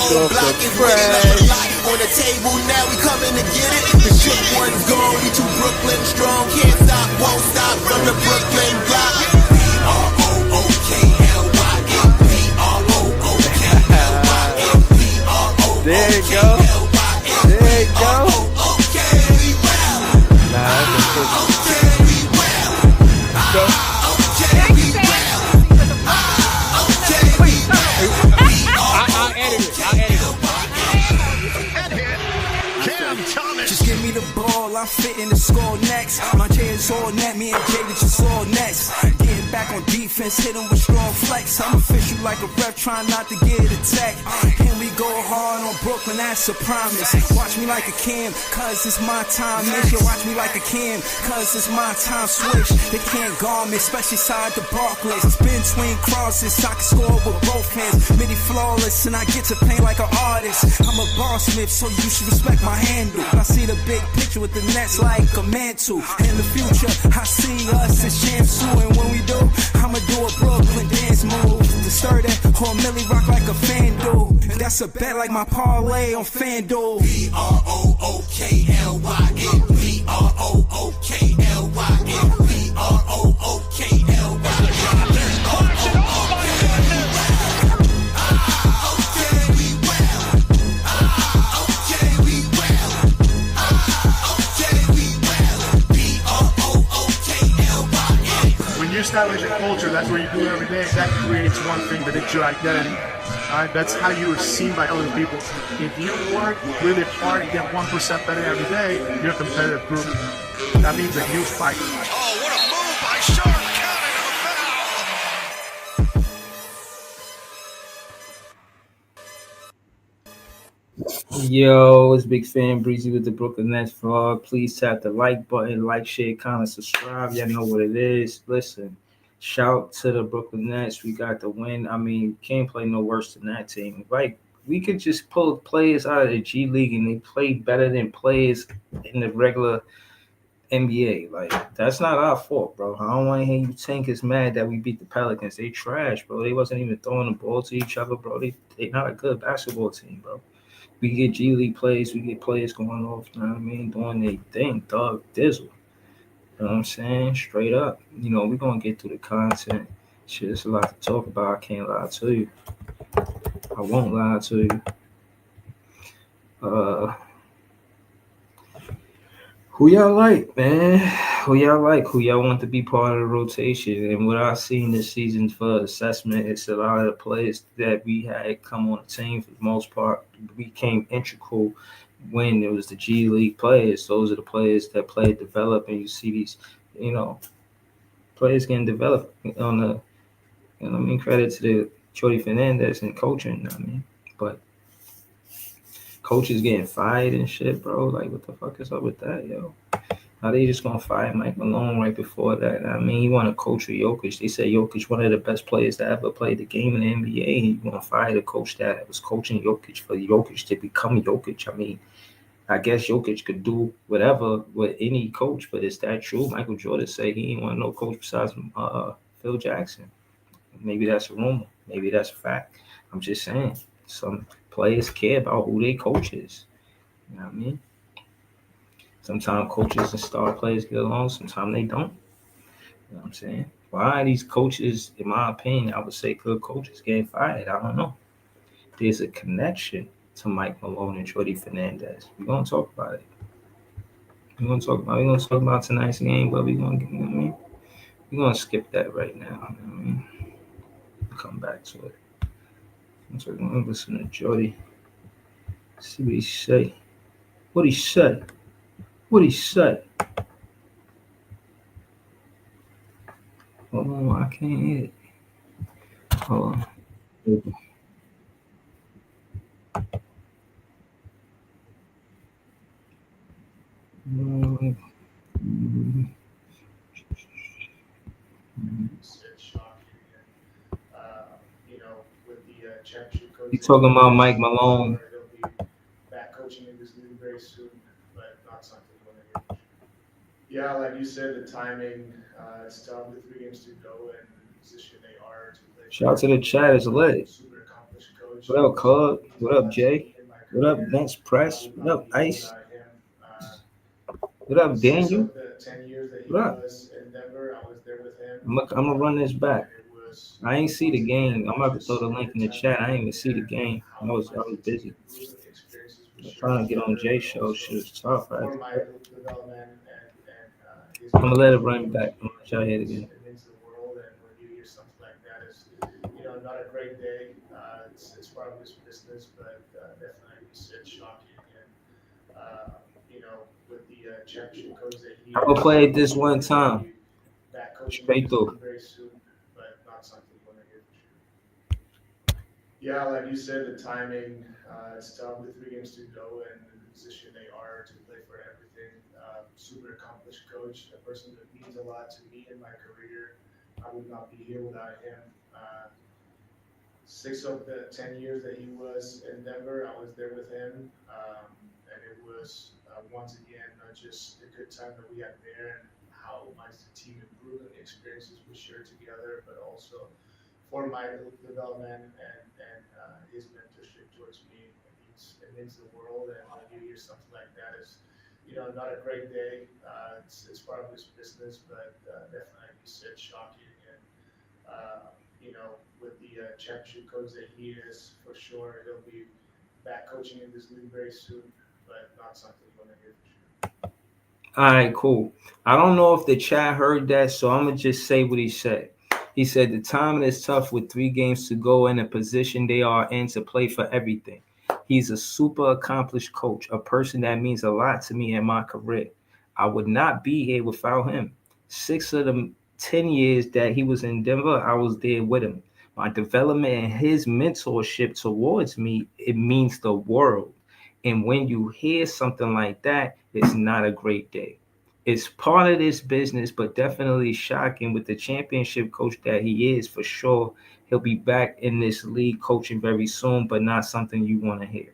whole block is winning up a lot on the table. Now we coming to get it. The shook one's gone. We too Brooklyn strong. Can't stop, won't stop from the Brooklyn block. B-R-O-O-K-L-Y-N. B-R-O-O-K-L-Y-N. B-R-O-O-K-L-Y-N. There you go. There you go. Nah, that's a go. I'll edit it. Just give me the ball, I'm fitting the score next. My J is all net, me and Jay just all next. Getting back on defense, hit him with strong flex. I'm official like a ref, trying not to get attacked. And we go hard on Brooklyn, that's a promise. Watch me like a Cam, cause it's my time. Miss you, watch me like a Cam, cause it's my time. Switch, they can't guard me, especially side the Barclays. Spin between crosses, I can score with both hands. Midi flawless, and I get to paint like an artist. I'm a boss smith, so you should respect my handle. I see the big picture with the nets like a mantle. In the future, I see us as champs too. And when we do, I'ma do a Brooklyn dance move. To stir that or Millie rock like a fan do. And that's a bet like my parlay on FanDuel. B-R-O-O-K-L-Y-N. B-R-O-O-K-L-Y-N. B-R-O-O-K-L-Y-N. When you establish a culture, that's what you do every day. That creates one thing, that it's your identity. That's how you are seen by other people. If you work really hard and get 1% better every day, you're a competitive group. That means that you fight. Oh, what a move by Sharp, counted a foul. Yo, it's Big Fan Breezy with the Brooklyn Nets vlog. Please tap the like button, like, share, comment, subscribe. Y'all know what it is. Listen, shout to the Brooklyn Nets. We got the win. I mean, can't play no worse than that team. Like, we could just pull players out of the G League and they play better than players in the regular NBA. Like, that's not our fault, bro. I don't want to hear you Tank is mad that we beat the Pelicans. They trash, bro. They wasn't even throwing the ball to each other, bro. They not a good basketball team, bro. We get G League plays, we get players going off, you know what I mean, doing their thing, Thug, Dizzle. You know what I'm saying? Straight up. You know, we're going to get through the content. Shit, there's a lot to talk about. I can't lie to you. I won't lie to you. Who y'all like, man? Who y'all like? Who y'all want to be part of the rotation? And what I've seen this season for assessment, it's a lot of the players that we had come on the team for the most part became integral when it was the G League players. Those are the players that play develop, and you see these, you know, players getting developed on the, you know what I mean, credit to the Jordy Fernandez and coaching, you know what I mean? But coaches getting fired and shit, bro. Like, what the fuck is up with that, yo? How they just gonna fire Mike Malone right before that? I mean, you want to coach with Jokic. They say Jokic one of the best players to ever play the game in the NBA, and you want to fire the coach that was coaching Jokic for Jokic to become Jokic. I mean, I guess Jokic could do whatever with any coach, but is that true? Michael Jordan said he ain't want no coach besides Phil Jackson. Maybe that's a rumor. Maybe that's a fact. I'm just saying. Some players care about who their coach is. You know what I mean? Sometimes coaches and star players get along. Sometimes they don't. You know what I'm saying? Why are these coaches, in my opinion, I would say good coaches getting fired? I don't know. There's a connection to Mike Malone and Jordy Fernandez. We're going to talk about it. We're going to talk about tonight's game, but we're going to, you know what I mean? We're going to skip that right now. You know what I mean? Come back to it. So we're going to listen to Jordy. See what he say. What he say? What he say? Oh, I can't hear it. Hold on. You talking about Mike Malone? He'll be back coaching in this league very soon, but not something winning. Yeah, like you said, the timing is tough with 3 games to go and the position they are to play. Shout out to the chat, it's lit. Super accomplished coach. What up, Claude? What up, Jay? What up, Bench Press? What up, Ice? What up, Daniel? What up? I'm gonna run this back. I ain't see the game. I'm about to throw the link in the chat. I ain't even see the game. I was busy. I'm trying to get on Jay's show. Shit is tough, right? I'm gonna let it run back. I'm gonna let y'all hear it again. I'm gonna play it this one time. Straight through. Yeah, like you said, the timing, it's tough with 3 games to go and the position they are to play for everything. Super accomplished coach, a person that means a lot to me in my career. I would not be here without him. 6 of the 10 years that he was in Denver, I was there with him. And it was, once again, not just the good time that we had there and how much the team improved and the experiences we shared together, but also for my development and his mentorship towards me. It means the world, and when you hear something like that, is not a great day. It's part of his business, but definitely, like you said, shocking. And with the championship coach that he is, for sure, he'll be back coaching in this league very soon, but not something you want to hear for sure. All right, cool. I don't know if the chat heard that, so I'm gonna just say what he said. He said the timing is tough with 3 games to go in a position they are in to play for everything. He's a super accomplished coach, a person that means a lot to me in my career. I would not be here without him. 6 of the 10 years that he was in Denver, I was there with him. My development and his mentorship towards me, it means the world. And when you hear something like that, it's not a great day. It's part of this business, but definitely shocking with the championship coach that he is for sure. He'll be back in this league coaching very soon, but not something you want to hear.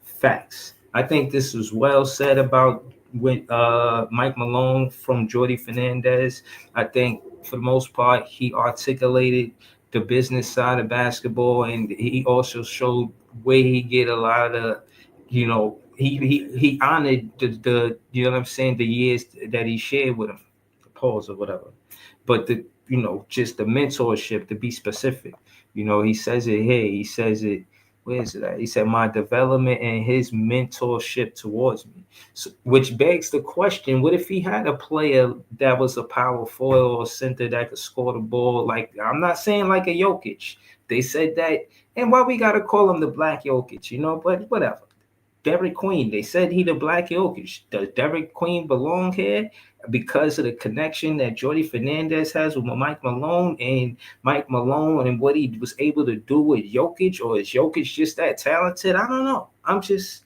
Facts. I think this was well said about with Mike Malone from Jordy Fernandez. I think for the most part, he articulated the business side of basketball, and he also showed where he get a lot of the, he honored the what I'm saying, the years that he shared with him, the pause or whatever. But just the mentorship, to be specific. He says it here. He says it. Where is it at? He said my development and his mentorship towards me. So, which begs the question, what if he had a player that was a power forward or center that could score the ball? Like, I'm not saying like a Jokic. They said that, and why we got to call him the Black Jokic, but whatever. Derek Queen, they said he the Black Jokic. Does Derek Queen belong here because of the connection that Jordy Fernandez has with Mike Malone and Mike Malone and what he was able to do with Jokic, or is Jokic just that talented? I don't know. I'm just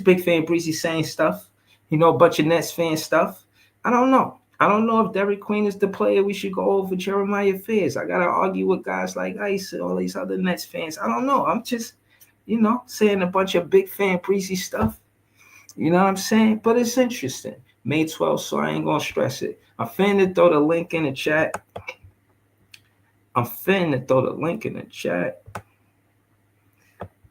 big fan Breezy saying stuff, a bunch of Nets fan stuff. I don't know. I don't know if Derek Queen is the player we should go over Jeremiah Fairs. I gotta argue with guys like Ice and all these other Nets fans. I don't know. I'm just saying a bunch of big fan Breezy stuff. You know what I'm saying? But it's interesting. May 12th, so I ain't gonna stress it. I'm finna throw the link in the chat.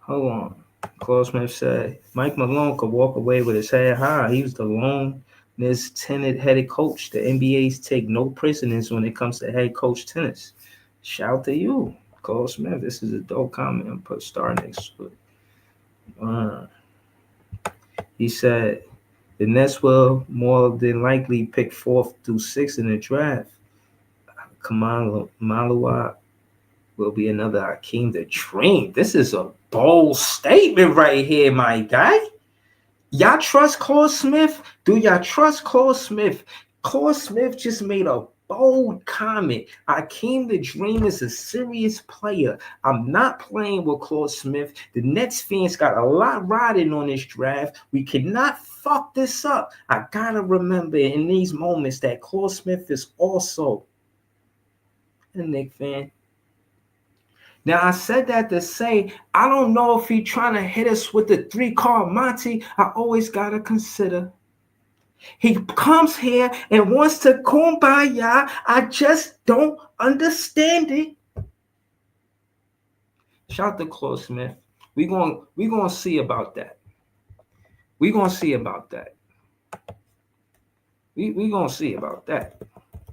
Hold on. Claude Smith said Mike Malone could walk away with his head high. He was the longest tenured head coach. The NBA's take no prisoners when it comes to head coach tennis. Shout to you, Claude Smith. This is a dope comment. I'm put star next to it. He said the Nets will more than likely pick 4th through 6th in the draft. Kamal Malua will be another Hakeem the Dream. This is a bold statement right here, my guy. Y'all trust Claude Smith? Do y'all trust Claude Smith? Claude Smith just made a bold comment. Hakeem the Dream is a serious player. I'm not playing with Claude Smith. The Nets fans got a lot riding on this draft. We cannot fuck this up. I gotta remember in these moments that Claude Smith is also a Knicks fan. Now, I said that to say, I don't know if he's trying to hit us with the 3-card Monty. I always got to consider. He comes here and wants to kumbaya. I just don't understand it. Shout to Claude Smith. We gonna see about that. We gonna see about that. We gonna see about that.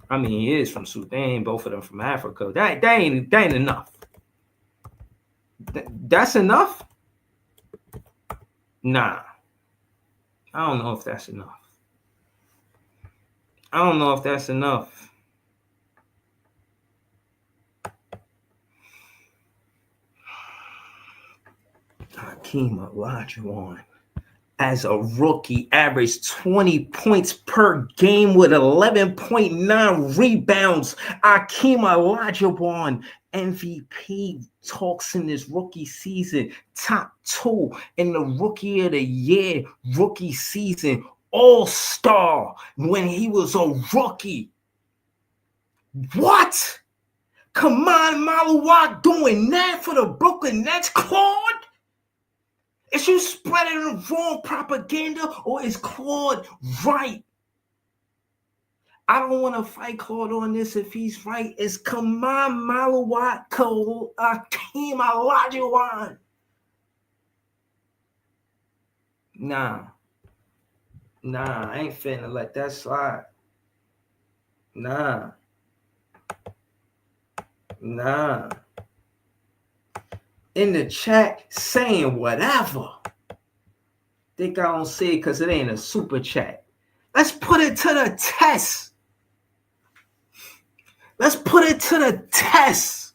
I mean, he is from Sudan, both of them from Africa. That ain't enough. That's enough? Nah. I don't know if that's enough. I don't know if that's enough. Hakeem Olajuwon, as a rookie, averaged 20 points per game with 11.9 rebounds. Hakeem Olajuwon, MVP talks in this rookie season, top 2 in the Rookie of the Year rookie season, All-Star when he was a rookie. What? Kaman Maluwa doing that for the Brooklyn Nets, Claude? Is you spreading the wrong propaganda, or is Claude right? I don't want to fight Claude on this if he's right. It's Kaman Maluwa Hakeem Olajuwon. Nah, I ain't finna let that slide. Nah. In the chat saying whatever. Think I don't see it because it ain't a super chat. Let's put it to the test. Let's put it to the test.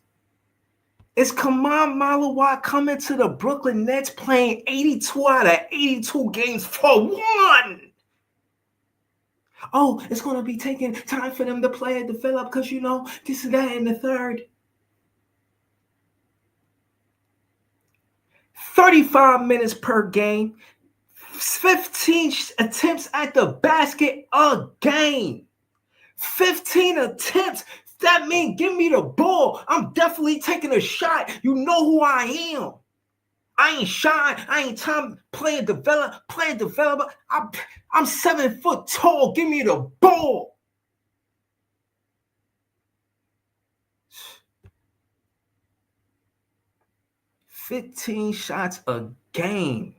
Is Kaman Maluwa coming to the Brooklyn Nets playing 82 out of 82 games for one? Oh, it's going to be taking time for them to play and develop because, this and that in the third. 35 minutes per game. 15 attempts at the basket a game. 15 attempts. That means give me the ball. I'm definitely taking a shot. You know who I am. I ain't shy. I ain't time play a developer. I'm 7 foot tall. Give me the ball. $15 shots a game.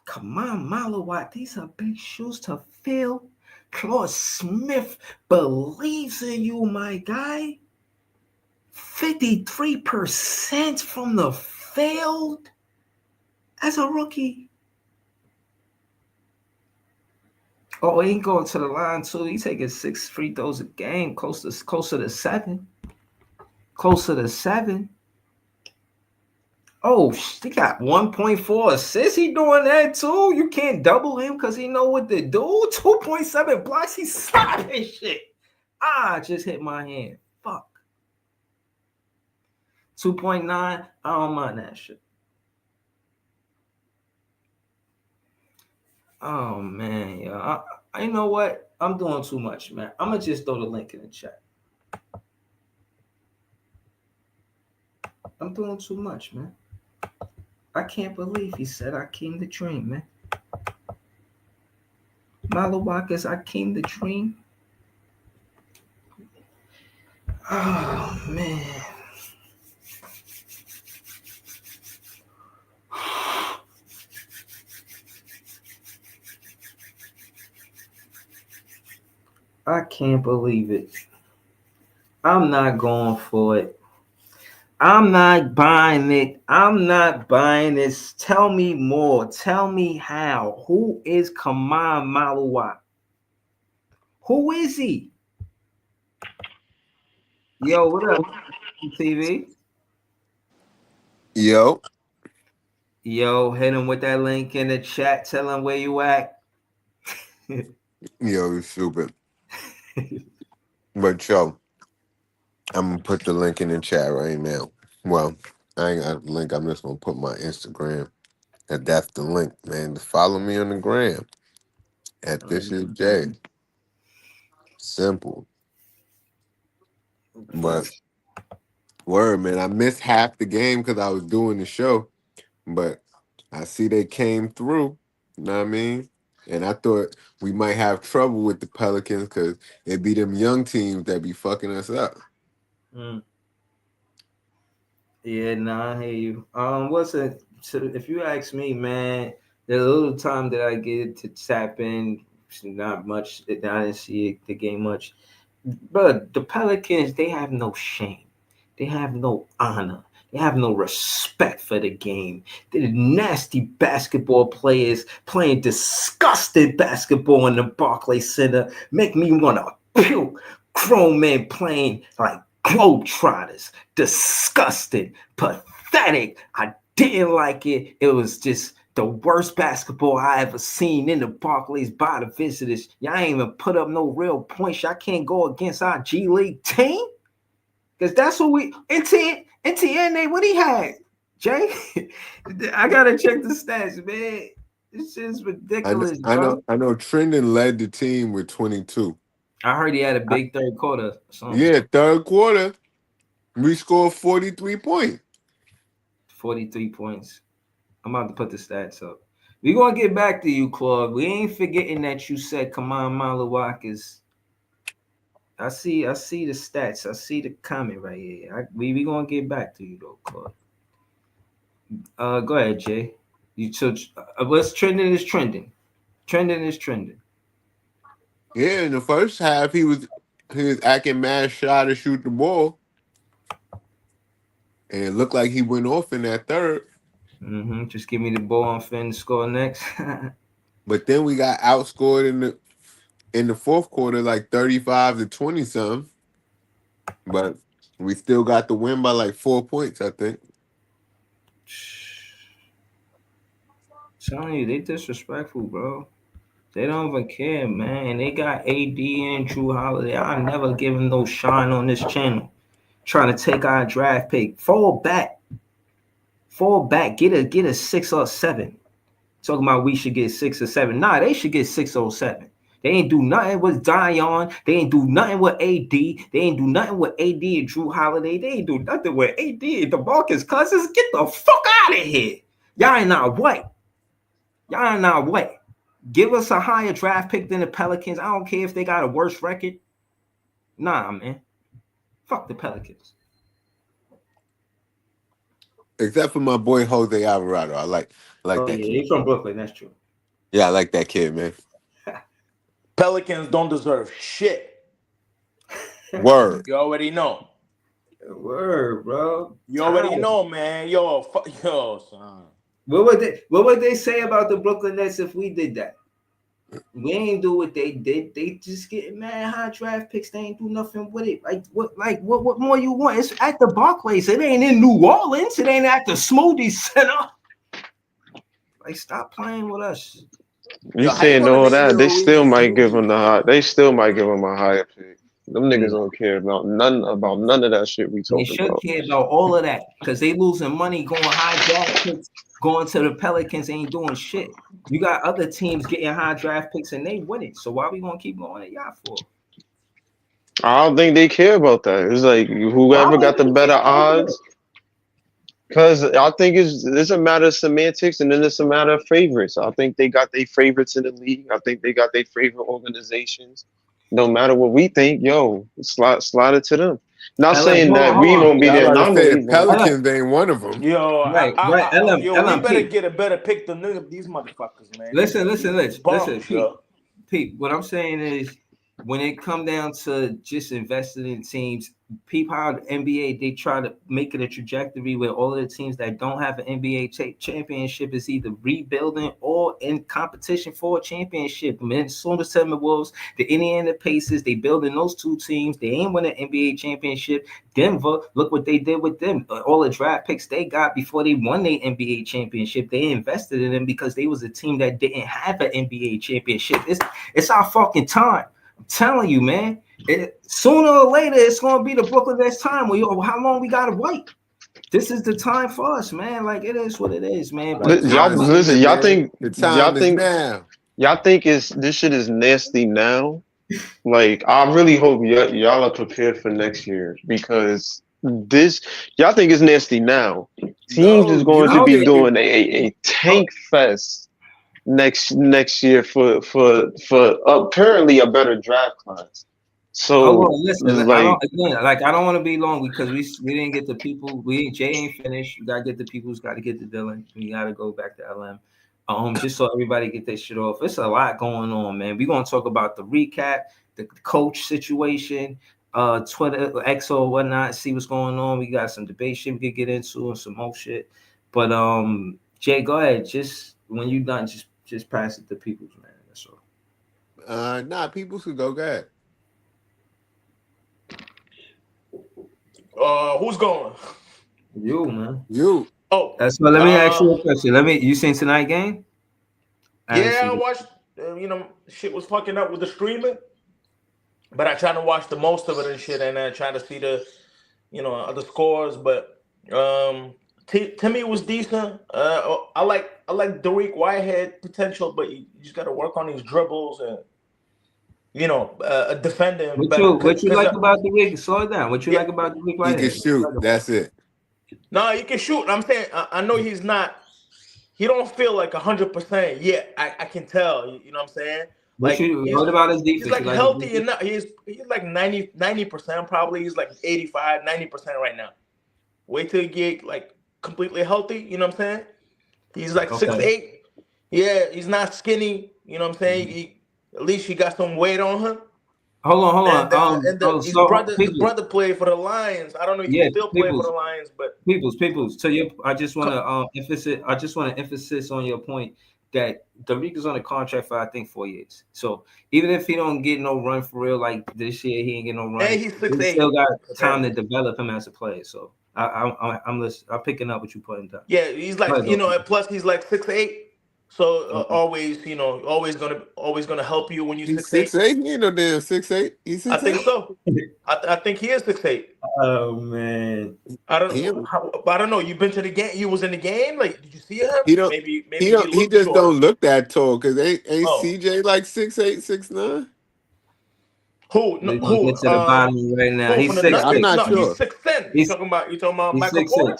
Come on, Maluwa. These are big shoes to fill. Claude Smith believes in you, my guy. 53% from the field as a rookie. Oh, he ain't going to the line too. He's taking 6 free throws a game, closer to 7. Closer to 7. Oh, he got 1.4 assists. He doing that too. You can't double him because he know what to do. 2.7 blocks. He's slapping shit. Just hit my hand. Fuck. 2.9. I don't mind that shit. Oh man, yo. I you know what? I'm doing too much, man. I'm gonna just throw the link in the chat. I'm doing too much, man. I can't believe he said I came the dream, man. Maluwakas, I came the dream. Oh man. I can't believe it. I'm not going for it. I'm not buying it. I'm not buying this. Tell me more. Tell me how. Who is Kaman Maluwa? Who is he? Yo, what up, TV? Yo, Hit him with that link in the chat. Tell him where you at. you stupid. But yo, I'm gonna put the link in the chat right now. Well, I ain't got the link. I'm just gonna put my Instagram. And that's the link, man. Follow me on the gram at This Is Jay. Simple. But word, man, I missed half the game because I was doing the show. But I see they came through. You know what I mean? And I thought we might have trouble with the Pelicans because it be them young teams that be fucking us up. Yeah, nah, I hear you. What's it? So if you ask me, man, the little time that I get to tap in, not much. I didn't see the game much. But the Pelicans, they have no shame. They have no honor. They have no respect for the game. They're nasty basketball players playing disgusting basketball in the Barclays Center. Make me want to puke. Grown men playing like globetrotters. Disgusting. Pathetic. I didn't like it. It was just the worst basketball I ever seen in the Barclays by the visitors. Y'all ain't even put up no real points. Y'all can't go against our G League team. Because that's what we NTN, what he had. Jay, I gotta check the stats, man. This is ridiculous, bro. I know. Trendon led the team with 22. I heard he had a big third quarter or something. Yeah, third quarter, we scored 43 points. 43 points. I'm about to put the stats up. We're gonna get back to you, Claude. We ain't forgetting that you said Kaman Malawak is. I see the stats. I see the comment right here. We gonna get back to you though, Claude. Go ahead, Jay. What's trending is trending. Trending is trending. Yeah, in the first half, he was acting mad shy to shoot the ball, and it looked like he went off in that third. Just give me the ball on Finn to score next. But then we got outscored in the fourth quarter, like 35-20 something. But we still got the win by like 4 points, I think. Telling you, they disrespectful, bro. They don't even care, man. And they got AD and Drew Holiday. I never give them no shine on this channel. Trying to take our draft pick. Fall back. Get a 6 or 7. Talking about we should get 6 or 7. Nah, they should get 6 or 7. They ain't do nothing with Zion. They ain't do nothing with AD. They ain't do nothing with AD and Drew Holiday. They ain't do nothing with AD and DeMarcus Cousins. Get the fuck out of here. Y'all ain't not white. Give us a higher draft pick than the Pelicans. I don't care if they got a worse record. Nah, man. Fuck the Pelicans. Except for my boy Jose Alvarado. I like that kid. He's from Brooklyn. That's true. Yeah, I like that kid, man. Pelicans don't deserve shit. Word. You already know. Word, bro. You already know, man. Yo, son. What would they say about the Brooklyn Nets if we did that? We ain't do what they did. They just get mad high draft picks. They ain't do nothing with it. What more you want? It's at the Barclays. It ain't in New Orleans. It ain't at the Smoothie Center. Like, stop playing with us. You saying all that? They still might give him a higher pick. Them niggas don't care about none of that shit we talking about. They should care about all of that because they losing money going high draft picks, going to the Pelicans ain't doing shit. You got other teams getting high draft picks and they winning. So why we gonna keep going at y'all for? I don't think they care about that. It's like whoever got the better odds. Because I think it's a matter of semantics and then it's a matter of favorites. I think they got their favorites in the league. I think they got their favorite organizations. No matter what we think, slide it to them. Not saying that we won't be there. Pelicans ain't one of them. Yo, right. We better get a better pick than these motherfuckers, man. Listen, Pete. What I'm saying is, when it come down to just investing in teams, people how the NBA they try to make it a trajectory where all of the teams that don't have an NBA championship is either rebuilding or in competition for a championship. Minnesota Timberwolves, the Indiana Pacers, they building those two teams. They ain't win an NBA championship. Denver, look what they did with them. All the draft picks they got before they won their NBA championship, they invested in them because they was a team that didn't have an NBA championship. It's our fucking time. I'm telling you, man. Sooner or later, it's gonna be the Brooklyn Nets time. How long we gotta wait? This is the time for us, man. Like it is what it is, man. But y'all think now. Y'all think this shit is nasty now? Like I really hope y'all are prepared for next year because y'all think it's nasty now. Teams is going to be doing a tank fest next year for apparently a better draft class. So Hold on, listen. it's I like, don't again. Like I don't want to be long because we didn't get the people. Jay ain't finished. We gotta get the people. Got to get the Dylan. We gotta go back to LM. Just so everybody get their shit off. It's a lot going on, man. We gonna talk about the recap, the coach situation, Twitter, XO, whatnot. See what's going on. We got some debate shit we could get into and some more shit. But Jay, go ahead. Just when you done, just pass it to people, man. That's all. Nah, people should go ahead. Who's going? You, man. You. Oh, That's what. Let me ask you a question. You seen tonight game? I watched. Shit was fucking up with the streaming, but I tried to watch the most of it and shit, and then try to see the, other scores. But Timmy was decent. I like Derek Whitehead potential, but you just got to work on these dribbles and defending better. What you like about the rig? Slow it down. What you like about the rig? He can shoot. That's it. No, he can shoot. I'm saying I know he's not. He don't feel like 100% yet. I can tell. You know what I'm saying? Like, what about his defense? He's like healthy enough. He's like 90% probably. He's like 85, 90% right now. Wait till he get like completely healthy. You know what I'm saying? He's like 6'8". Yeah, he's not skinny. You know what I'm saying? At least he got some weight on him. Hold on. His brother played for the Lions. I don't know if he still play for the Lions, but Peoples. So I just want to emphasis on your point that Derek is on a contract for I think 4 years. So even if he don't get no run for real like this year, he ain't get no run. And he's 6'8". He still got time to develop him as a player. So I'm picking up what you putting down. Yeah, he's like plus he's like 6'8". So always gonna help you when you 6'8". 6'8". He ain't no damn 6'8". He's 6'8". I think so. I think he is 6'8". Oh man, I don't know. You been to the game? You was in the game. Like, did you see him? Maybe he just short. don't look that tall. Cause ain't CJ like 6'8", 6'9"? Who? Who? Get to the bottom right now. He's 6'6". I'm not sure. He's 6'10". You talking about Michael 6'6". Porter?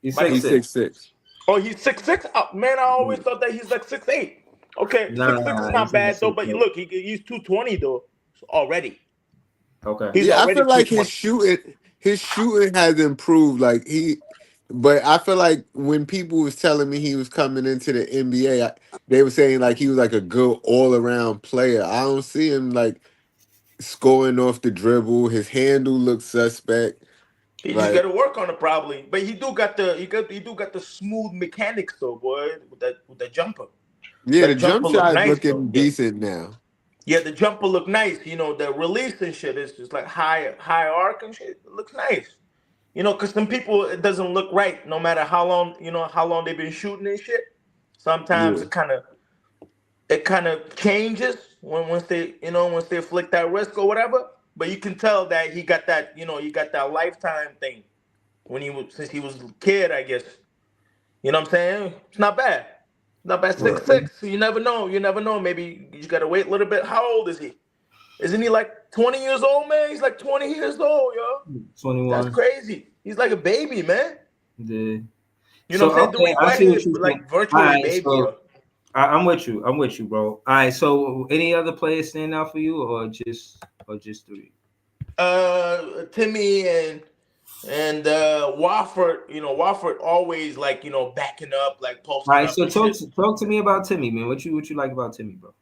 He's 6'6". Oh, he's 6'6". Oh, man, I always thought that he's like 6'8". Okay, 6'6" is not bad though. But look, he's 220 though already. Okay. I feel like his shooting has improved. But I feel like when people was telling me he was coming into the NBA, they were saying like he was like a good all around player. I don't see him like scoring off the dribble. His handle looks suspect. He just got to work on it probably. But he do got the smooth mechanics though, boy, with the jumper. Yeah, the jump shot is looking decent now. Yeah, the jumper look nice. The release and shit is just like high arc and shit. It looks nice. Because some people it doesn't look right no matter how long they've been shooting and shit. Sometimes it kind of changes once they flick that wrist or whatever. But you can tell that he got that, he got that lifetime thing since he was a kid, I guess. You know what I'm saying? It's not bad. Not bad. 6'6". You never know. Maybe you just gotta wait a little bit. How old is he? Isn't he like 20 years old, man? He's like 20 years old, yo. 21. That's crazy. He's like a baby, man. Yeah. You know what I'm saying? I see what you're like virtually right, baby. So I'm with you, bro. All right. So any other players stand out for you, or just three? Timmy and Wofford. Wofford always backing up, like posting. All right. So talk to me about Timmy, man. What you like about Timmy, bro?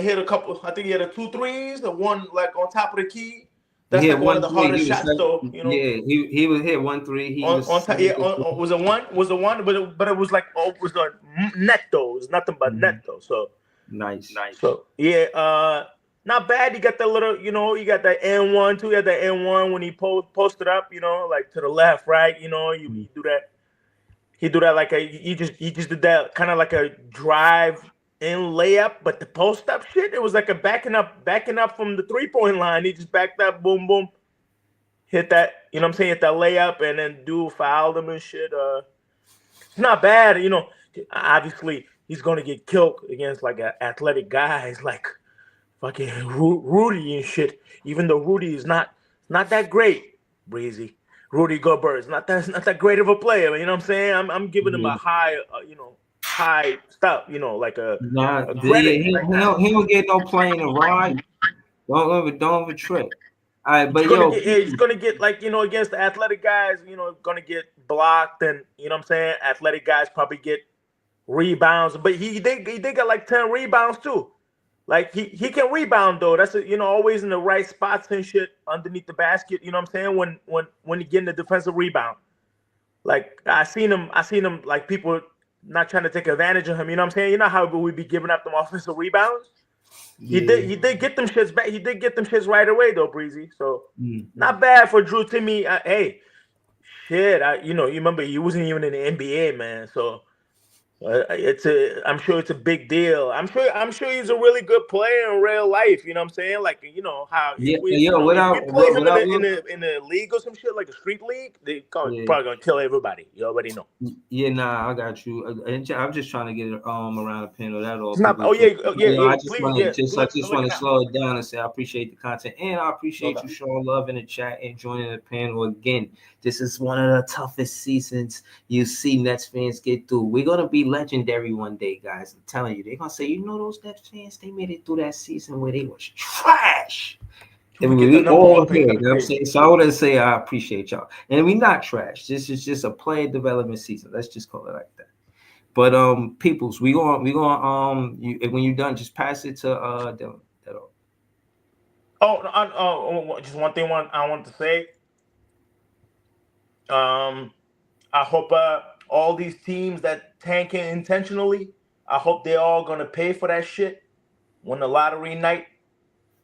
Hit a couple. I think he had 2 threes. The one like on top of the key. That's like one of the hardest shots, though. Yeah, he was hit 1 3. He was on top. Yeah, was a one. Was a one, but it was like it was a net though. It was nothing but net though. So nice. So yeah, not bad. You got that little, you got that N1 too. You had that N1 when he posted up, like to the left, right. You do that. He do that like he just did that kind of like a drive in layup, but the post up shit, it was like a backing up from the 3-point line. He just backed up, boom, boom, hit that. You know what I'm saying? Hit that layup, and then dude fouled him and shit. It's not bad, Obviously, he's gonna get killed against like athletic guys like fucking Rudy and shit. Even though Rudy is not that great, Breezy. Rudy Gobert is not that great of a player. You know what I'm saying? I'm giving him a high, high stuff. Like a credit. He don't get no playing a ride. Don't ever trip. All right, but yo, He's gonna get like against the athletic guys. Gonna get blocked, and you know what I'm saying. Athletic guys probably get rebounds, but he did got like 10 rebounds too. Like he can rebound though. That's always in the right spots and shit underneath the basket. You know what I'm saying? When he getting the defensive rebound. Like I seen him like people not trying to take advantage of him. You know what I'm saying? You know how we be giving up them offensive rebounds? He did get them shits back. He did get them shits right away though, Breezy. So not bad for Drew Timmy. Hey, shit. You remember he wasn't even in the NBA, man. So I'm sure it's a big deal. I'm sure he's a really good player in real life. You know what I'm saying? Like how yeah, if we yo, if we play him without in a league or some shit like a street league, they yeah. probably gonna kill everybody. You already know. Yeah, nah, I got you. I'm just trying to get it around the panel. That all. It's not. People Oh yeah, I just please, want yeah. to I just want to slow it down and say I appreciate the content and I appreciate Okay. you showing love in the chat and joining the panel again. This is one of the toughest seasons you see Nets fans get through. We're gonna be legendary one day, guys. I'm telling you, they're gonna say, those Nets fans, they made it through that season where they was trash. And We get the we number all one here. pick. You know what I'm saying? So I want to say I appreciate y'all. And we not trash. This is just a player development season. Let's just call it like that. But peoples, we going when you're done, just pass it to Dylan. That all. Just one thing I want to say. I hope all these teams that tanking intentionally, I hope they're all gonna pay for that shit when the lottery night.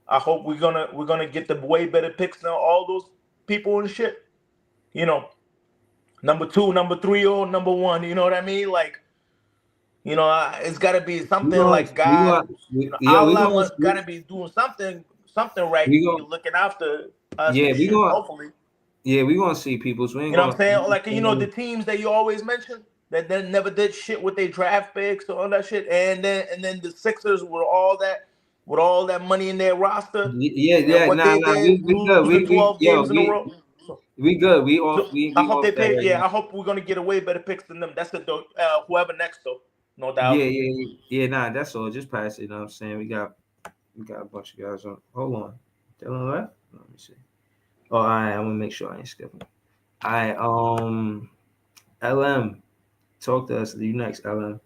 I hope we're gonna get the way better picks than all those people and shit. Number 2, number 3, or number 1. You know what I mean? Like, it's got to be something like God. Allah must got to be doing something right. We going Looking after us yeah, and shit. Hopefully, we gonna see peoples. We ain't you know what I'm gonna saying? Like the teams that you always mention that never did shit with their draft picks or all that shit, and then the Sixers with all that money in their roster, and what they did we good. losing 12 games in a row. We good. We So off. We I hope off they that pay. right Yeah, now. I hope we're gonna get a way better picks than them. That's whoever next though, no doubt. Yeah. Nah, that's all. Just pass it. You know what I'm saying? We got a bunch of guys on. Hold on. Dylan left. Let me see. Oh, all right. I'm gonna make sure I ain't skipping. All right. LM, talk to us. You next, LM.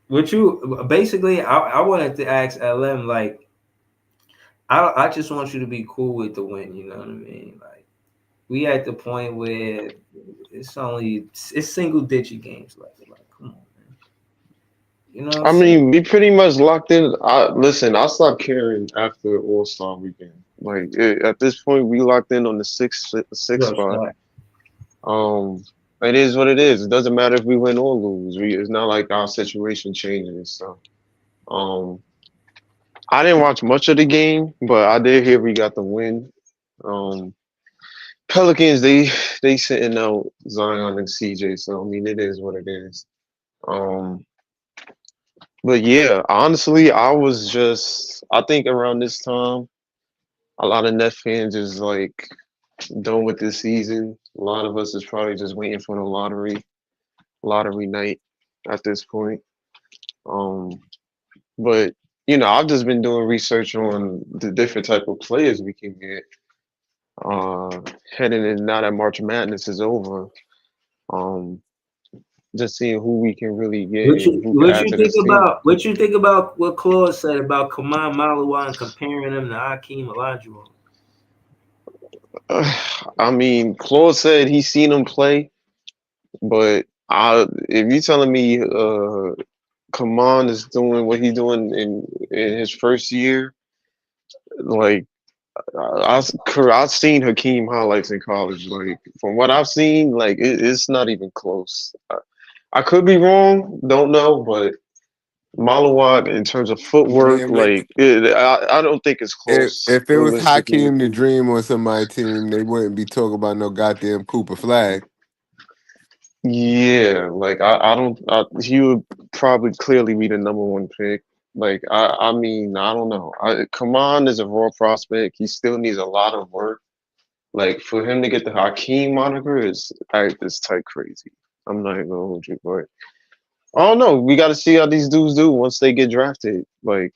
What you basically? I wanted to ask LM like. I just want you to be cool with the win. You know what I mean? Like we at the point where it's single digit games left. Like, come on, man. You know what I I'm saying? mean, we pretty much locked in. Listen, I stopped caring after All-Star weekend. Like at this point, we locked in on the sixth Yo, spot. stop. It is what it is. It doesn't matter if we win or lose. It's not like our situation changes. So, I didn't watch much of the game, but I did hear we got the win. Um, Pelicans, they sitting out Zion and CJ. So I mean, it is what it is. Um, but yeah, honestly, I think around this time, a lot of Net fans is like done with this season. A lot of us is probably just waiting for the lottery night at this point. Um, but I've just been doing research on the different type of players we can get. Heading in now that March Madness is over. Um, just seeing who we can really get and who can add to this team. What you think about what Claude said about Kaman Malawa and comparing him to Hakeem Olajuwon? I mean, Claude said he's seen him play, but if you're telling me Kaman is doing what he's doing in his first year, like I've seen Hakeem highlights in college. Like from what I've seen, like it's not even close. I could be wrong, don't know, but Malawat in terms of footwork, Man, but I don't think it's close if it was realistically. Hakeem the Dream on somebody's team, they wouldn't be talking about no goddamn Cooper Flag. Yeah, like I don't. He would probably clearly be the number one pick. Like I mean, I don't know. Kaman is a raw prospect. He still needs a lot of work. Like for him to get the Hakeem moniker is tight crazy. I'm not even gonna hold you, but I don't know. We got to see how these dudes do once they get drafted. Like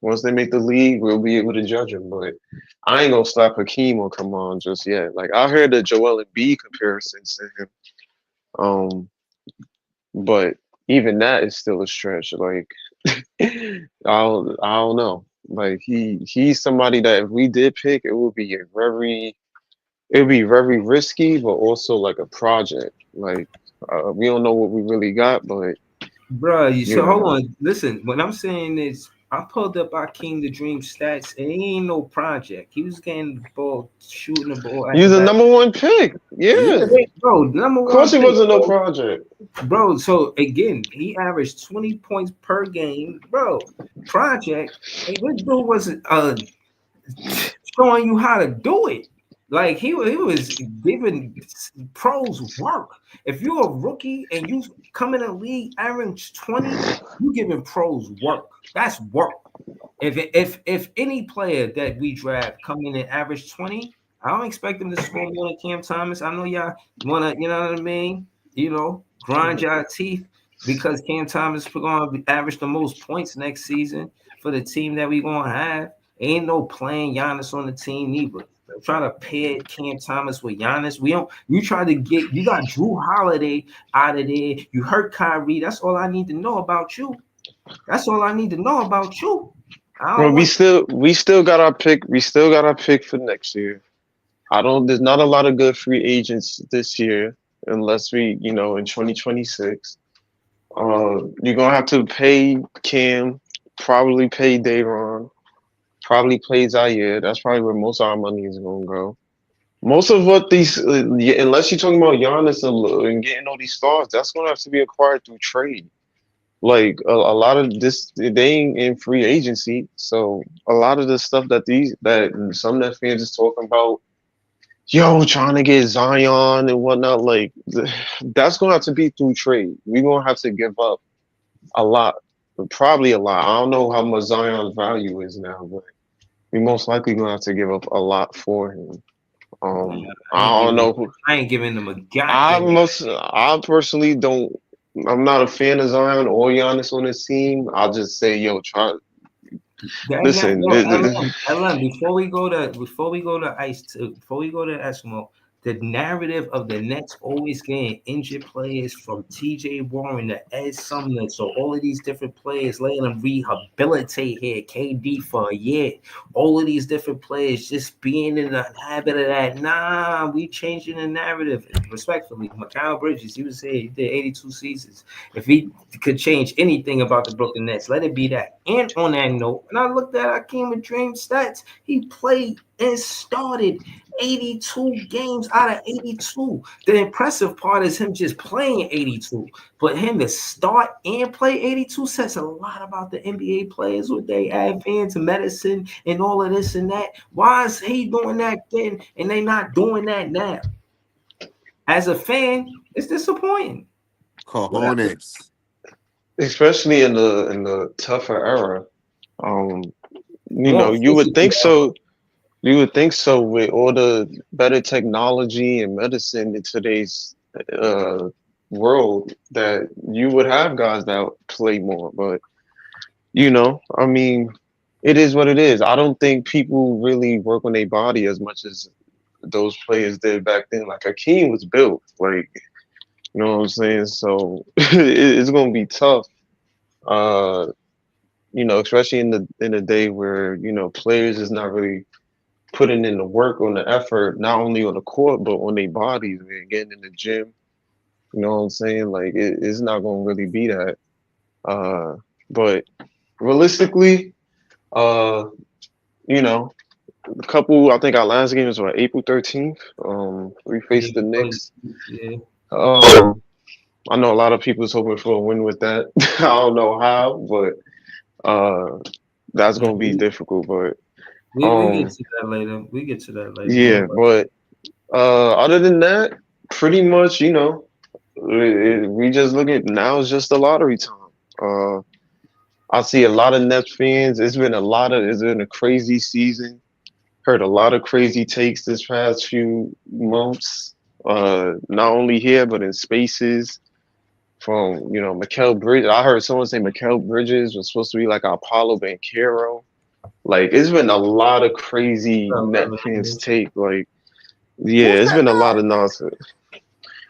Once they make the league, we'll be able to judge him. But I ain't gonna slap Hakeem or come on just yet. Like I heard the Joel Embiid comparisons to him. But even that is still a stretch. Like I don't know. Like he's somebody that if we did pick, it would be very risky, but also like a project. Like we don't know what we really got, but Bro, you so hold know, on. Listen, what I'm saying is, I pulled up King the Dream stats, and he ain't no project. He was getting the ball, shooting the ball at he's the the back. number one pick. Yeah, Yeah, bro, number of course one he pick, wasn't no bro. project. Bro, so again, he averaged 20 points per game, bro. Project. Hey, this dude was showing you how to do it. Like he was giving pros work. If you're a rookie and you come in the league average 20, you giving pros work. That's work. If any player that we draft come in and average 20, I don't expect them to score more than Cam Thomas. I know y'all wanna, you know what I mean? You know, grind your teeth because Cam Thomas is going to average the most points next season for the team that we gonna have. Ain't no playing Giannis on the team either. Try to pair Cam Thomas with Giannis. We don't. You try to get. You got Drew Holiday out of there. You hurt Kyrie. That's all I need to know about you. That's all I need to know about you. I Well, don't want. we still got our pick. We still got our pick for next year. I don't. There's not a lot of good free agents this year, unless we, in 2026. You're gonna have to pay Cam, probably pay Dayron, probably play Zaire. That's probably where most of our money is gonna go. Most of what these, yeah, unless you're talking about Giannis and getting all these stars, that's gonna have to be acquired through trade. Like a lot of this, they ain't in free agency, so a lot of the stuff that some of the fans is talking about, yo, trying to get Zion and whatnot, like that's gonna have to be through trade. We're gonna have to give up a lot, probably a lot. I don't know how much Zion's value is now, but we most likely gonna have to give up a lot for him. I don't know who. I ain't giving them a I goddamn. must. I personally don't. I'm not a fan of Zion or Giannis on this team. I'll just say, yo, try. Dang that, Listen, yo, LM, before we go to Eskimo, the narrative of the Nets always getting injured players from TJ Warren to Ed Sumner. So all of these different players letting them rehabilitate here, KD for a year. All of these different players just being in the habit of that. Nah, we changing the narrative. Respectfully, Mikal Bridges, he was here, he did 82 seasons. If he could change anything about the Brooklyn Nets, let it be that. And on that note, and I looked at Hakeem and Dream stats, he played and started 82 games out of 82. The impressive part is him just playing 82, but him to start and play 82 says a lot about the NBA players, what they advance medicine and all of this and that. Why is he doing that then and they not doing that now? As a fan, it's disappointing. Cojones. especially in the tougher era. Um, More you would physical think so. You would think so with all the better technology and medicine in today's uh, world that you would have guys that play more. But I mean, it is what it is. I don't think people really work on their body as much as those players did back then. Like Hakeem was built, like you know what I'm saying. So it's gonna be tough. Uh, especially in the day where players is not really putting in the work on the effort, not only on the court but on their bodies, man, getting in the gym. You know what I'm saying? Like it's not gonna really be that. But realistically, uh, you know, a couple. I think our last game was what, April 13th. We faced the Knicks. Yeah. Um, I know a lot of people is hoping for a win with that. I don't know how, but that's gonna be difficult. But We get to that later. We get to that later. yeah, but other than that, pretty much, we just look at now it's just the lottery time. I see a lot of Nets fans. It's been a crazy season. Heard a lot of crazy takes this past few months. Not only here but in spaces from Mikal Bridges. I heard someone say Mikal Bridges was supposed to be like our Apollo Banchero. Like it's been a lot of crazy So, net fans take. Like, yeah, Who's it's that been a lot guy? of nonsense.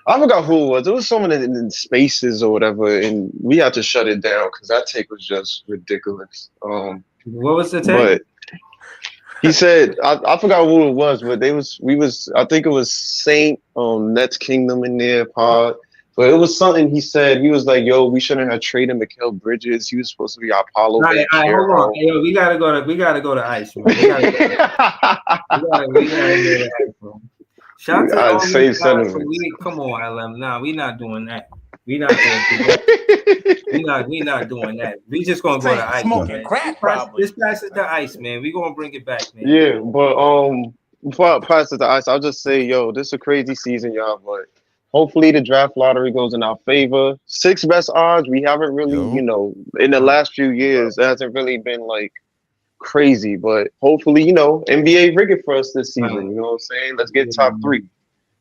I forgot who it was. It was someone in Spaces or whatever, and we had to shut it down because that take was just ridiculous. what was the take? But he said I forgot who it was, but we was I think it was Saint Nets Kingdom in there pod. But it was something he said. He was like, "Yo, we shouldn't have traded Mikal Bridges. He was supposed to be our Paulo All right, hold on. Banchero." Hey, yo, we gotta go to ice, man. We gotta go to ice, man. Shout out to I'd all these say guys. So sentiments. come on, LM. Nah, we not doing that. We not gonna do that. We not doing that. We just gonna go to Saint ice, smoking man. crack, probably. This passes the ice, man. We gonna bring it back, man. Yeah, but before I pass it to Ice, I'll just say, yo, this is a crazy season, y'all. But hopefully the draft lottery goes in our favor. Six best odds. We haven't really, Yo, in the last few years, it hasn't really been like crazy. But hopefully, NBA rig it for us this season. You know what I'm saying? Let's get top three.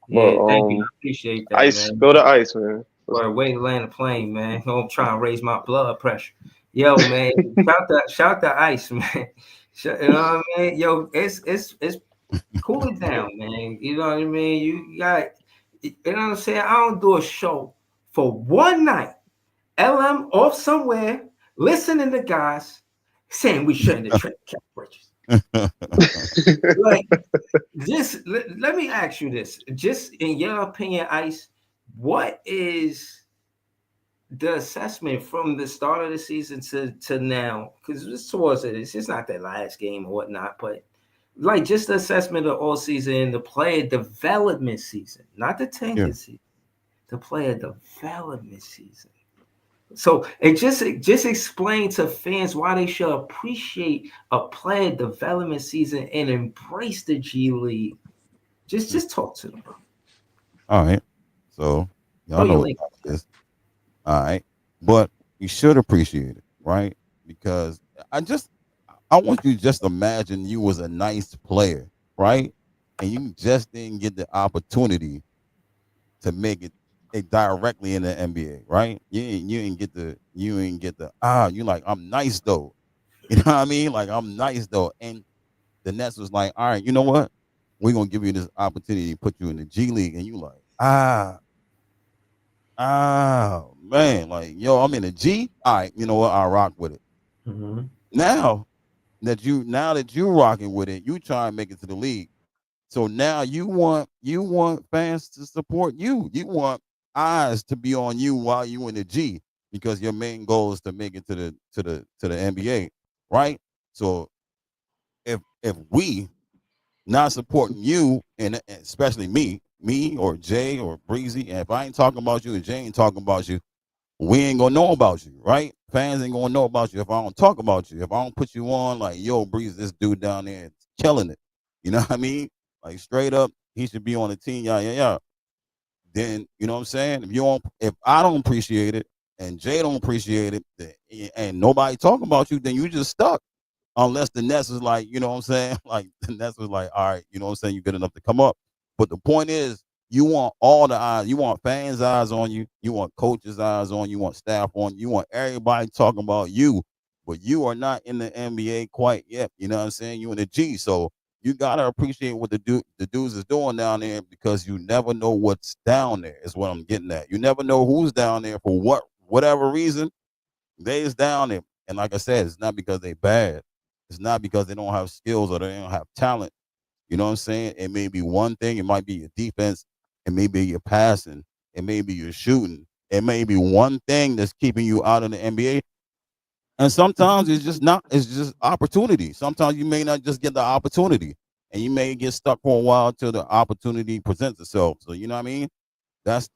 But Yeah, thank you. I appreciate that, Ice, man. go to Ice, man. Or way to land a plane, man. I'm trying to raise my blood pressure. Yo, man, shout the ice, man. You know what I mean? Yo, it's cool it down, man. You know what I mean? You got, you know what I'm saying? I don't do a show for one night. LM off somewhere, listening to guys saying we shouldn't have traded Cap Bridges. Like, just let me ask you this. Just in your opinion, Ice, what is the assessment from the start of the season to now? Because it's towards it, it's not that last game or whatnot, but like just the assessment of all season, the player development season, not the tanking yeah. season, the player development season. So it just explain to fans why they should appreciate a player development season and embrace the G League. Just talk to them, bro. All right. So Throw y'all your know what link. time it is. All right. But you should appreciate it, right? Because I want you to just imagine you was a nice player, right? And you just didn't get the opportunity to make it directly in the NBA, right? You ain't get the you like I'm nice though. You know what I mean? Like I'm nice though. And the Nets was like, all right, you know what? We're gonna give you this opportunity to put you in the G League, and you like, man, like yo, I'm in the G. All right, you know what? I'll rock with it. Mm-hmm. Now that you rocking with it, you try and make it to the league. So now you want fans to support you. You want eyes to be on you while you in the G because your main goal is to make it to the NBA, right? So if we not supporting you and especially me or Jay or Breezy, and if I ain't talking about you and Jay ain't talking about you, we ain't gonna know about you, right? Fans ain't gonna know about you if I don't talk about you. If I don't put you on, like, yo, Breeze, this dude down there is killing it. You know what I mean? Like straight up, he should be on the team. Yeah, yeah, yeah. Then you know what I'm saying? If I don't appreciate it and Jay don't appreciate it, and nobody talking about you, then you just stuck. Unless the Nets is like, you know what I'm saying? Like the Nets was like, all right, you know what I'm saying? You good enough to come up. But the point is, you want all the eyes, you want fans' eyes on you, you want coaches' eyes on you, want staff on you, you want everybody talking about you, but you are not in the NBA quite yet. You know what I'm saying? You in the G. So you gotta appreciate what the dudes is doing down there because you never know what's down there, is what I'm getting at. You never know who's down there for whatever reason. They is down there. And like I said, it's not because they bad. It's not because they don't have skills or they don't have talent. You know what I'm saying? It may be one thing. It might be your defense. It may be your passing. It may be your shooting. It may be one thing that's keeping you out of the NBA. And sometimes it's just not. It's just opportunity. Sometimes you may not just get the opportunity, and you may get stuck for a while till the opportunity presents itself. So you know what I mean? That's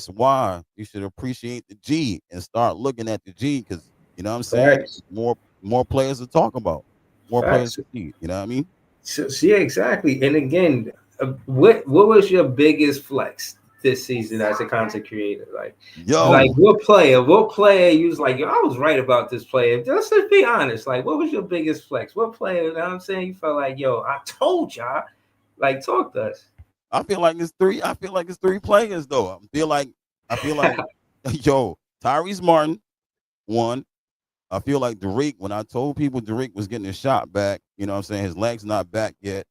why you should appreciate the G and start looking at the G because you know what I'm saying. Facts. More players to talk about, more players Facts. to see. You know what I mean? So yeah, exactly. And again, what was your biggest flex this season as a content creator? Like Yo, what player you was like, yo, I was right about this player. Just be honest. Like, what was your biggest flex? What player, you know what I'm saying, you felt like, yo, I told y'all. Like, talk to us. I feel like it's three. I feel like it's three players though. I feel like yo, Tyrese Martin, one. I feel like Derek, when I told people Derek was getting his shot back, you know what I'm saying, his leg's not back yet.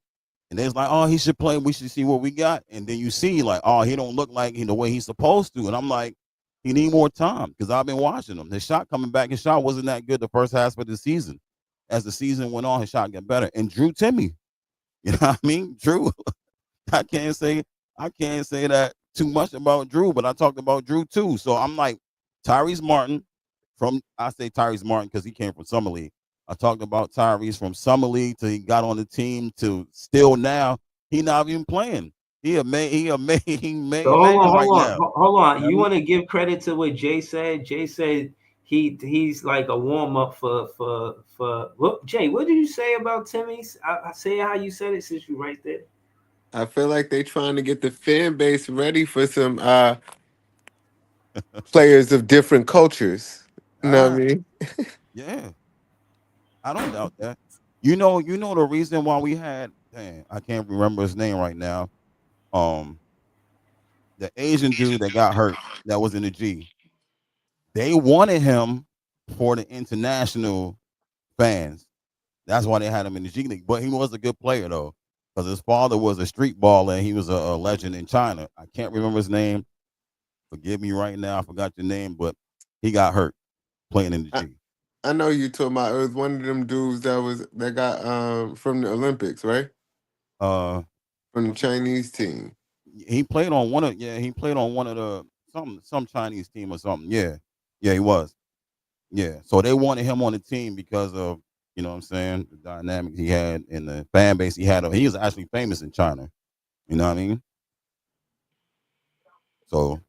And it's like, oh, he should play. We should see what we got. And then you see, like, oh, he don't look like the way he's supposed to. And I'm like, he need more time because I've been watching him. His shot coming back, his shot wasn't that good the first half of the season. As the season went on, his shot got better. And Drew Timmy, you know what I mean? Drew, I can't say I can't say that too much about Drew, but I talked about Drew too. So I'm like Tyrese Martin I say Tyrese Martin because he came from Summer League. I talked about Tyrese from Summer League till he got on the team to still now he not even playing. He a So main man right now. hold on. You know what I You mean? want to give credit to what Jay said? Jay said he's like a warm up for what? Jay, what did you say about Timmy's? I say how you said it since you right there. I feel like they trying to get the fan base ready for some players of different cultures. You know what I Ah, mean? yeah, I don't doubt that. You know the reason why we had dang, I can't remember his name right now. Um, the Asian dude that got hurt that was in the G. They wanted him for the international fans. That's why they had him in the G League. But he was a good player though, because his father was a street baller and he was a legend in China. I can't remember his name. Forgive me right now. I forgot your name, but he got hurt playing in the I, G. I know you talking about it was one of them dudes that got from the Olympics, right? Uh, From the was he? Chinese team. He played on one of he played on one of the some Chinese team or something. Yeah, yeah, he was. Yeah, so they wanted him on the team because of what I'm saying, the dynamic he had and the fan base he had. He was actually famous in China. You know what I mean? So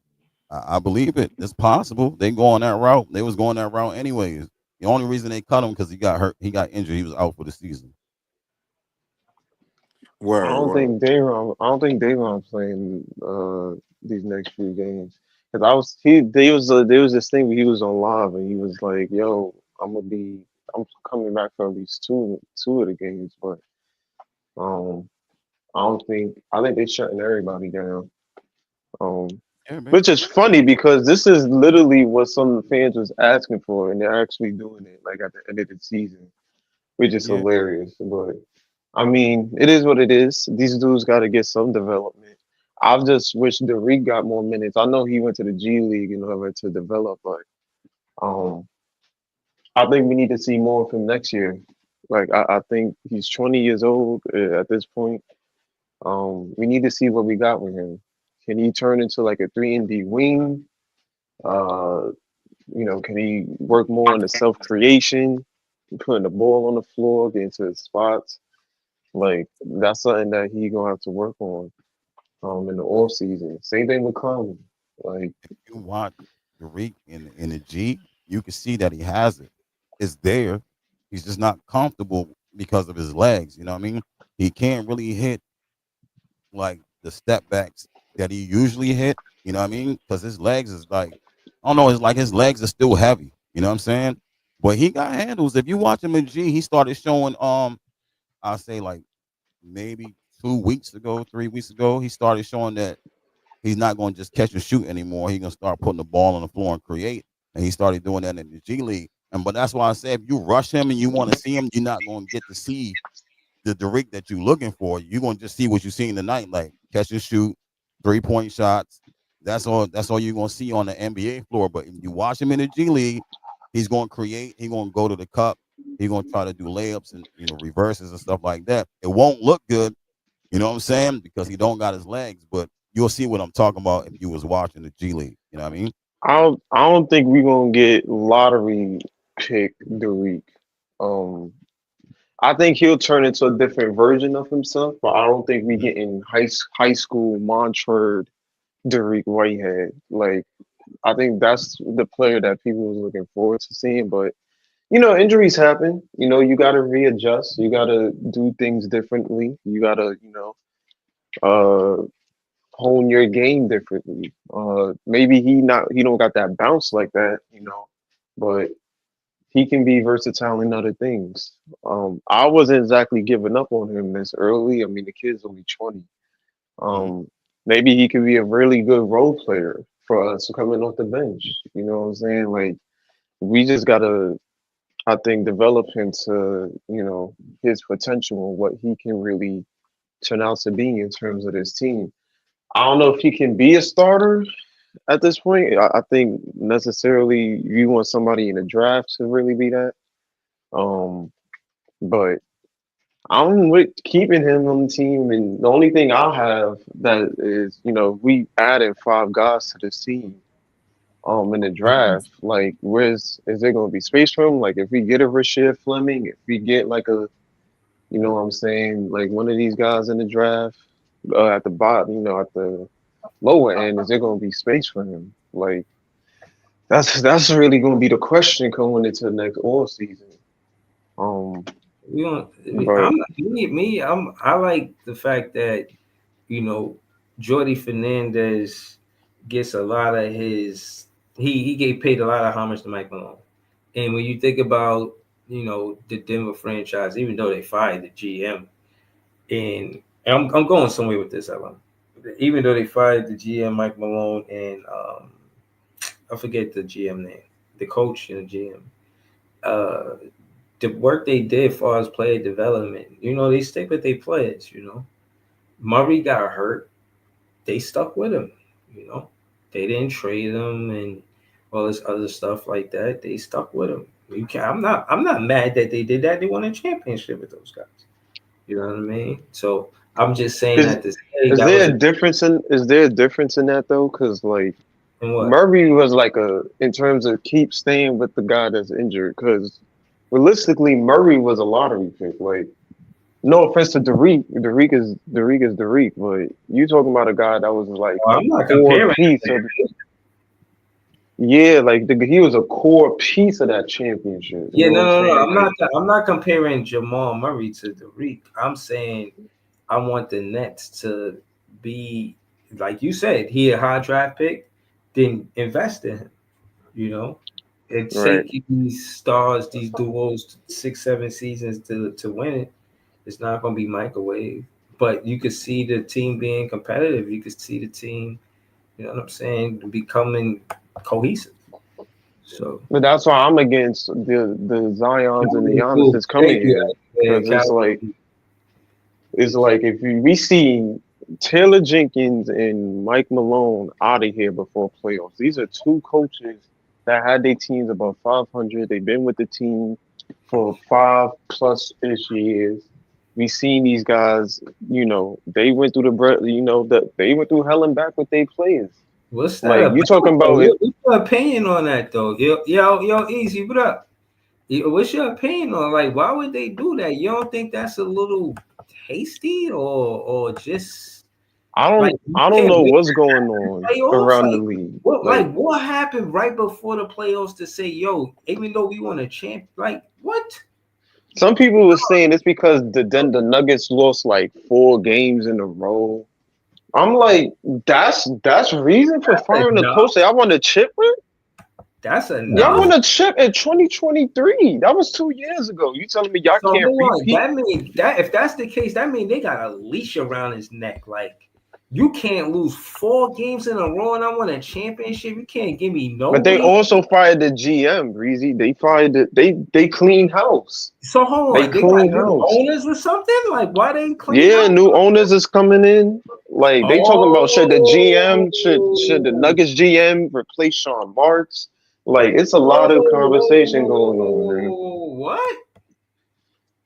I believe it. It's possible they go on that route. They was going that route anyways. The only reason they cut him because he got hurt. He got injured. He was out for the season. Word, word. I don't think Davon playing these next few games. Cause I was he there was this thing where he was on live and he was like, "Yo, I'm coming back for at least two of the games," but um I think they're shutting everybody down. Um, Yeah, man. which is funny because this is literally what some of the fans was asking for, and they're actually doing it like at the end of the season, which is Yeah, hilarious. But I mean, it is what it is. These dudes got to get some development. I just wish Derek got more minutes. I know he went to the G League in order to develop, but um, I think we need to see more of him next year. Like I think he's 20 years old at this point. We need to see what we got with him. Can he turn into like a 3 and D wing? Uh, can he work more on the self creation, putting the ball on the floor, getting to his spots? Like that's something that he gonna have to work on in the off season. Same thing with Conley. Like if you watch Tariq in the G, you can see that he has it. It's there. He's just not comfortable because of his legs. You know what I mean? He can't really hit like the step backs that he usually hit. You know what I mean? Because his legs is like, I don't know. It's like his legs are still heavy. You know what I'm saying? But he got handles. If you watch him in G, he started showing. I'll say like maybe 2 weeks ago, 3 weeks ago, he started showing that he's not going to just catch and shoot anymore. He's going to start putting the ball on the floor and create. And he started doing that in the G League. And but that's why I said if you rush him and you want to see him, you're not going to get to see the Derek that you're looking for. You're going to just see what you see in the night, like catch and shoot, 3-point shots. That's all. That's all you're going to see on the NBA floor. But if you watch him in the G League, he's going to create. He's going to go to the cup. He's going to try to do layups and reverses and stuff like that. It won't look good, you know what I'm saying, because he don't got his legs. But you'll see what I'm talking about if you was watching the G League. You know what I mean? I don't think we're gonna get lottery pick Derek. Um, I think he'll turn into a different version of himself, but I don't think we Mhm. getting high school Montreux Derek Whitehead. Like I think that's the player that people was looking forward to seeing, but injuries happen. You got to readjust. You got to do things differently. You got to, uh, hone your game differently. Maybe he don't got that bounce like that, but he can be versatile in other things. I wasn't exactly giving up on him this early. I mean, the kid's only 20. Mhm. Um, maybe he could be a really good role player for us coming off the bench. You know what I'm saying? Like we just gotta I think develop him to, his potential and what he can really turn out to be in terms of this team. I don't know if he can be a starter at this point. I think necessarily you want somebody in the draft to really be that. Um, but I'm with keeping him on the team, and the only thing I'll have that is, we added 5 guys to this team. In the draft, like, where's is there going to be space for him? Like, if we get a Rashid Fleming, if we get like a, what I'm saying, like one of these guys in the draft, at the bottom, at the lower end, is there going to be space for him? Like, that's really going to be the question going into the next all season. We don't. But I like the fact that Jordy Fernandez gets a lot of his. He gave paid a lot of homage to Mike Malone, and when you think about the Denver franchise, even though they fired the GM, and I'm going somewhere with this, Alan. Even though they fired the GM Mike Malone and I forget the GM name, the coach and the GM. The work they did as far as player development, they stick with their players. Murray got hurt, they stuck with him. They didn't trade him and all this other stuff like that. They stuck with him. You can I'm not mad that they did that. They won a championship with those guys. You know what I mean? So I'm just saying is, that this is there a difference in that though? Because like Murray was like in terms of keep staying with the guy that's injured. Because realistically, Murray was a lottery pick. Like, no offense to Derek, Derek is Derek, but you talking about a guy that was like I'm not core piece of. Yeah, like he was a core piece of that championship. Yeah, no. I'm not comparing Jamal Murray to Derek. I'm saying I want the Nets to be like you said. He a high draft pick, then invest in him. And take these stars, these duos, 6-7 seasons to win it. It's not going to be microwave, but you could see the team being competitive. You could see the team, you know what I'm saying, becoming cohesive. So, but that's why I'm against the Zions and the Giannis that's coming here, because it's like if we see Taylor Jenkins and Mike Malone out of here before playoffs. These are two coaches that had their teams above 500. They've been with the team for 5+ years. We seen these guys, they went through they went through hell and back with their players. What's that? Like you talking about? What's your opinion on that though? Yo, easy. What up? What's your opinion on like why would they do that? You don't think that's a little hasty or just? I don't know what's going on around the league. What happened right before the playoffs to say, yo, even though we won a champ, like what? Some people were saying it's because the Nuggets lost like 4 games in a row. I'm like, that's reason for firing a coach that I want to chip with? That's enough. Y'all want to chip in 2023. That was 2 years ago. You telling me y'all can't repeat? That means that if that's the case, that means they got a leash around his neck. Like you can't lose 4 games in a row and I won a championship. You can't give me no. But they also fired the GM, Breezy. They fired they cleaned house. So hold on, they got new owners or something? Like why they clean? Yeah, new owners is coming in. Like they talking about should the Nuggets GM replace Sean Marks? Like it's a lot of conversation going on, man. What?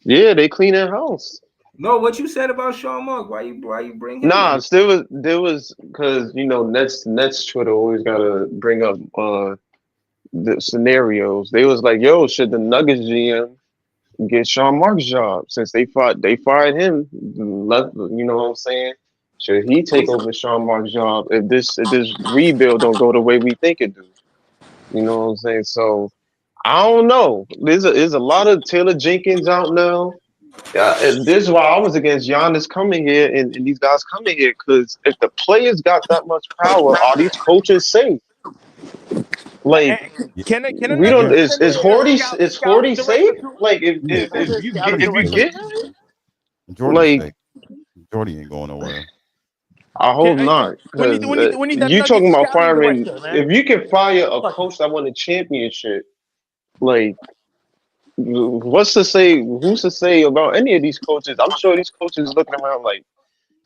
Yeah, they cleaning house. No, what you said about Sean Mark? Why you bring him? Nah, there was because Nets Twitter always gotta bring up the scenarios. They was like, yo, should the Nuggets GM get Sean Mark's job since they fired him? Left, you know what I'm saying? Should he take over Sean Mark's job if this rebuild don't go the way we think it do? You know what I'm saying? So I don't know. There's a lot of Taylor Jenkins out now. Yeah, and this is why I was against Giannis coming here and these guys coming here, because if the players got that much power, are these coaches safe? Like, we don't. Is Horty safe? Like, if you get him, like Jordy ain't going nowhere. I hope not. Because you talking about firing? If you can fire a coach that won a championship, like. what's to say? Who's to say about any of these coaches? I'm sure these coaches looking around like,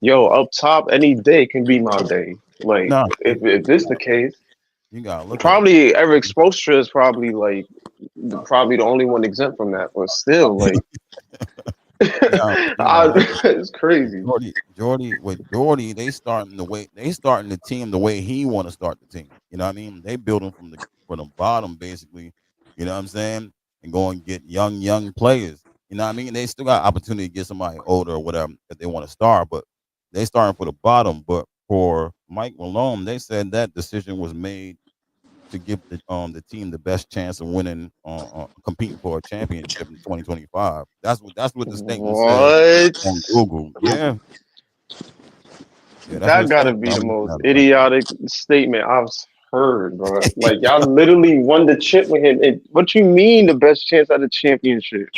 yo, up top, any day can be my day. Like, No, if this the case, you gotta look at probably Eric Spoelstra is probably like probably the only one exempt from that. But still, like, you gotta look it's crazy. Jordy, they starting the team the way he want to start the team. You know what I mean? They build them from the bottom basically. You know what I'm saying? And go and get young players. You know what I mean? They still got opportunity to get somebody older or whatever if they want to start, but they starting for the bottom. But for Mike Malone, they said that decision was made to give the team the best chance of winning, competing for a championship in 2025. That's what the statement said What? on Google. Yeah, that's what That it gotta said. be the I'm looking most at it right now. idiotic statement I've heard, bro. Like y'all literally won the chip with him. And what you mean the best chance at a championship?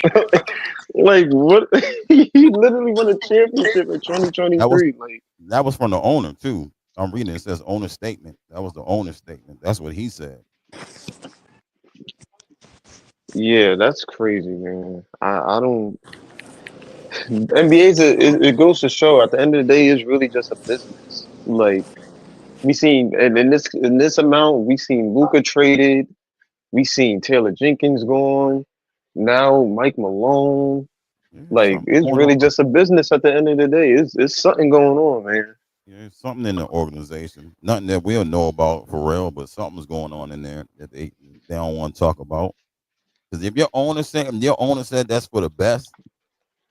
Like what? He literally won a championship in That was 2023. Like that was from the owner too. I'm reading it. It says owner statement. That was the owner statement. That's what he said. yeah, that's crazy, man. I don't. NBA's it goes to show at the end of the day it's really just a business. Like we seen and in this amount we seen Luca traded. We seen Taylor Jenkins gone. Now Mike Malone. Yeah, Like something it's going really on. just a business at the end of the day. It's something going on, man. Yeah, something in the organization. Nothing that we'll know about for real, but something's going on in there that they don't want to talk about. Because if your owner said that's for the best,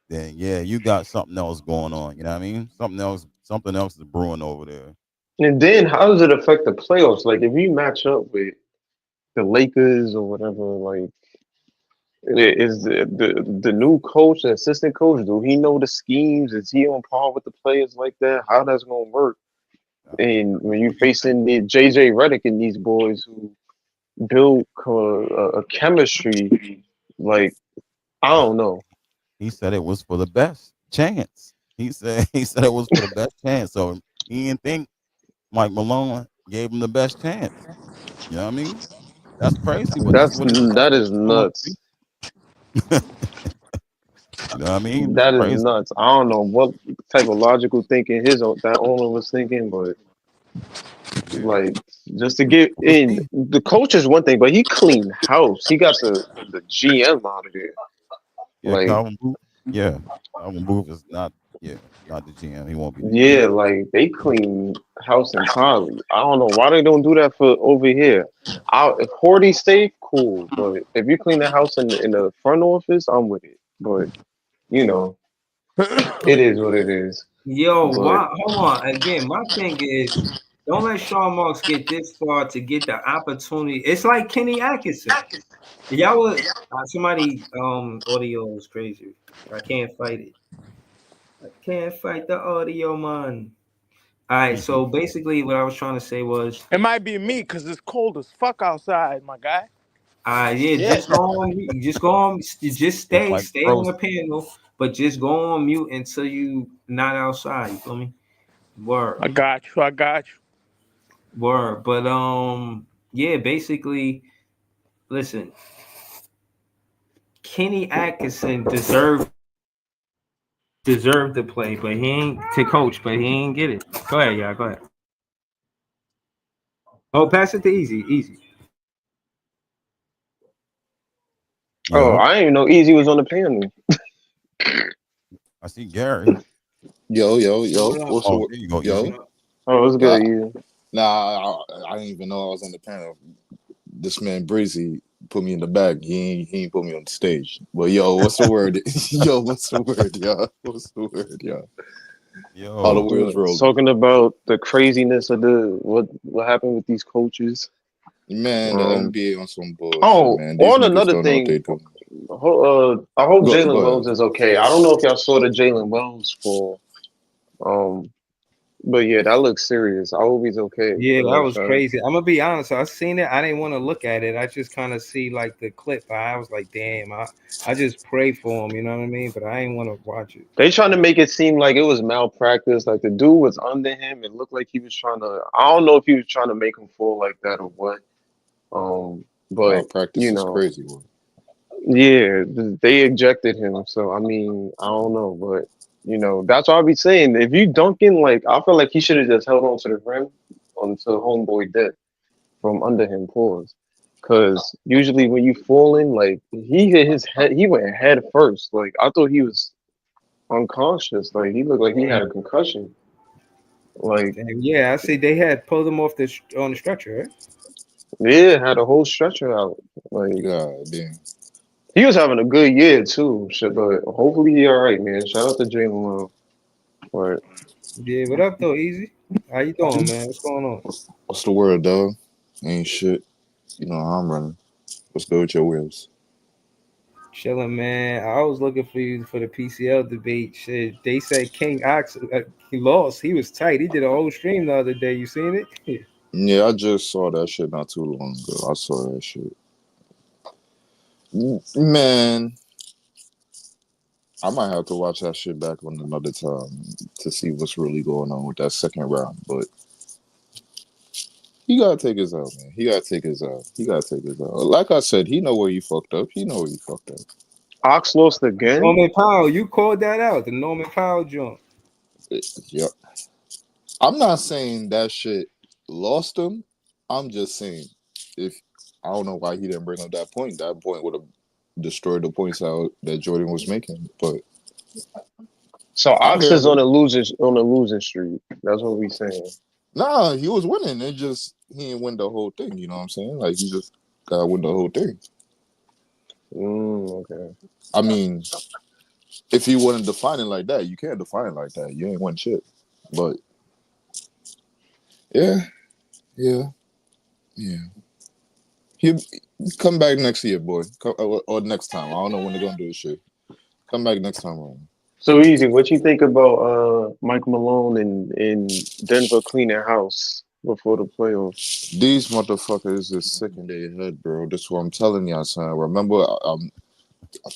then yeah, you got something else going on. You know what I mean? Something else is brewing over there. And then how does it affect the playoffs? Like if you match up with the Lakers or whatever, like is the new coach, the assistant coach, do he know the schemes? Is he on par with the players like that? How that's gonna work? And when you facing the JJ Redick and these boys who build a chemistry, like I don't know. He said it was for the best chance. He said it was for the best chance. So he didn't think Mike Malone gave him the best chance. You know what I mean? That's crazy, but that's That what is it's showing to be. nuts. You know what I mean? It's That is crazy. nuts. I don't know what type of logical thinking that owner was thinking, but Yeah. like just to get We'll in see. the coach is one thing, but he cleaned house. He got the GM out of there. Yeah, Like Calvin Booth. Yeah. Calvin Booth is not the GM. He won't be the yeah, GM. like they clean house entirely. I don't know why they don't do that for over here. If Horty's safe, cool. But if you clean the house in the front office, I'm with it. But you know, it is what it is. Yo, But why? Hold on. Again, my thing is, don't let Sean Marks get this far to get the opportunity. It's like Kenny Atkinson. Y'all would somebody audio is crazy. I can't fight it. I can't fight the audio, man. All right, so basically, what I was trying to say was, It might be me because it's cold as fuck outside, my guy. yeah, Yeah, just It's stay, like stay on the frozen. panel, but just go on mute until you not outside. You feel me? Word, I got you. I got you. word. But yeah, basically, listen, Kenny Atkinson deserved to play, but he ain't to coach, but he ain't get it. Go ahead, y'all. Go ahead. Oh, pass it to Easy, Easy. oh, Yeah. I didn't even know Easy was on the panel. I see Gary. Yo, What up? what's the Oh, word? there you go, Yo, Easy. What up? Oh, it's yeah, good, Easy. I didn't even know I was on the panel. This man Breezy put me in the back. He ain't put me on the stage. But yo, what's the word? Yo, what's the word, y'all? What's the word, y'all? How the Yo. wheels rolling? Talking about the craziness of the what happened with these coaches. Man, the Um. NBA on some bullshit, Oh, man. These on niggas another don't know what thing. they doing. I hope Go Jalen ahead. Wells is okay. I don't know if y'all saw the Jalen Wells fall. Um, but yeah, that looks serious. I hope he's okay. You Yeah, know that what I'm was saying? crazy. I'm gonna be honest. I seen it. I didn't want to look at it. I just kind of see like the clip. I was like, damn. I just pray for him. You know what I mean? But I didn't want to watch it. They trying to make it seem like it was malpractice. Like the dude was under him. It looked like he was trying to. I don't know if he was trying to make him fall like that or what. But Malpractice you is know, crazy, boy. Yeah, they ejected him. So I mean, I don't know, but that's what I'll be saying. If you dunking, like I feel like he should have just held on to the rim until homeboy did from under him. Pause. Because usually when you fall in, like he hit his head, he went head first. Like I thought he was unconscious. Like he looked like he had a concussion. Like And yeah, I see they had pulled him off on the stretcher, right? yeah, had a whole stretcher out. Like God damn. he was having a good year too. Shit, but hopefully he all right, man. Shout out to Jalen. But Yeah, what up though, Easy? How you doing, man? What's going on? What's the word, dog? Ain't shit. You know how I'm running. What's good with your wheels? Chilling, man. I was looking for you for the PCL debate. Shit, they said King Ox he lost. He was tight. He did a whole stream the other day. You seen it? Yeah, I just saw that shit not too long ago. I saw that shit. Man, I might have to watch that shit back on another time to see what's really going on with that second round. But he gotta take his out, man. He gotta take his out. He gotta take his out. Like I said, he know where he fucked up. He know where he fucked up. Ox lost again. Norman Powell, you called that out. The Norman Powell joint. Yep. I'm not saying that shit lost him. I'm just saying if I don't know why he didn't bring up that point. That point would have destroyed the points out that Jordan was making. But So I'm Ox here, is on bro. a losing streak. That's what we saying. Nah, he was winning. It just he didn't win the whole thing. You know what I'm saying? Like he just gotta win the whole thing. Okay. I mean, if you wouldn't define it like that, you can't define it like that. You ain't win shit. But yeah, yeah, yeah. He come back next year, boy. Or next time. I don't know when they're gonna do this shit. Come back next time around. So easy. What you think about Mike Malone and Denver cleaning house before the playoffs? These motherfuckers is sick in their head, bro. That's what I'm telling y'all, son. Remember, I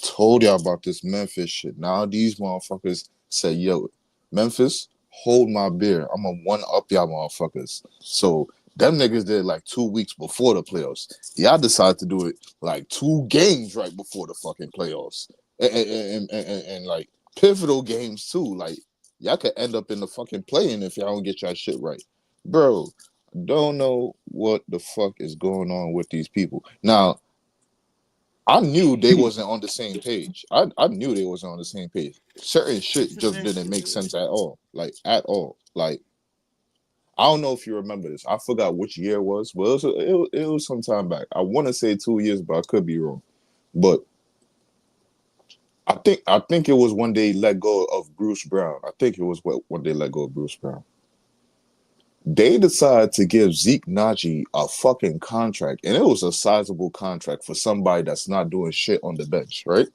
told y'all about this Memphis shit. Now these motherfuckers say, yo, Memphis, hold my beer. I'm going to one up y'all motherfuckers. So them niggas did like 2 weeks before the playoffs. Y'all decided to do it like 2 games right before the fucking playoffs. And like pivotal games too. Like y'all could end up in the fucking play-in if y'all don't get y'all shit right. Bro, don't know what the fuck is going on with these people. Now, I knew they wasn't on the same page. I knew they wasn't on the same page. Certain shit just didn't make sense at all. Like at all. Like I don't know if you remember this. I forgot which year it was. Well, it was some time back. I want to say 2 years, but I could be wrong. But I think it was when they let go of Bruce Brown. I think it was when they let go of Bruce Brown. They decided to give Zeke Naji a fucking contract, and it was a sizable contract for somebody that's not doing shit on the bench, right?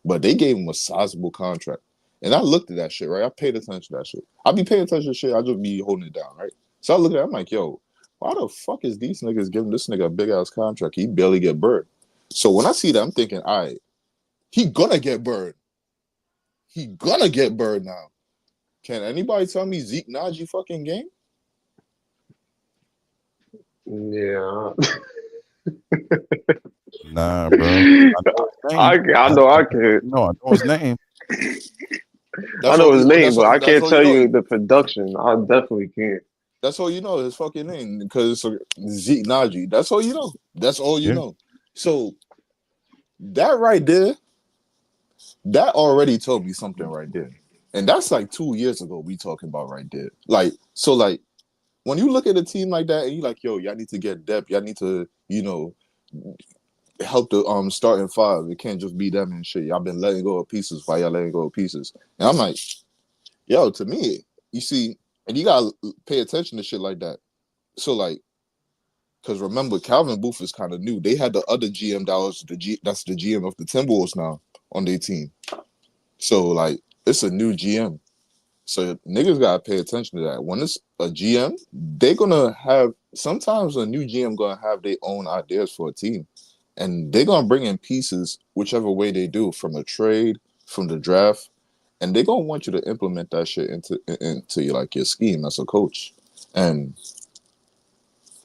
But they gave him a sizable contract. And I looked at that shit, right? I paid attention to that shit. I be paying attention to shit, I just be holding it down, right? So I look at it, I'm like, yo, why the fuck is these niggas giving this nigga a big ass contract? He barely get burned. So when I see that, I'm thinking, all right, he gonna get burned. He gonna get burned now. Can anybody tell me Zeke Naji fucking game? Yeah. Nah, bro. I know his name. I know I can. No, I know his name. I That's know all his you. name, but I That's can't all you tell know. you the production. I definitely can't. That's all you know. His fucking name because it's Zeke Naji. That's all you know. That's all you Yeah. know. So that right there, that already told me something right there, and that's like 2 years ago. We talking about right there. Like so, like when you look at a team like that and you like, yo, y'all need to get depth. Y'all need to, help the starting five. It can't just be them and shit. Y'all been letting go of pieces. Why y'all letting go of pieces? And I'm like, yo, to me, you see, and you gotta pay attention to shit like that. So like, because remember, Calvin Booth is kind of new. They had the other GM that's the GM of the Timberwolves now on their team. So like, it's a new GM. So niggas gotta pay attention to that. When it's a GM, they gonna have sometimes a new GM gonna have their own ideas for a team, and they're gonna bring in pieces whichever way they do, from a trade, from the draft, and they're gonna want you to implement that shit into like your scheme as a coach. And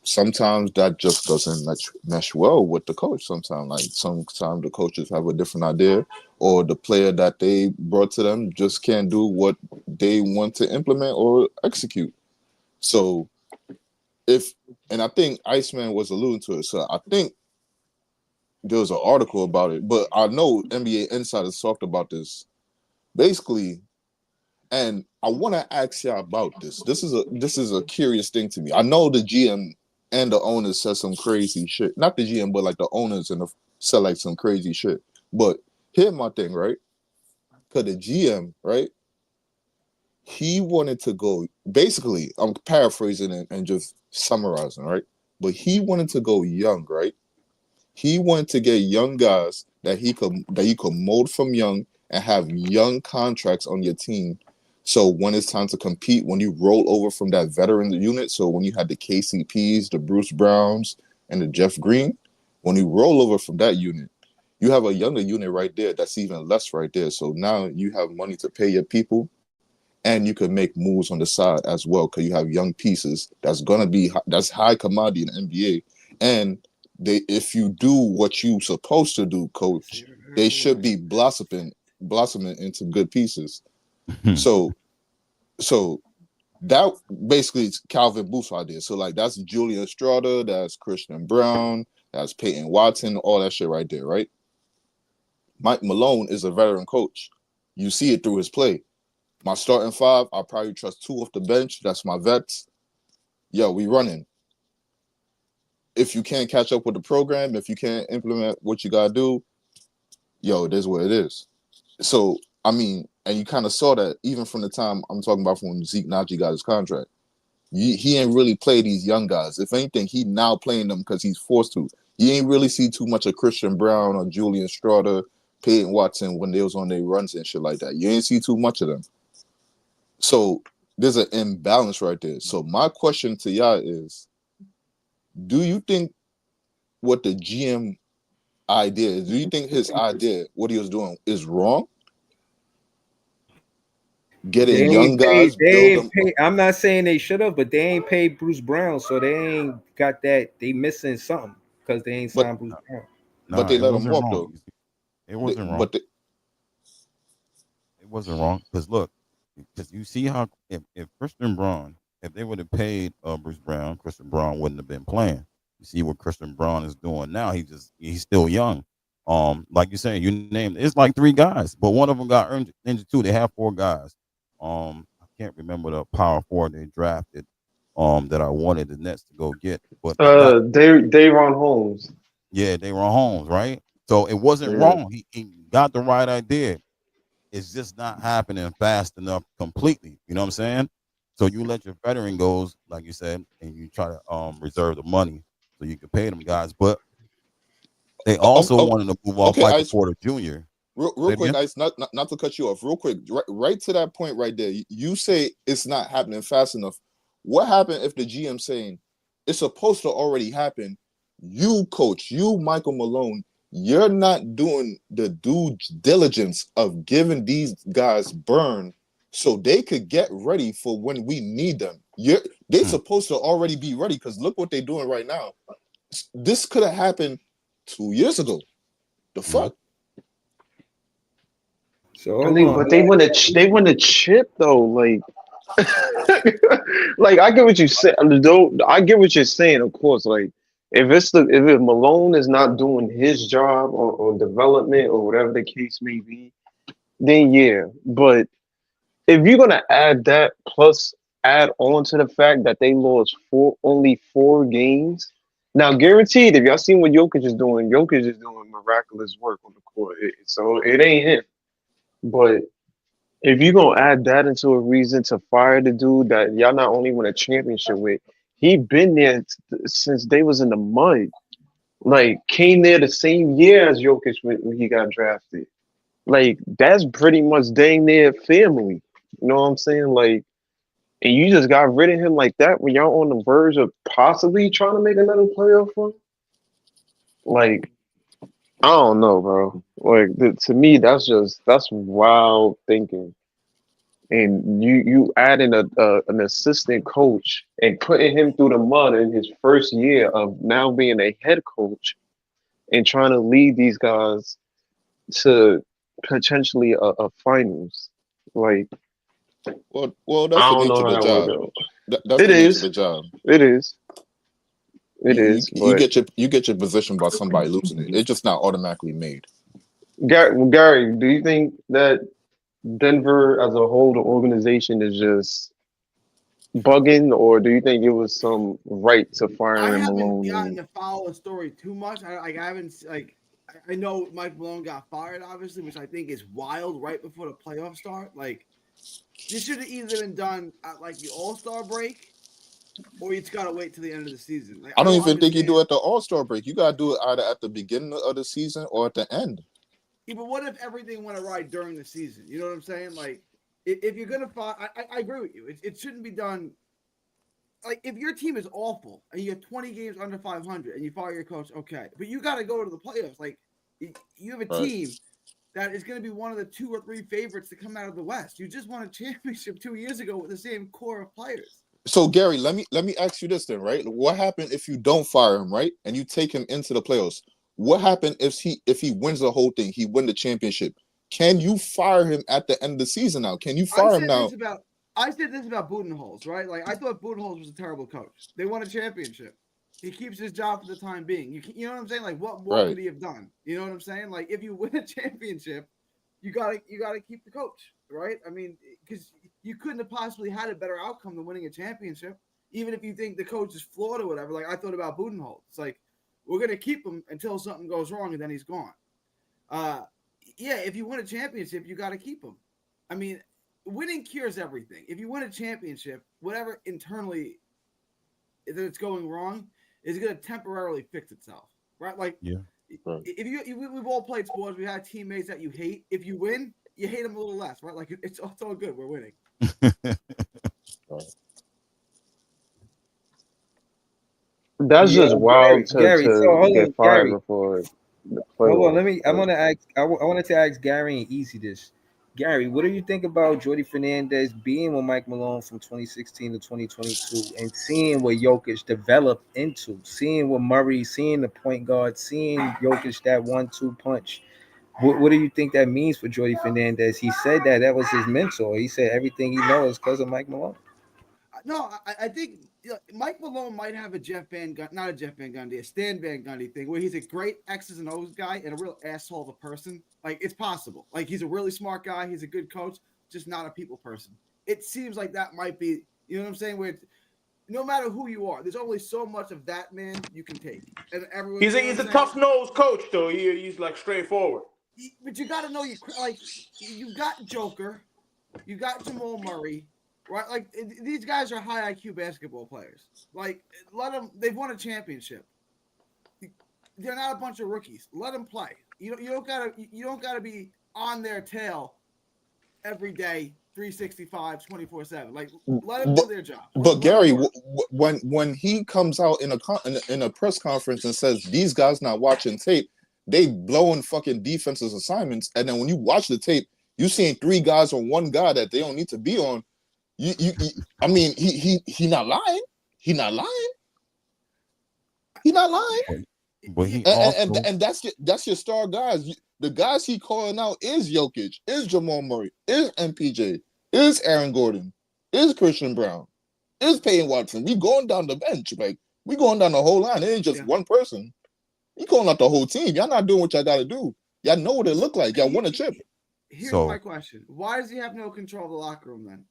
sometimes that just doesn't mesh well with the coach. Sometimes the coaches have a different idea, or the player that they brought to them just can't do what they want to implement or execute. So if and I think Iceman was alluding to it. So I think there was an article about it, but I know NBA insiders talked about this. Basically, and I want to ask y'all about this. This is a curious thing to me. I know the GM and the owners said some crazy shit. Not the GM, but like the owners and said like some crazy shit. But here's my thing, right? Because the GM, right? He wanted to go. Basically, I'm paraphrasing and just summarizing, right? But he wanted to go young, right? He wanted to get young guys that he could mold from young and have young contracts on your team. So when it's time to compete, when you roll over from that veteran unit, so when you had the KCPs, the Bruce Browns, and the Jeff Green, when you roll over from that unit, you have a younger unit right there that's even less right there. So now you have money to pay your people, and you can make moves on the side as well because you have young pieces that's high commodity in the NBA. And if you do what you supposed to do, coach, they should be blossoming into good pieces. So so that basically is Calvin Booth's idea. So like that's Julian Strauder, that's Christian Brown, that's Peyton Watson, all that shit right there, right? Mike Malone is a veteran coach. You see it through his play. My starting five, I'll probably trust two off the bench. That's my vets. Yo, we running. If you can't catch up with the program, if you can't implement what you gotta do, yo, it is what it is. So, I mean, and you kind of saw that even from the time I'm talking about from when Zeke Naji got his contract. He ain't really play these young guys. If anything, he now playing them because he's forced to. You ain't really see too much of Christian Brown or Julian Strauder, Peyton Watson when they was on their runs and shit like that. You ain't see too much of them. So there's an imbalance right there. So my question to y'all is, do you think what the GM idea is, do you think his idea, what he was doing, is wrong? They Getting young ain't paid. guys, They build ain't them. paid. I'm not saying they should have, but they ain't paid Bruce Brown, so they ain't got that. They missing something because they ain't But signed Bruce Brown. but Nah, they it let him wasn't walk wrong. though. You see, it They, wasn't wrong. but they, It wasn't wrong because look, because you see how if Christian Braun, if they would have paid Bruce Brown, Christian Braun wouldn't have been playing. You see what Christian Braun is doing now. He's still young. Like you saying, you named it's like three guys, but one of them got injured too. They have four guys. I can't remember the power forward they drafted. That I wanted the Nets to go get, but they got Davon Holmes. yeah, they were Holmes, right? So it wasn't Yeah. wrong. He got the right idea. It's just not happening fast enough completely. You know what I'm saying? So you let your veteran goes, like you said, and you try to reserve the money so you can pay them guys. But they oh, also oh, wanted to move off okay, Michael Ice. Porter Jr. Real Say it quick, again? Ice. Not to cut you off. Real quick, right to that point right there. You say it's not happening fast enough. What happened if the GM saying it's supposed to already happen? You, coach, you, Michael Malone, you're not doing the due diligence of giving these guys burn so they could get ready for when we need them. They Mm. supposed to already be ready because look what they're doing right now. This could have happened 2 years ago. The Mhm. fuck? So I hold mean, on. but they want to chip though. Like, like I get what you said. I get what you're saying. Of course, like if Malone is not doing his job or development or whatever the case may be, then yeah. But if you're gonna add that plus add on to the fact that they lost only 4 games. Now, guaranteed, if y'all seen what Jokic is doing miraculous work on the court. So it ain't him. But if you're gonna add that into a reason to fire the dude that y'all not only win a championship with, he been there since they was in the mud. Like came there the same year as Jokic when he got drafted. Like that's pretty much dang near family. You know what I'm saying? Like, and you just got rid of him like that when y'all on the verge of possibly trying to make another playoff run. Like, I don't know, bro. Like to me, that's wild thinking. and you adding an assistant coach and putting him through the mud in his first year of now being a head coach and trying to lead these guys to potentially a finals. Like, Well, that's I the don't nature know of how the that would job. go. That's It the nature of is. the job. It is. It You is. you But you get your position by somebody losing it. It's just not automatically made. Gary, do you think that Denver as a whole, the organization is just bugging, or do you think it was some right to I firing haven't Malone? gotten to follow the story too much. I haven't like I know Mike Malone got fired, obviously, which I think is wild right before the playoffs start. Like this should have either been done at like the All-Star break, or it's got to wait till the end of the season. Like I I don't don't even think you do understand. it at the All-Star break. You gotta do it either at the beginning of the season or at the end. Yeah, but what if everything went awry during the season? You know what I'm saying? Like if you're gonna fire, I agree with you. It shouldn't be done. Like if your team is awful and you have 20 games under 500 and you fire your coach, okay, but you got to go to the playoffs. Like you have a Right. team that is going to be one of the 2 or 3 favorites to come out of the West. You just won a championship 2 years ago with the same core of players. So Gary, let me ask you this then, right? What happened if you don't fire him, right? And you take him into the playoffs? What happened if he wins the whole thing? He win the championship. Can you fire him at the end of the season now? Can you I fire him said this now? about I said this about Budenholzer, right? Like I thought Budenholzer was a terrible coach. They won a championship. He keeps his job for the time being. You know what I'm saying? Like what more Right. could he have done? You know what I'm saying? Like if you win a championship, you gotta keep the coach, right? I mean, because you couldn't have possibly had a better outcome than winning a championship, even if you think the coach is flawed or whatever. Like I thought about Budenholzer. It's like we're gonna keep him until something goes wrong and then he's gone. Yeah, if you win a championship, you got to keep him. I mean, winning cures everything. If you win a championship, whatever internally that it's going wrong is going to temporarily fix itself, right? Like Yeah. Right. if we've all played sports, we had teammates that you hate. If you win, you hate them a little less, right? Like it's all good. We're winning. Right. That's just wild Gary. So to hold get on, fired Gary. before the Hold on. playoffs. I want to ask. I wanted to ask Gary and Easy this. Gary, what do you think about Jordy Fernandez being with Mike Malone from 2016 to 2022 and seeing what Jokic developed into, seeing what Murray, seeing the point guard, seeing Jokic that 1-2 punch? What do you think that means for Jordy Fernandez? He said that was his mentor. He said everything he knows because of Mike Malone. No, I think Mike Malone might have a Jeff Van Gundy, not a Jeff Van Gundy, a Stan Van Gundy thing where he's a great X's and O's guy and a real asshole of a person. Like it's possible. Like he's a really smart guy. He's a good coach, just not a people person. It seems like that might be, you know what I'm saying? Where no matter who you are, there's only so much of that man you can take, and everyone. He's You a know what he's a I'm saying? tough nosed coach though. He's like straightforward. But you got to know you got Joker, you got Jamal Murray. Right, like these guys are high IQ basketball players. Like, let them. They've won a championship. They're not a bunch of rookies. Let them play. You don't gotta be on their tail every day, 365, 24/7. Like, let them do their job. But Let them Gary, work. when he comes out in a press conference and says these guys not watching tape, they blowing fucking defenses assignments, and then when you watch the tape, you seeing 3 guys on 1 guy that they don't need to be on. I mean, he not lying. He not lying. He not lying. But he also And that's your star guys. The guys he calling out is Jokic, is Jamal Murray, is MPJ, is Aaron Gordon, is Christian Brown, is Payne Watson. We going down the bench, like we going down the whole line. It ain't just one person. You calling out the whole team. Y'all not doing what y'all got to do. Y'all know what it look like. Y'all won a chip. Here's my question: why does he have no control of the locker room then?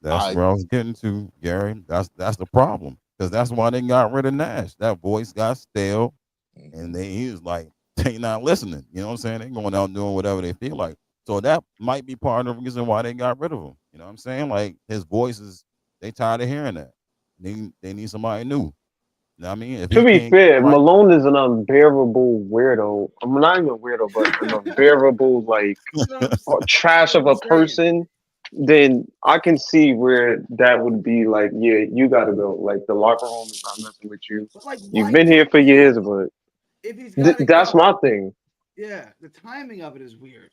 That's where I was getting to, Gary. That's the problem. Because that's why they got rid of Nash. That voice got stale. And he was like, they not listening. You know what I'm saying? They going out doing whatever they feel like. So that might be part of the reason why they got rid of him. You know what I'm saying? Like his voice is, they tired of hearing that. They need somebody new. You know what I mean? If To be fair, Malone is an unbearable weirdo. I'm not even a weirdo, but an unbearable trash of a person. Then I can see where that would be like, yeah, you got to go. Like the locker room is not messing with you. You've been here for years, but if he's got that's my thing. Yeah, the timing of it is weird.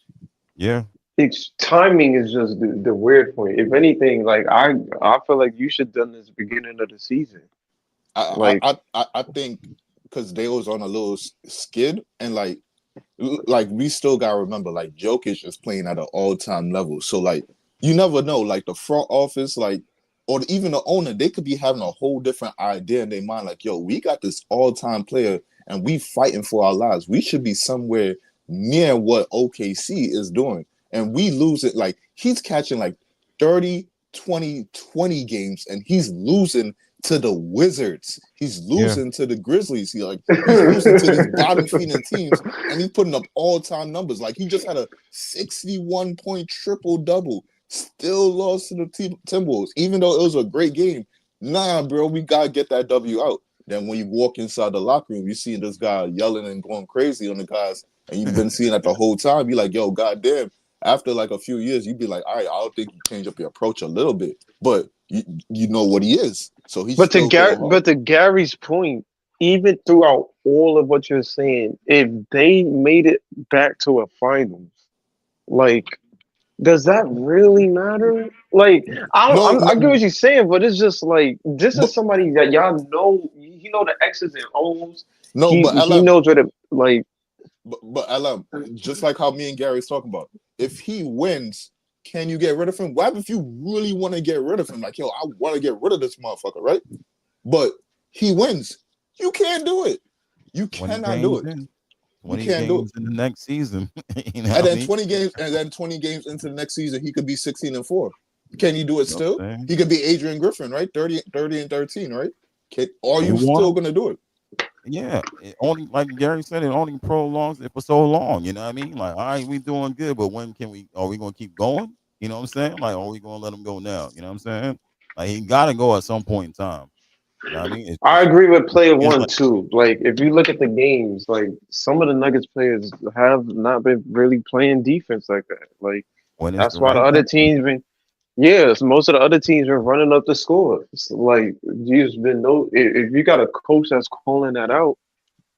Yeah, it's timing is just the weird point. If anything, like I feel like you should done this beginning of the season. Like I think because they was on a little skid and like we still gotta remember like Jokic is playing at an all-time level. So like you never know, like the front office, like or even the owner, they could be having a whole different idea in their mind, like, yo, we got this all-time player and we fighting for our lives. We should be somewhere near what OKC is doing. And we lose it like he's catching like 30, 20 games and he's losing to the Wizards. He's Yeah. losing to the Grizzlies. He's losing to these bottom feeding teams, and he's putting up all-time numbers. Like he just had a 61-point triple-double. Still lost to the Timberwolves, even though it was a great game. Nah, bro, we gotta get that W out. Then when you walk inside the locker room, you see this guy yelling and going crazy on the guys, and you've been seeing that the whole time. You're like, yo, goddamn. After like a few years, you'd be like, all right, I don't think you change up your approach a little bit, but you know what he is, so he's but to still going hard. Gary's point, even throughout all of what you're saying, if they made it back to a finals, like does that really matter? Like No, I get what no, you're saying, but it's just like this but is somebody that y'all know. He know the X's and O's. no, but He LM, knows what it like. but LM, just like how me and Gary's talking about, if he wins, can you get rid of him? What if you really want to get rid of him? Like, yo, I want to get rid of this motherfucker, right? But he wins. You can't do it. You 20 cannot do games it. in. You 20 can't do it. games in the next season. You know And what I then mean? 20 games, and then 20 games into the next season, he could be 16-4. Can you do it You know still? what I'm saying? He could be Adrian Griffin, right? 30-13, right? Are They you still won. gonna do it? Yeah. It only like Gary said, it only prolongs it for so long. You know what I mean? Like, all right, we doing good, but when can we are we gonna keep going? You know what I'm saying? Like, are we gonna let him go now? You know what I'm saying? Like he gotta go at some point in time. You know what I mean? I agree with player It's one like too. Like if you look at the games, like some of the Nuggets players have not been really playing defense like that. Like when it's that's the why the right other time. teams been. Yes, most of the other teams been running up the score. It's like there's been no. If you got a coach that's calling that out,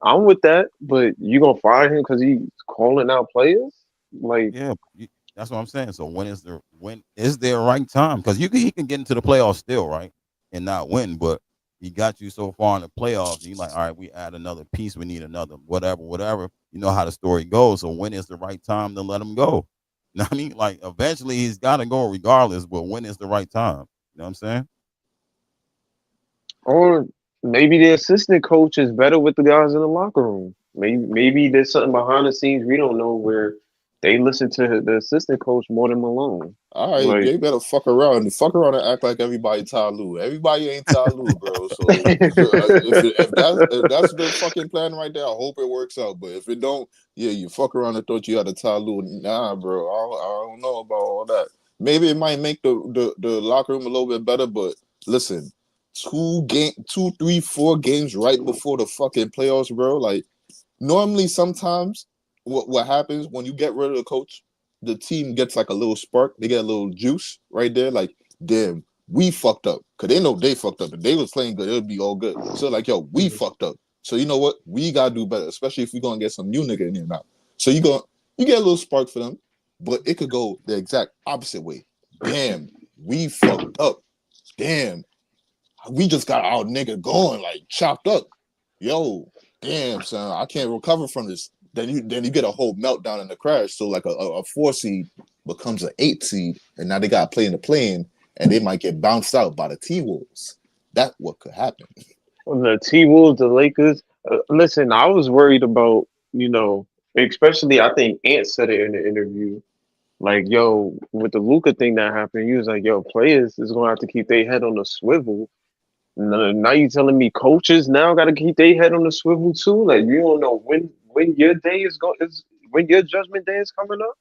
I'm with that. But you gonna fire him because he's calling out players? Like Yeah, that's what I'm saying. So when is there a right time? Because he can get into the playoffs still, right, and not win, but he got you so far in the playoffs. And you're like, all right, we add another piece. We need another whatever. You know how the story goes. So when is the right time to let him go? You know what I mean? Like eventually he's got to go regardless. But when is the right time? You know what I'm saying? or maybe the assistant coach is better with the guys in the locker room. Maybe there's something behind the scenes we don't know where they listen to the assistant coach more than Malone. All right, Like they better fuck around and act like everybody Ty Lue. Everybody ain't Ty Lue, bro. So if that's the fucking plan right there, I hope it works out. But if it don't, yeah, you fuck around and thought you had a Ty Lue. Nah, bro, I don't know about all that. Maybe it might make the locker room a little bit better, but listen, 2, 3, 4 games right before the fucking playoffs, bro. Like normally, sometimes what happens when you get rid of the coach, the team gets like a little spark. They get a little juice right there. Like, damn, we fucked up because they know they fucked up. If they was playing good, it would be all good. So like, yo, we fucked up. So you know what? We gotta do better, especially if we're gonna get some new nigga in here now. So you get a little spark for them, but it could go the exact opposite way. Damn, we fucked up. Damn, we just got our nigga going like chopped up. Yo, damn son, I can't recover from this. Then you get a whole meltdown in the crash. So like a 4 seed becomes an 8 seed, and now they got to play in the play-in, and they might get bounced out by the T-Wolves. That's what could happen. the T Wolves, the Lakers. Listen, I was worried about especially I think Ant said it in the interview. Like, yo, with the Luca thing that happened, he was like, yo, players is gonna have to keep their head on the swivel. Now you telling me coaches now got to keep their head on the swivel too? Like you don't know when your day is when your judgment day is coming up.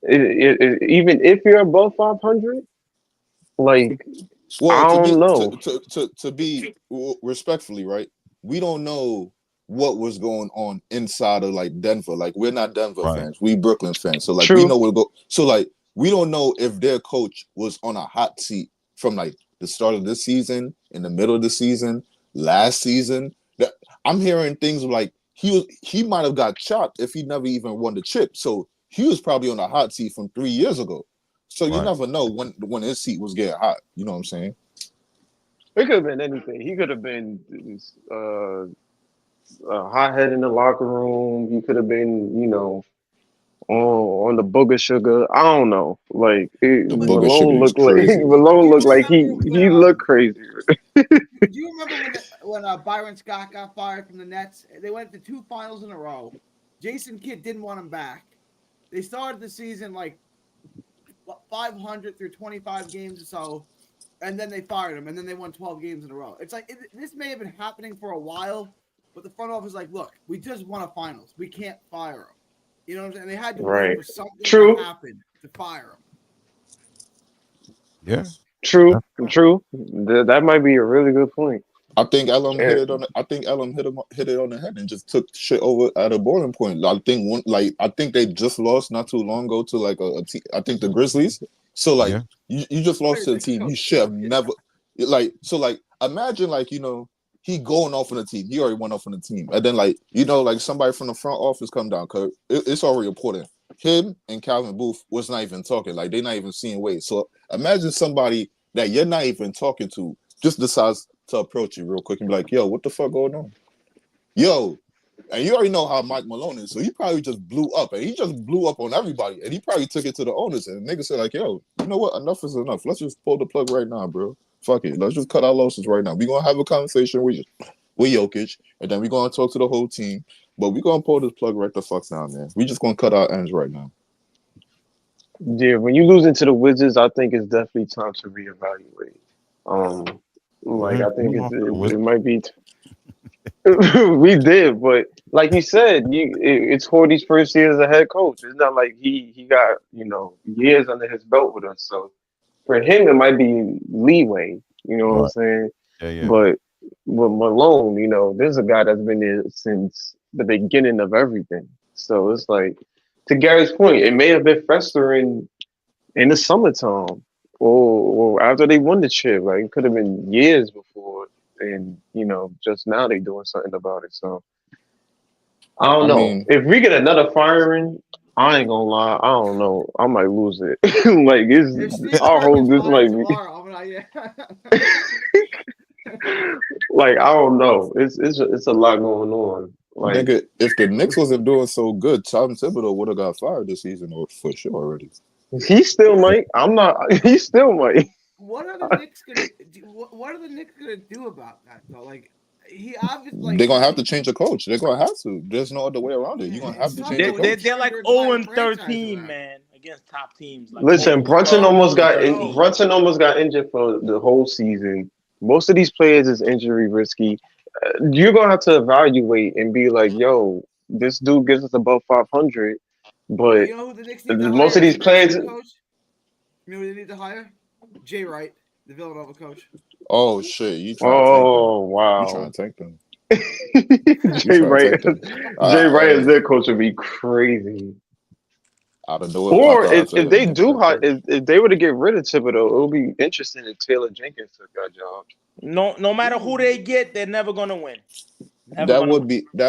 Even if you're above 500, like Well, I to don't be know. to be respectfully, right? We don't know what was going on inside of like Denver. Like we're not Denver Right. fans, we Brooklyn fans. So like we True. know we'll go. So like we don't know if their coach was on a hot seat from like the start of this season, in the middle of the season, last season. I'm hearing things like he might have got chopped if he never even won the chip. So he was probably on a hot seat from 3 years ago. So you Right. never know when his seat was getting hot. You know what I'm saying? It could have been anything. He could have been a hothead in the locker room. He could have been, on the booger sugar. I don't know. Like The booger sugar Malone is looked like crazy. Malone Do you looked like remember he looked crazy. do you remember when Byron Scott got fired from the Nets? They went to 2 finals in a row. Jason Kidd didn't want him back. They started the season like 500 through 25 games or so, and then they fired him, and then they won 12 games in a row. It's like this may have been happening for a while, but the front office is like, look, we just won a finals. We can't fire him. You know what I'm saying? They had to wait Right. for something True. to happen to fire him. Yeah. True. That might be a really good point. I think Elam hit And- it on. I think Elam hit it on the head and just took shit over at a boiling point. I think they just lost not too long ago to like a team. I think the Grizzlies. So like Yeah. you just lost to a team you should have never imagine he going off on the team. He already went off on the team, and then somebody from the front office come down because it's already important. Him and Calvin Booth was not even talking. Like they're not even seeing ways. So imagine somebody that you're not even talking to just decides to approach you real quick and be like, yo, what the fuck going on? Yo, and you already know how Mike Malone is, so he probably just blew up, and he just blew up on everybody, and he probably took it to the owners, and the nigga said like, yo, you know what? Enough is enough. Let's just pull the plug right now, bro. Fuck it. Let's just cut our losses right now. We're going to have a conversation with Jokic, and then we're going to talk to the whole team, but we're going to pull this plug right the fuck down, man. We just going to cut our ends right now. Yeah, when you lose into the Wizards, I think it's definitely time to reevaluate. I think it might be. We did, but like you said, it's Horty's first year as a head coach. It's not like he got years under his belt with us. So for him, it might be leeway. You know what I'm saying? Yeah. But with Malone, there's a guy that's been there since the beginning of everything. So it's like, to Gary's point, it may have been festering in the summertime or after they won the chip. Like it could have been years before, and just now they doing something about it. So I don't know. mean, If we get another firing, I ain't gonna lie. I don't know. I might lose it. Like If Steve I Kerr hope gets this fired might be. tomorrow, I'm like, Like I don't know. It's a lot going on. Like nigga, if the Knicks wasn't doing so good, Tom Thibodeau would have got fired this season or for sure already. he still might. I'm not. He still might. what are the Knicks gonna do? What are the Knicks gonna do about that though? Like he obviously They're gonna have to change a coach. They're gonna have to. There's no other way around it. You're gonna have to change a coach. They're like 0-13, man, against top teams. Like Listen, Brunson almost got 0-13. injured for the whole season. Most of these players is injury risky. You're gonna have to evaluate and be like, "Yo, this dude gives us above 500," but you know who the Knicks need to most hire of these as players. head coach? You know who they need to hire? Jay Wright, the Villanova coach. Oh shit! You trying wow! You trying to tank them? Jay Wright as their coach would be crazy. Out of nowhere. Or if they do, if they were to get rid of Thibodeau, it would be interesting if Taylor Jenkins took that job. No matter who they get, they're never gonna win. That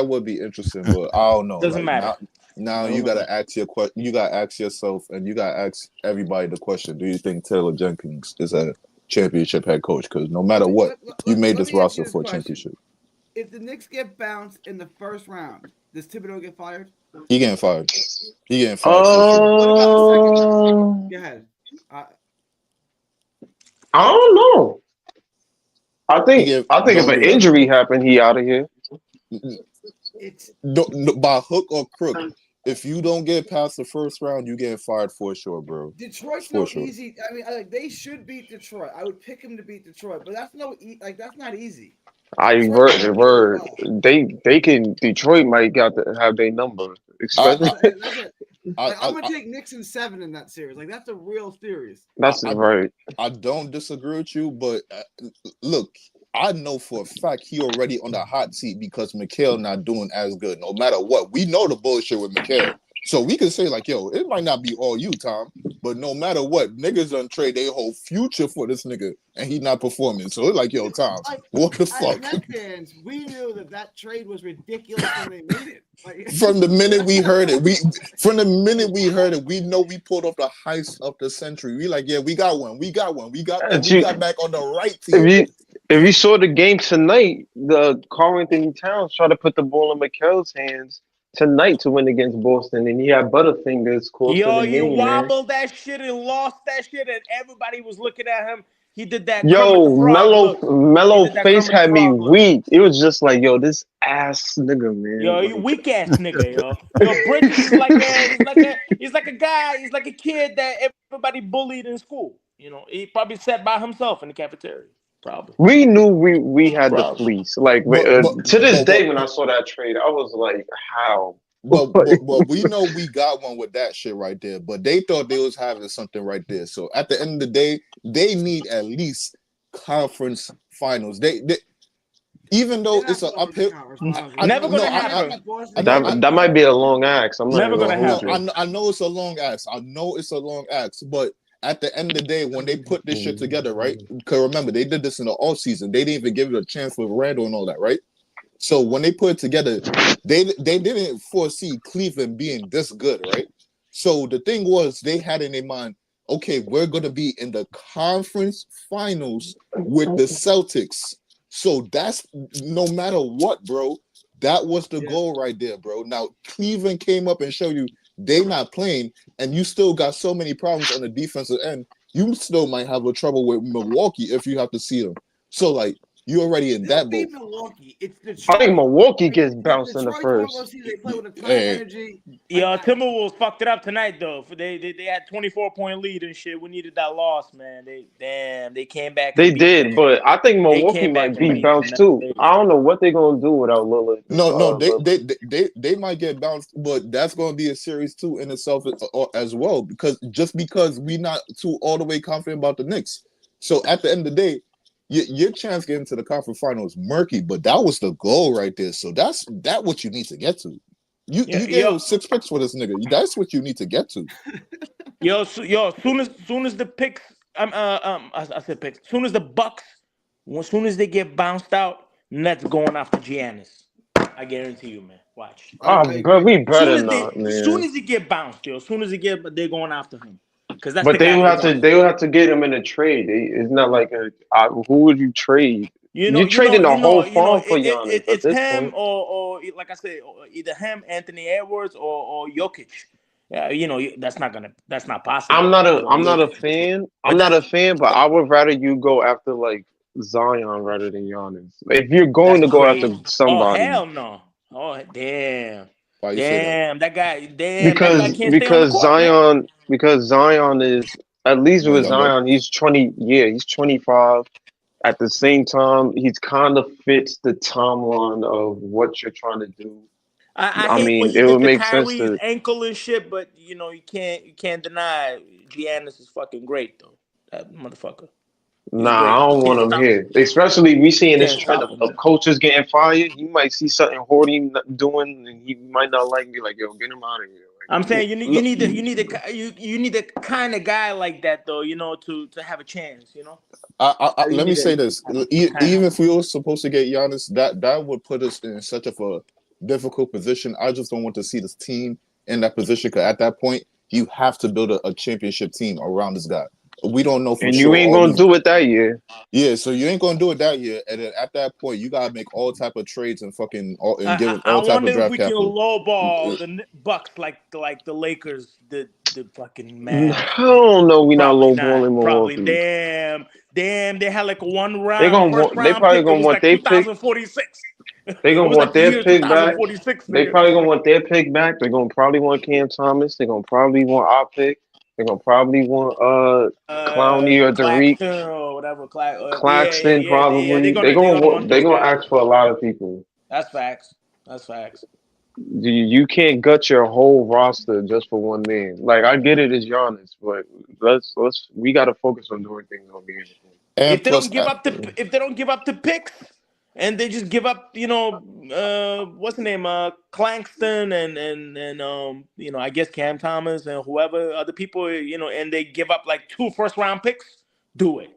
would be interesting, but I don't know. Doesn't matter. Now you gotta ask you gotta ask yourself, and you gotta ask everybody the question: do you think Taylor Jenkins is a championship head coach? Because no matter what, you made this roster for a championship. If the Knicks get bounced in the first round, does Thibodeau get fired? He getting fired. Go ahead. I don't know. I think if an injury happened, he out of here. By hook or crook. If you don't get past the first round, you get fired for sure, bro. Detroit's no easy. I mean, they should beat Detroit. I would pick him to beat Detroit, but that's that's not easy. Word. They can. Detroit might got to have their number. Especially. I'm gonna take Knicks in 7 in that series. Like that's a real series. That's right. I don't disagree with you, but look, I know for a fact he already on the hot seat because Mikal not doing as good. No matter what, we know the bullshit with Mikal. So we can say like, yo, it might not be all you, Tom, but no matter what, niggas done trade their whole future for this nigga, and he not performing. So it's like, yo, Tom, Like, what the as fuck? Mets fans, we knew that trade was ridiculous when they made it. Like, From the minute we heard it, we know we pulled off the heist of the century. We like, yeah, we got one, we got back on the right team. If you saw the game tonight, the Karl Anthony Towns tried to put the ball in Mikel's hands tonight to win against Boston, and he had Butterfingers close to Yo, the he game, man. wobbled that shit and lost that shit, and everybody was looking at him. He did that Kermit Yo, the Frog look. Mellow He did that face Kermit the had me Frog look. weak. It was just like, yo, this ass nigga, man. Yo, you Like, weak ass nigga, yo. Yo, Bridges is like a guy, he's like a kid that everybody bullied in school. You know, he probably sat by himself in the cafeteria. Probably. we knew we had the Probably. fleece. Like to this day, when I saw that trade, I was like, how? But we know we got one with that shit right there. But they thought they was having something right there. So at the end of the day, they need at least conference finals. They even though it's an uphill, Never gonna happen. That might be a long ax. I'm never gonna happen. I know it's a long ask. But at the end of the day, when they put this shit together, right? Because remember, they did this in the off season. They didn't even give it a chance with Randall and all that, right? So when they put it together, they didn't foresee Cleveland being this good, right? So the thing was, they had in their mind, okay, we're gonna be in the conference finals with the Celtics. So that's no matter what, bro. That was the goal right there, bro. Now Cleveland came up and showed you they not playing, and you still got so many problems on the defensive end. You still might have a trouble with Milwaukee if you have to see them. So like, you already in that boat. Milwaukee. It's Detroit. I think Milwaukee gets bounced in the first. They play with a ton of energy. Yo, Timberwolves fucked it up tonight though. They had 24-point lead and shit. We needed that loss, man. They came back. They did, but I think Milwaukee might be bounced too. I don't know what they're gonna do without Lillard. No, they might get bounced, but that's gonna be a series too in itself as well. Because we not too all the way confident about the Knicks. So at the end of the day, your chance getting to the conference final is murky, but that was the goal right there. So that's what you need to get to. You get 6 picks for this nigga. That's what you need to get to. Soon as the picks, I said picks. Soon as the Bucks, as soon as they get bounced out, Nets going after Giannis. I guarantee you, man. Watch. Oh, bro, we better not, man. As soon as he get bounced, yo. As soon as he get, they're going after him. But they will have to get him in a trade. It's not like who would you trade? You're trading the whole farm for Giannis. It's him or like I said, either him, Anthony Edwards, or Jokic. Yeah, that's not possible. I'm not a fan. I'm not a fan, but I would rather you go after like Zion rather than Giannis. If you're going to go after somebody, oh hell no! Oh damn! Damn, that guy. Because Zion is at least with Zion, he's 20. Yeah, he's 25. At the same time, he's kind of fits the timeline of what you're trying to do. I mean, it would make sense to ankle and shit, but you can't deny Giannis is fucking great though. That motherfucker. Nah, I don't want him here. Especially we seeing this trend of coaches getting fired. You might see something Horty doing, and he might not like. Be like, yo, get him out of here. Like, I'm saying you need a kind of guy like that though, to have a chance. Let me say this: even if we were supposed to get Giannis, that would put us in such a difficult position. I just don't want to see this team in that position, because at that point, you have to build a championship team around this guy. We don't know for sure. And you ain't gonna do it that year. Yeah, so you ain't gonna do it that year. And then at that point, you gotta make all type of trades and give all type of draft capital. I wonder if we can lowball the Bucks like the Lakers, the fucking man. I don't know. We not lowballing Milwaukee. Damn. They had like a one round. They probably gonna want their pick. 2046. They gonna want their pick back. They nigga. probably gonna want their pick back. They're gonna probably want Cam Thomas. They're gonna probably want our pick. They're gonna probably want Clowney or Derek or whatever. Claxton probably. Yeah, they're gonna ask for a lot of people. That's facts. You can't gut your whole roster just for one man. Like, I get it as Giannis, but we gotta focus on doing things on the end. If they don't give up the picks, and they just give up, what's the name, Claxton and I guess Cam Thomas and whoever other people, and they give up like 2 first-round picks. Do it,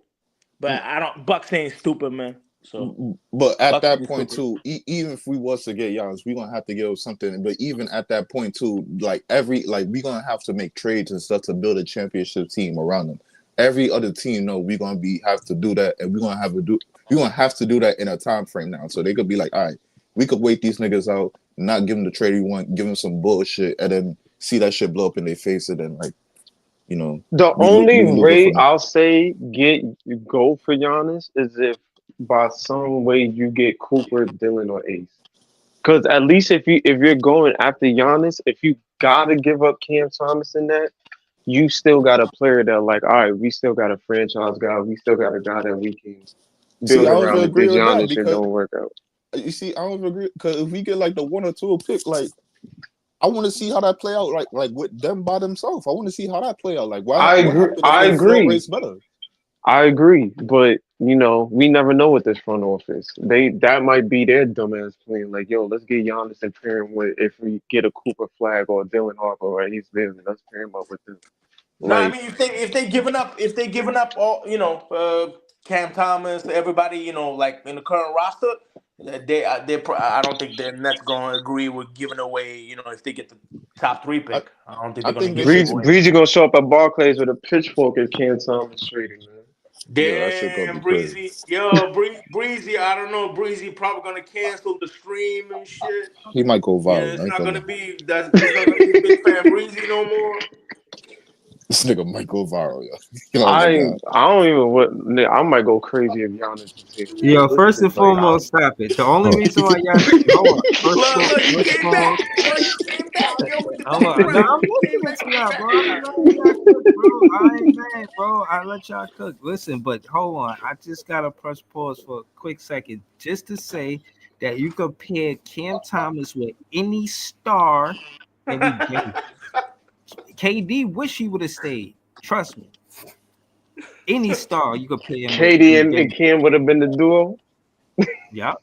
but I don't. Bucks ain't stupid, man. So, but at Bucks that ain't point stupid. too, even if we was to get Giannis, we're gonna have to give something. But even at that point too, we're gonna have to make trades and stuff to build a championship team around them. Every other team know we're gonna have to do that, and we're gonna have to do that in a time frame now. So they could be like, all right, we could wait these niggas out, not give them the trade we want, give them some bullshit, and then see that shit blow up in their face, and then The we only lose it way from that. I'll say go for Giannis is if by some way you get Cooper, Dylan, or Ace. Because at least if you're going after Giannis, if you gotta give up Cam Thomas in that, you still got a player that like, all right, we still got a franchise guy, we still got a guy that we can See, build I don't even around if agree this with that Giannis shit because don't work out. you see, I don't even agree because if we get like the 1 or 2 pick, like I want to see how that play out, like with them by themselves. I want to see how that play out. Like, I what agree. happened if I they flow agree. race better? I agree. But we never know with this front office. That might be their dumbass plan. Like, yo, let's get Giannis and pair him with if we get a Cooper Flag or Dylan Harper or Ace Bailey, let's pair him up with this. No, I Like, mean if they giving up all Cam Thomas, everybody like in the current roster, I don't think the Nets gonna agree with giving away if they get the top 3 I, pick. I don't think I they're gonna think they give it should. Breezy, away. Breezy gonna show up at Barclays with a pitchfork at Cam Thomas trading, man. Yo, that shit gonna Damn, be crazy. Breezy, Breezy. I don't know, Breezy probably gonna cancel the stream and shit. He might go Yeah, viral. it's I ain't not gonna gonna lie. be that. He's not gonna be Big Fan Breezy no more. This nigga might go viral, yo. Oh my god. I don't even I might go crazy if Giannis is here. Yo, This first and is like foremost, stop it. The only Oh, reason why y'all hold on, Look, he first came pause. back, bro. He came back, yo, with the Hold back on. No, credit. I'm He came listening back to with the y'all, back bro. I'm credit. letting y'all cook, bro. I ain't mad, bro. I let y'all cook. Listen, but hold on. I just gotta press pause for a quick second just to say that you compare Cam Thomas with any star every day. KD wish he would have stayed. Trust me. Any star you compare him with Katie every and day. Cam would have been the duo. Yeah.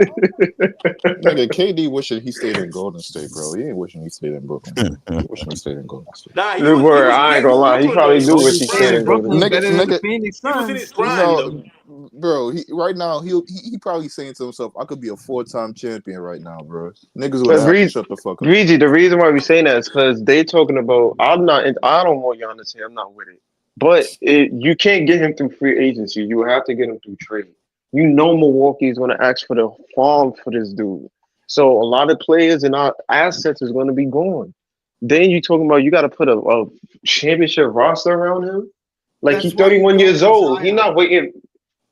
Nigga, KD wishing he stayed in Golden State, bro. He ain't wishing he stayed in Brooklyn, bro. He wishing he stayed in Golden State. Nah, he Good was word. I ain't getting gonna lie. He Brooklyn though. probably He do was in wish Golden his he State stayed and in prime. Golden Brooklyn State. better than the Nigga, Phoenix He was in Suns. his prime though. no, bro. Right now, he probably saying to himself, "I could be a 4-time champion right now, bro." Niggas would But have to shut the fuck up. Breezy, the reason why we saying that is because they talking about. I don't want Giannis here. I'm not with it. But you can't get him through free agency. You have to get him through trade. Milwaukee's going to ask for the farm for this dude. So a lot of players and our assets is going to be gone. Then you talking about you got to put a championship roster around him. Like That's he's why you 31 go years for old. He's Zion. not waiting.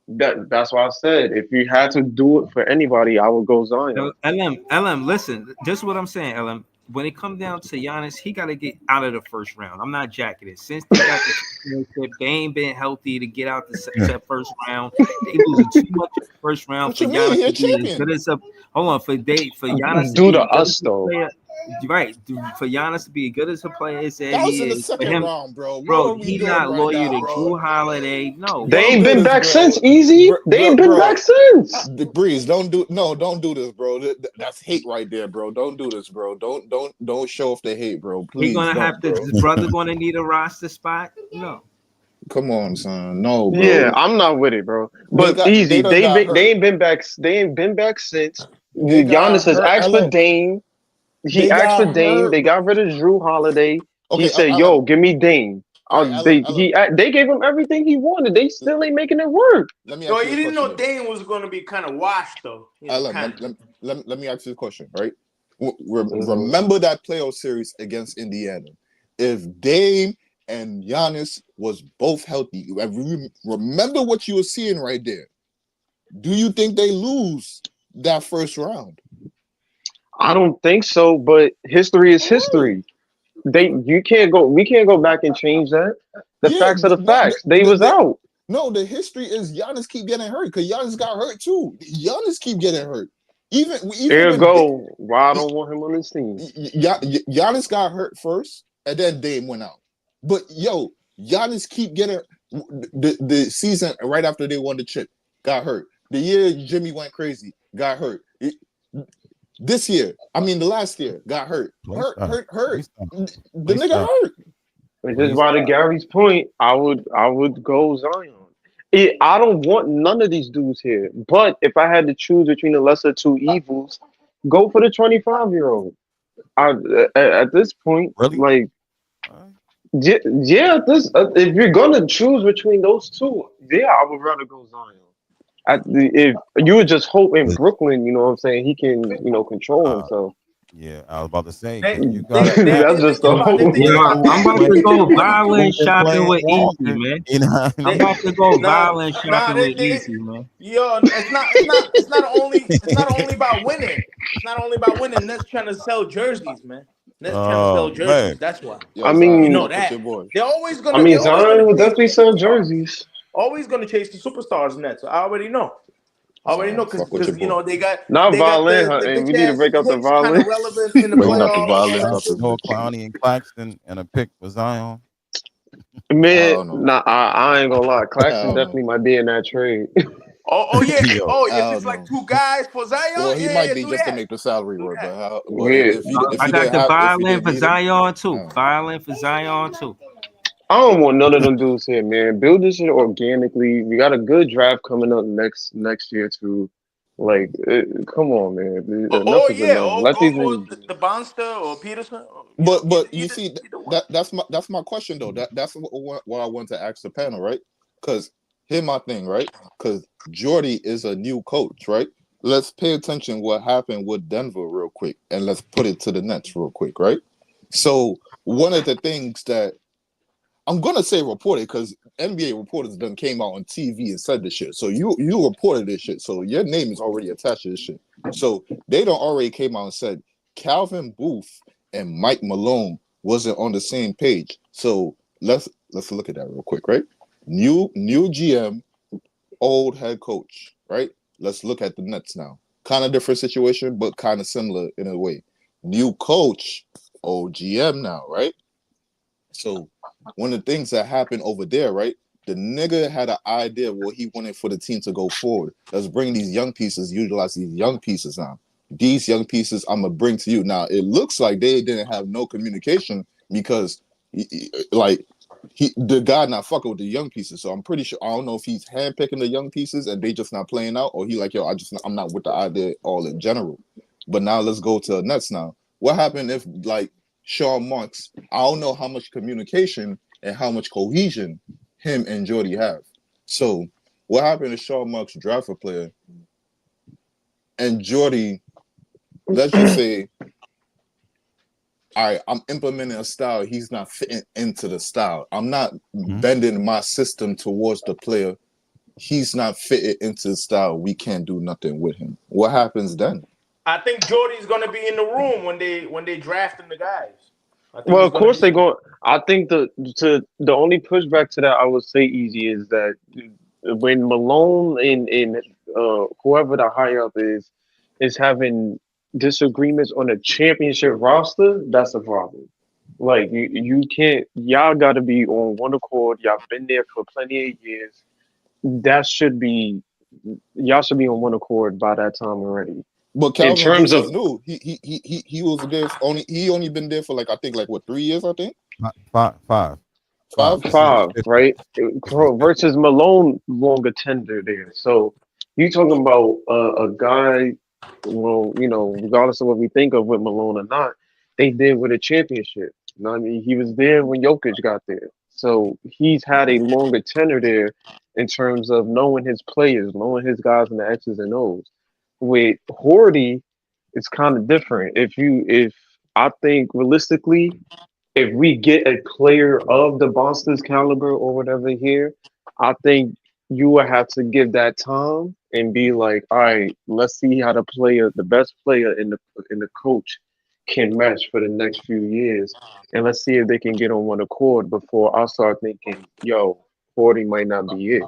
That's why I said if you had to do it for anybody, I would go Zion. No, LM, listen, just what I'm saying, LM. When it comes down to Giannis, he got to get out of the first round. I'm not jacking it. Since they got the championship, they ain't been healthy to get out the first round. They losing too much in the first round What for you mean? Giannis He a to be as good champion. as a hold on for Giannis to Due be to as good as us a though. player. Right, for Giannis to be as good as a player as that That was in he the is, for second him, round, bro. What bro, are we he doing not right loyal now, to bro? Drew Holiday. No, They Don't ain't do been this, back bro. since. Easy. They ain't been back Bro. since. Breeze, don't do this, bro. That's hate right there, bro. Don't do this, bro. Don't show off the hate, bro. he Please gonna have don't, to. bro. His brother gonna need a roster spot. No. Come on, son. No, Yeah, bro. I'm not with it, bro. They But got they easy, done got hurt. they ain't been back. They ain't been back since. They got Giannis has hurt. asked for Hello. Dame. He They asked for got Dame. hurt. They got rid of Drew Holiday. He Okay, said, Alan. "Yo, give me Dame." All right, Alan. Alan. They gave him everything he wanted. They still ain't making it work. Let me Yo, ask you you this didn't question, know then. Dane was going to be kind of washed though. Alan, Kind of. let me ask you a question, right? Mhm. Remember that playoff series against Indiana? If Dame and Giannis was both healthy, remember what you were seeing right there. Do you think they lose that first round? I don't think so. But history is Oh, history. We can't go back and change that. The yeah. facts are the facts. They was out. No, the history is Giannis keep getting hurt because Giannis got hurt too. Giannis keep getting hurt. Even There when go. Why I don't want him on this team. Giannis got hurt first, and then Dame went out. But Giannis keep getting the season right after they won the chip, got hurt. The year Jimmy went crazy, got hurt. This year, I mean the last year, got hurt. Hurt. The nigga hurt. Which is why, to Gary's point, I would go Zion. I don't want none of these dudes here. But if I had to choose between the lesser two evils, go for the 25-year-old. At this point, Really? like, yeah, if you're gonna choose between those two, yeah, I would rather go Zion. If you would just hope in Brooklyn, you know what I'm saying, he can, control himself. Yeah, I was about to say, They, you got they That's just the hope. I'm about to go violent shopping with longer, Easy, man. you know what I I'm mean? about to go Nah, violent shopping with Easy, man. Yo, it's not only about winning. It's not only about winning. Nets trying to sell jerseys, man. Nets trying to sell Oh jerseys. man, That's why. Yo, I Zion, You know mean, fuck with that. your boy. They're always I gonna. mean, They're always Zion gonna will chase definitely the sell superstars. jerseys. Always gonna chase the superstars. Nets. I already know. Zion, Because fuck with your boy. they got Not violin the hunting. We bitch need to ass break out the Hicks kind of violin. relevant in the Breaking out the playoffs. All violence that out this shit. no bitch. Clowney and Claxton and a pick for Zion. I Man, don't know. nah, I ain't gonna lie. I Claxton don't know. definitely might be in that trade. Oh yeah. Yo, If I it's don't like know. two guys for Zion, Well, he might be do just to that. make the salary Do work, that. but Yeah, if I he got didn't the have if he violin didn't for need him, Zion too. no. Violin for Zion too. I don't want none of them dudes here, man. Build this shit organically. We got a good draft coming up next year too. Like, come on, man. Enough is Yeah. enough. Or Let go these for niggas. the Bonster or Peterson. But you see Either one. that's my question though. That's what I want to ask the panel, right? Because here's my thing, right? Because Jordy is a new coach, right? Let's pay attention what happened with Denver real quick, and let's put it to the Nets real quick, right? So one of the things that I'm gonna say reported because NBA reporters done came out on TV and said this shit. So you reported this shit. So your name is already attached to this shit. So they don't already came out and said Calvin Booth and Mike Malone wasn't on the same page. So let's look at that real quick, right? New GM, old head coach, right? Let's look at the Nets now. Kind of different situation, but kind of similar in a way. New coach, old GM now, right? So one of the things that happened over there, right? The nigga had an idea of what he wanted for the team to go forward. Let's bring these young pieces, utilize these young pieces now. These young pieces I'm gonna bring to you. Now it looks like they didn't have no communication because the guy not fucking with the young pieces. So I'm pretty sure I don't know if he's handpicking the young pieces and they just not playing out, or he like, yo, I'm not with the idea all in general. But now let's go to the Nets now. What happened if like Sean Marks, I don't know how much communication and how much cohesion him and Jordy have. So what happened if Sean Marks draft a player and Jordy, let's just say, all right, I'm implementing a style. He's not fitting into the style. I'm not bending my system towards the player. He's not fitting into the style. We can't do nothing with him. What happens then? I think Jordy's gonna be in the room when they drafting the guys. I think Well, he's of gonna course be. they go. I think the only pushback to that I would say easy is that when Malone and whoever the high up is having disagreements on a championship roster, that's a problem. Like you can't. Y'all got to be on one accord. Y'all been there for plenty of years. That should be y'all should be on one accord by that time already. But In Calvin terms Booth is of new. He was there only been there for like I think like what 3 years I think Five. 5. This is his five, fifth year. right? Versus Malone longer tender there. So you talking about a guy, well, regardless of what we think of with Malone or not, they did with a championship. You know what I mean? He was there when Jokic got there. So he's had a longer tenure there in terms of knowing his players, knowing his guys and the X's and O's. With Horty, it's kind of different. If I think realistically, if we get a player of the Boston's caliber or whatever here, I think you will have to give that time and be like, all right, let's see how the best player in the coach can match for the next few years, and let's see if they can get on one accord before I start thinking, yo, 40 might not be it.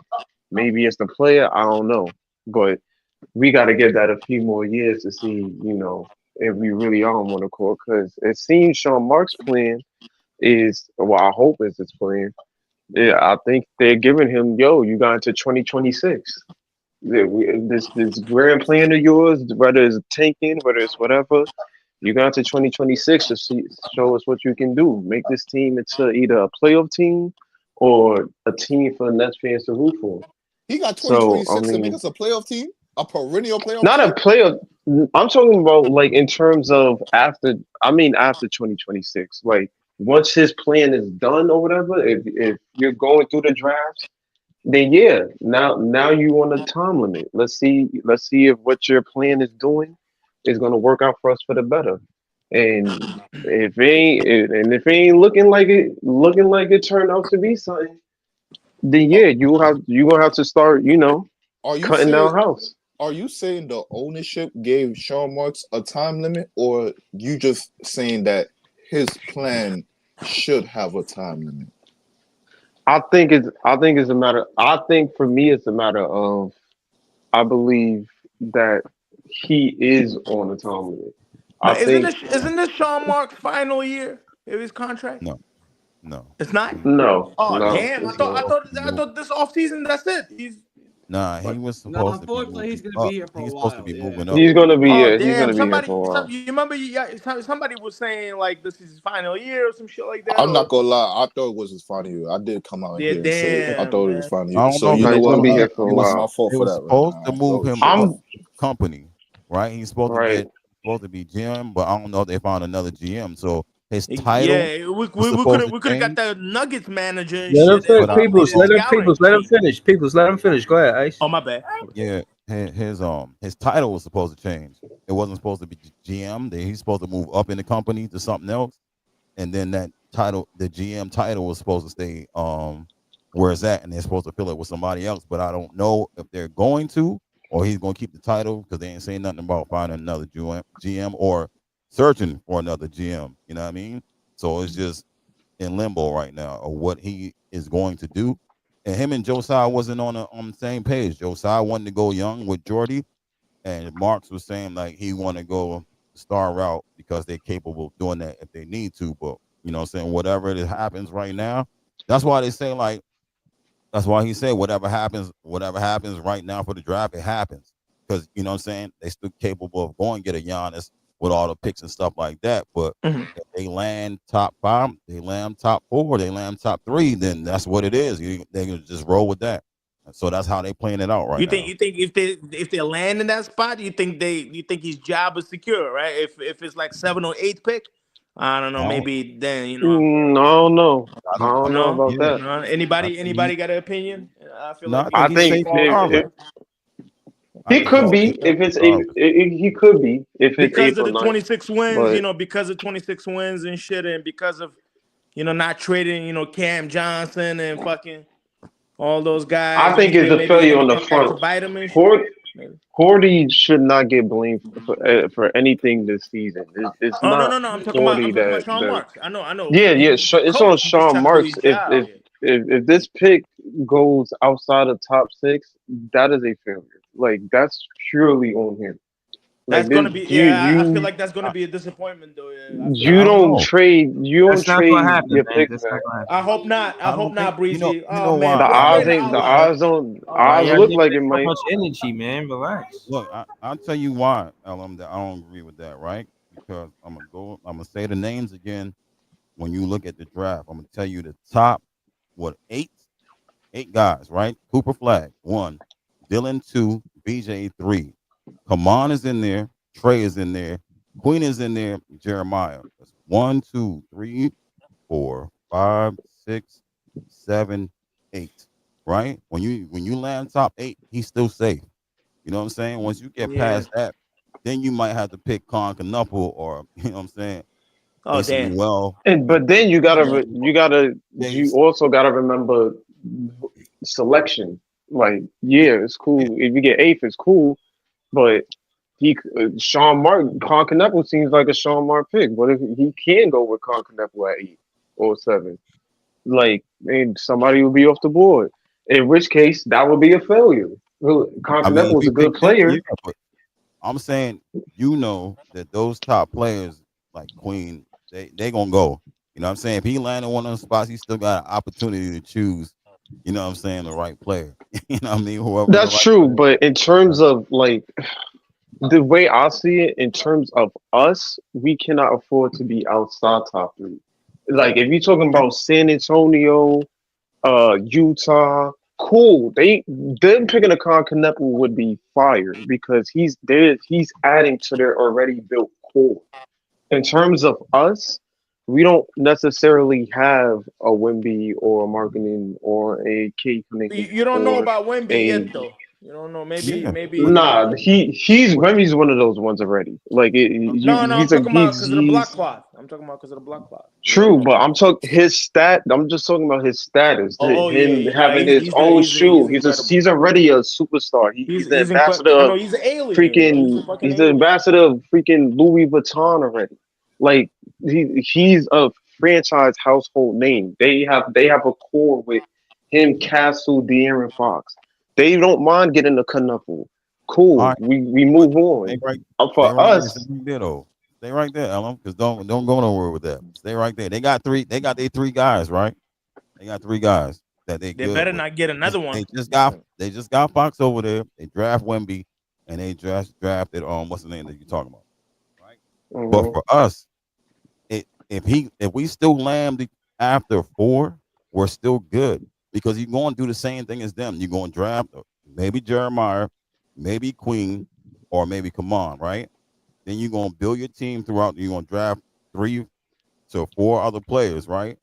Maybe it's the player, I don't know, but we got to give that a few more years to see, if we really are on one accord. Because it seems Sean Mark's plan is, well, I hope is his plan. Yeah, I think they're giving him, yo, you got into 2026. this grand plan of yours, whether it's tanking, whether it's whatever, you got to 2026 to show us what you can do. Make this team into either a playoff team or a team for the Nets fans to root for. He got So I 2026 to make mean, us a playoff team, a perennial playoff not a team. playoff. I'm talking about like in terms of after. I mean after 2026. Like once his plan is done or whatever. If you're going through the drafts, then yeah. Now you on a time limit. Let's see if what your plan is doing is going to work out for us for the better. And if it ain't looking like it turned out to be something, then Are, yeah, you gonna have to start, are you cutting saying down house. are you saying the ownership gave Sean Marks a time limit, or you just saying that his plan should have a time limit? I think it's a matter. I think for me it's a matter of I believe that he is on a time limit. I But isn't think this isn't this Sean Mark's final year of his contract? No, no. It's not. He, no, Oh no, damn! I it's thought I not. thought he I moved. thought this off season. That's it. He's Nah, he But was No, supposed to be unfortunately, he's moving gonna be up. here for a He's supposed to while. be Yeah. moving up. he's gonna be oh he's damn! gonna be here for a while. You remember? Somebody was saying like this is his final year or some shit like that. I'm Or not gonna lie, I thought it was his final year. I did come out yeah, here and say it. I damn thought it was man. final I year. don't So know if you No, know he's what? gonna be here for It a was while. my fault they for were that right supposed to now. I move thought him shit. up I'm company, right? He's supposed to right. get supposed to be GM, but I don't know if they found another GM. So his title Yeah, was we supposed to could have got change, the Nuggets manager and Let him shit finish, but and I peoples. made it Let know, him scouting peoples. Let him chief. finish. Peoples. Let him finish. Go ahead, Ice. Oh my bad. yeah, his title was supposed to change. It wasn't supposed to be GM. He's supposed to move up in the company to something else, and then that title, the GM title, was supposed to stay where it's at, and they're supposed to fill it with somebody else. But I don't know if they're going to, or he's going to keep the title because they ain't saying nothing about finding another GM or searching for another GM. You know what I mean? So it's just in limbo right now of what he is going to do. And him and Josiah wasn't on the same page. Josiah wanted to go young with Jordy, and Marks was saying like he want to go star route because they're capable of doing that if they need to. But you know, what I'm saying whatever it happens right now, that's why they say like that's why he said whatever happens right now for the draft, it happens because you know what I'm saying they still capable of going get a Giannis with all the picks and stuff like that. But Mhm. if they land top five, they land top four, they land top three, then that's what it is. They can just roll with that. So that's how they playing it out right now. You think if they land in that spot, you think his job is secure, right? If it's like 7 or 8 pick, I don't know, I don't, maybe then you know. I don't know. I I don't know No, about yeah, that. no. I think Anybody got an opinion? I feel no, like I he think I he's he think safe falls if short I he think he's could safe be if it's regardless. he could be if it's because of April the 9th. 26 wins. But Because of 26 wins and shit, and because of not trading Cam Johnson and fucking all those I guys. You think feel it's a maybe it's failure gonna on the come back to front. bite him and shit. Hort Maybe. Horty should not get blamed for anything this season. It's Oh no not no no! I'm Horty talking about that Sean that Marks. I know. yeah, yeah, He's the it's on coach. He's just Sean trying to do Marks. his If job. if if if this pick goes outside of top six, that is a failure. Like that's purely on him. Like That's gonna this, be you I feel you like that's gonna be a disappointment though. Yeah, I feel I you like don't don't know. trade you don't That's not gonna trade happen, your man. pick That's back. not gonna I happen. hope not. I I hope don't think not, Breezy. you Oh know man, The why. put odds in the ain't the outline. odds don't Oh Why odds y'all look man. giving like it it so might. much energy, man? Relax. Look, I'll tell you why, LM, that I don't agree with that, right? Because I'm gonna say the names again when you look at the draft. I'm gonna tell you the top eight guys, right? Cooper Flag, one, Dylan, two, BJ, three. Kaman is in there, Trey is in there, Queen is in there, Jeremiah. That's one, two, three, four, five, six, seven, eight. Right? When you land top eight, he's still safe. You know what I'm saying? Once you get Yeah. past that, then you might have to pick Con Knuckle or you know what I'm saying, Oh Ace damn. Newell. And But but then you you gotta know, you Jace, also gotta remember selection. Like yeah, it's yeah, cool if you get eighth, it's cool. But Sean Mark Concanepo seems like a Sean Mark pick. What if he can go with Concanepo at 8 or 7? Like, and somebody would be off the board. In which case, that would be a failure. Well, I mean, Concanepo if was you a pick good them, yeah, player. but I'm saying you know that those top players like Queen, they gonna go. You know what I'm saying? If he landed one of those spots, he still got an opportunity to choose You know what I'm saying? The right player. You know what I mean? Whoever the That's right true, player. but in terms of like the way I see it, in terms of us, we cannot afford to be outside top three. Like if you're talking about San Antonio, Utah, cool. Them picking a Con Kneppel would be fire because he's adding to their already built core. In terms of us, we don't necessarily have a Wimby or a Marketing or a K Cunningham You don't know or about Wemby a yet, though. You don't know. Yeah. Maybe. nah. He's Wemby's one of those ones already. Like No, I'm he's a talking about because of the block cloth. I'm talking about because of the block cloth. You don't true, know. but I'm talking his stat. I'm just talking about his status. Yeah, Him yeah. having his own shoe. He's incredible. He's already a superstar. He's the He's incredible. ambassador I of know he's an alien. He's a freaking. fucking He's the alien. ambassador of freaking Louis Vuitton already. Like he's a franchise household name. They have a core with him, Castle, De'Aaron Fox. They don't mind getting a knuckle. All Cool. right. We But move stay on. right, stay For right there. Stay us, right there, though. Stay right there, Ellen, because don't go nowhere with that. Stay right there. They got three. They got their three guys, right? They got three guys that they They good better with. not get another one. They just got Fox over there. They draft Wemby, and they drafted what's the name that you're talking about, right? But mhm. for us, if we still land after 4, we're still good because you're going to do the same thing as them. You're going to draft maybe Jeremiah, maybe Queen, or maybe Kaman, right? Then you're going to build your team throughout. You're going to draft 3 to 4 other players, right?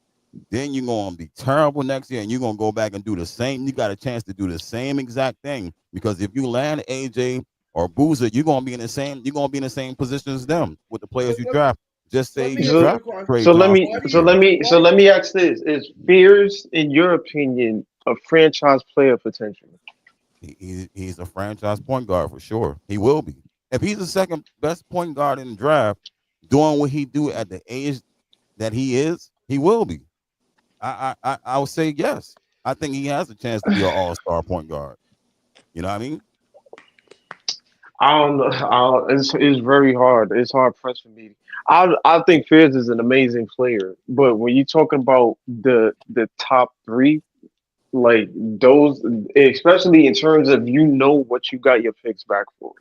Then you're going to be terrible next year, and you're going to go back and do the same. You got a chance to do the same exact thing because if you land AJ or Boozer, you're going to be in the same. You're going to be in the same position as them with the players you draft. Just say Let me you ask you So, a draft question. Trey so let Johnson me Why do this so you? year. let me Why so do let you? me ask this: is Fears, in your opinion, a franchise player potential? He's a franchise point guard for sure. He will be. If he's the second best point guard in the draft, doing what he do at the age that he is, he will be. I would say yes. I think he has a chance to be an all-star point guard. You know what I mean? I don't know. It's very hard. It's hard pressed for me. I think Fears is an amazing player, but when you talking about the top three, like those, especially in terms of what you got your picks back for.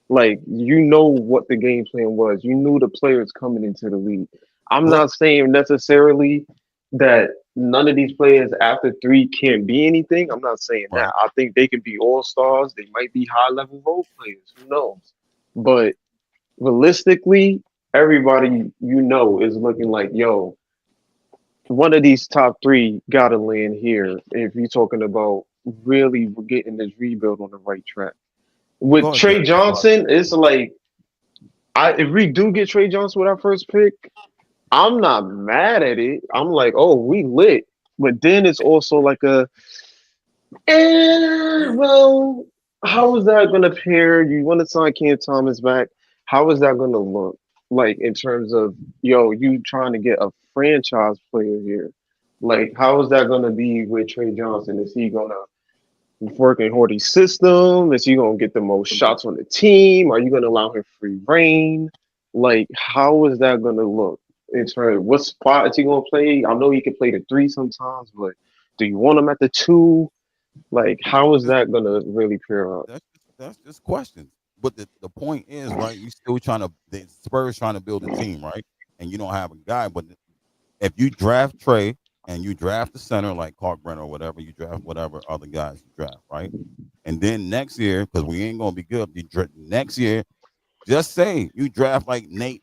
Like what the game plan was. You knew the players coming into the league. I'm Well, not saying necessarily that none of these players after three can't be anything. I'm not saying that. right. I think they can be all stars. They might be high level role players. Who knows? But realistically, everybody is looking like, yo, one of these top three gotta land here if you're talking about really getting this rebuild on the right track. Of With course, yeah. Trey Johnson, it's like if we do get Trey Johnson with our first pick, I'm not mad at it. I'm like, oh, we lit. But then it's also like well, how is that going to pair? You want to sign Cam Thomas back? How is that going to look? Like in terms of you trying to get a franchise player here. Like, how is that going to be with Trey Johnson? Is he going to work in Horty's system? Is he gonna get the most shots on the team? Are you gonna allow him free reign? Like, how is that gonna look in terms of what spot is he gonna play? I know he can play the three sometimes, but do you want him at the two? Like, how is that gonna really pair up? That's just questions. But the point is, right? You still trying to the Spurs trying to build a team, right? And you don't have a guy. But if you draft Trey and you draft the center like Kalkbrenner or whatever, you draft whatever other guys you draft, right? And then next year, because we ain't gonna be good, next year, just say you draft like Nate,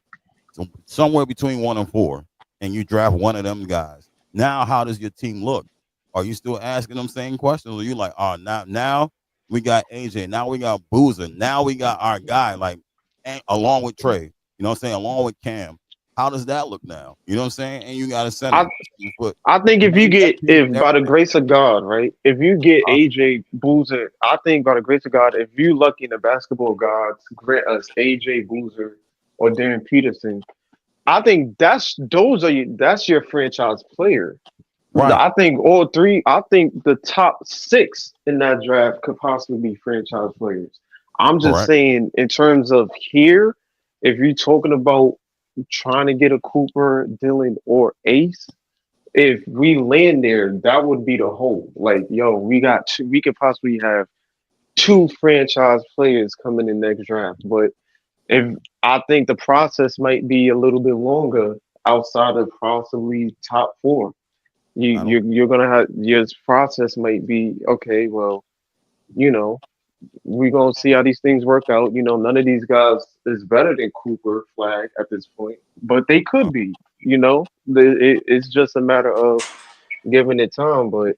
so somewhere between 1 and 4, and you draft one of them guys. Now, how does your team look? Are you still asking them same questions? Or you like, oh, now we got AJ, now we got Boozer, now we got our guy, like along with Trey. You know what I'm saying? Along with Cam. How does that look now? You know what I'm saying? And you got a center. I 7 foot. I think if you Maybe that get changes if by the everything. grace of God, right? If you get Huh? AJ Boozer, I think by the grace of God, if you lucky in the basketball gods grant us AJ Boozer or Darren Peterson, I think that's your franchise player. Right. I think all three. I think the top six in that draft could possibly be franchise players. I'm just Correct. saying, in terms of here, if you're talking about trying to get a Cooper, Dylan, or Ace, if we land there, that would be the hope. Like, yo, we could possibly have two franchise players coming in next draft. But if I think the process might be a little bit longer outside of possibly top four. I don't. You're gonna have your process might be okay. Well, you know, we're gonna see how these things work out. You know, none of these guys is better than Cooper Flag at this point, but they could be. You know, it's just a matter of giving it time. But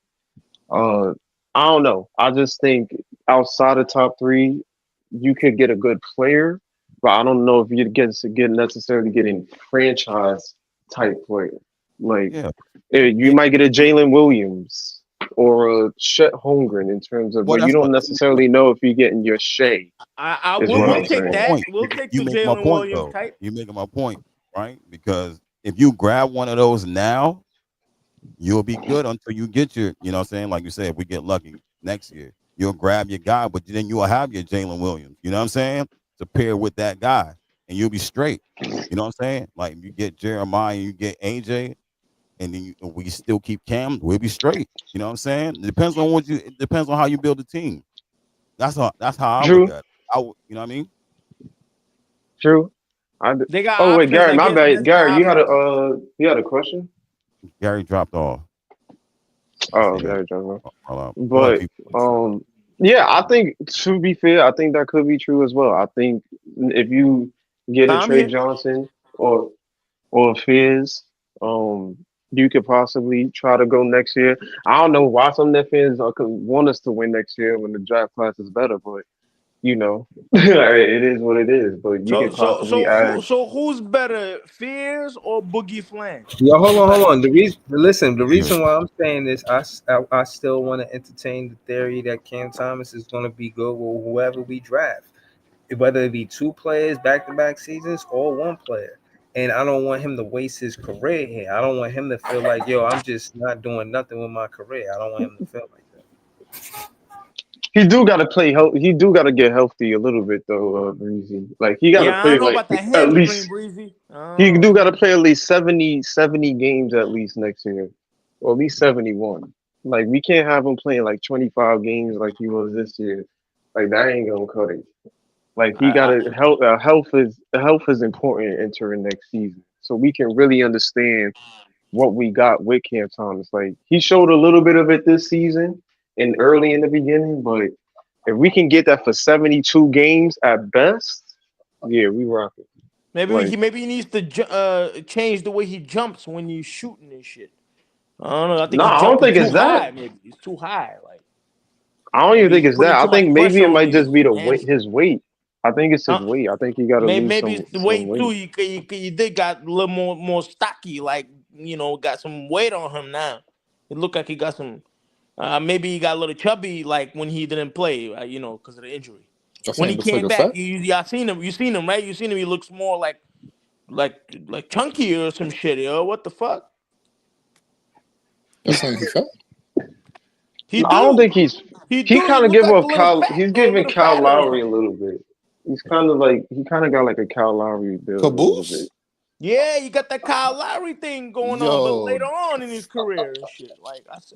uh, I don't know. I just think outside of top three, you could get a good player, but I don't know if you get necessarily getting franchise type player. Like Yeah. you Yeah. might get a Jalen Williams or a Chet Holmgren in terms of, Well, but you that's don't what necessarily know if you're getting your Shea. I Is you what we'll I'm making take my saying. that. point. We'll take You the make my Jalen point Williams though. type. You making my point, right? Because if you grab one of those now, you'll be good until you get your, you know what I'm saying? Like you said, if we get lucky next year, you'll grab your guy, but then you'll have your Jalen Williams, you know what I'm saying? To pair with that guy, and you'll be straight. You know what I'm saying? Like you get Jeremiah, you get AJ, and then we still keep Cam, we'll be straight. You know what I'm saying? It depends on how you build a team. That's how I look True, at it. You know what I mean? true. They got Oh wait, options. Gary, I my guess bad. that's the Gary, options. you had a question? Gary dropped off. Let's Oh, see. Gary, John. Hold on. Go ahead, But people. yeah, I think to be fair, I think that could be true as well. I think if you get a I'm Trey here. Johnson or Fizz, you could possibly try to go next year. I don't know why some of their fans could want us to win next year when the draft class is better, but you know, it is what it is. But you So could so possibly so who add so who's better, Fears or Boogie Flan? Yo, hold Who's on, hold better? on. The Yeah. reason why I'm saying this, I still want to entertain the theory that Cam Thomas is going to be good with whoever we draft, whether it be two players back to back seasons or one player. And I don't want him to waste his career here. I don't want him to feel like, yo, I'm just not doing nothing with my career. I don't want him to feel like that. he do got to play health. He do got to get healthy a little bit though, Breezy. Like he got to Yeah, I play don't know like about that at hamstring, least Breezy. I don't he know. do got to play at least 70 games at least next year, or at least 71. Like we can't have him playing like 25 games like he was this year. Like that ain't gonna cut it. Like he got I, to health is important entering next season, so we can really understand what we got with Cam Thomas. Like he showed a little bit of it this season and early in the beginning, but if we can get that for 72 games at best, yeah, we rock it. Like maybe he needs to change the way he jumps when he's shooting and shit. I don't know. I think no, he's I don't jumping think too it's that. high. Maybe he's too high. Like I don't even maybe think he's it's that. putting I too much think maybe pressure it on might just be his the weight, hamstring. his weight. I think it's his Uh, weight. I think he got to lose maybe it's the some weight too. weight. He did got a little more stocky. Like got some weight on him now. It looked like he got some. Maybe he got a little chubby, like when he didn't play. Because of the injury. I When saying he looks like came a back, fat. I seen him. You seen him, right? You seen him. He looks more like chunky or some shit. Yo, what the fuck? I saying he fat. He I don't do. think he's. He He do. He kind of look give like a off little Kyle. fat, He's a giving little Kyle fatter or Lowry a something. little bit. He's kind of like he kind of got like a Kyle Lowry build a little bit. Caboose? Yeah, you got that Kyle Lowry thing going on, but Yo, later on in his career and shit. Like I see,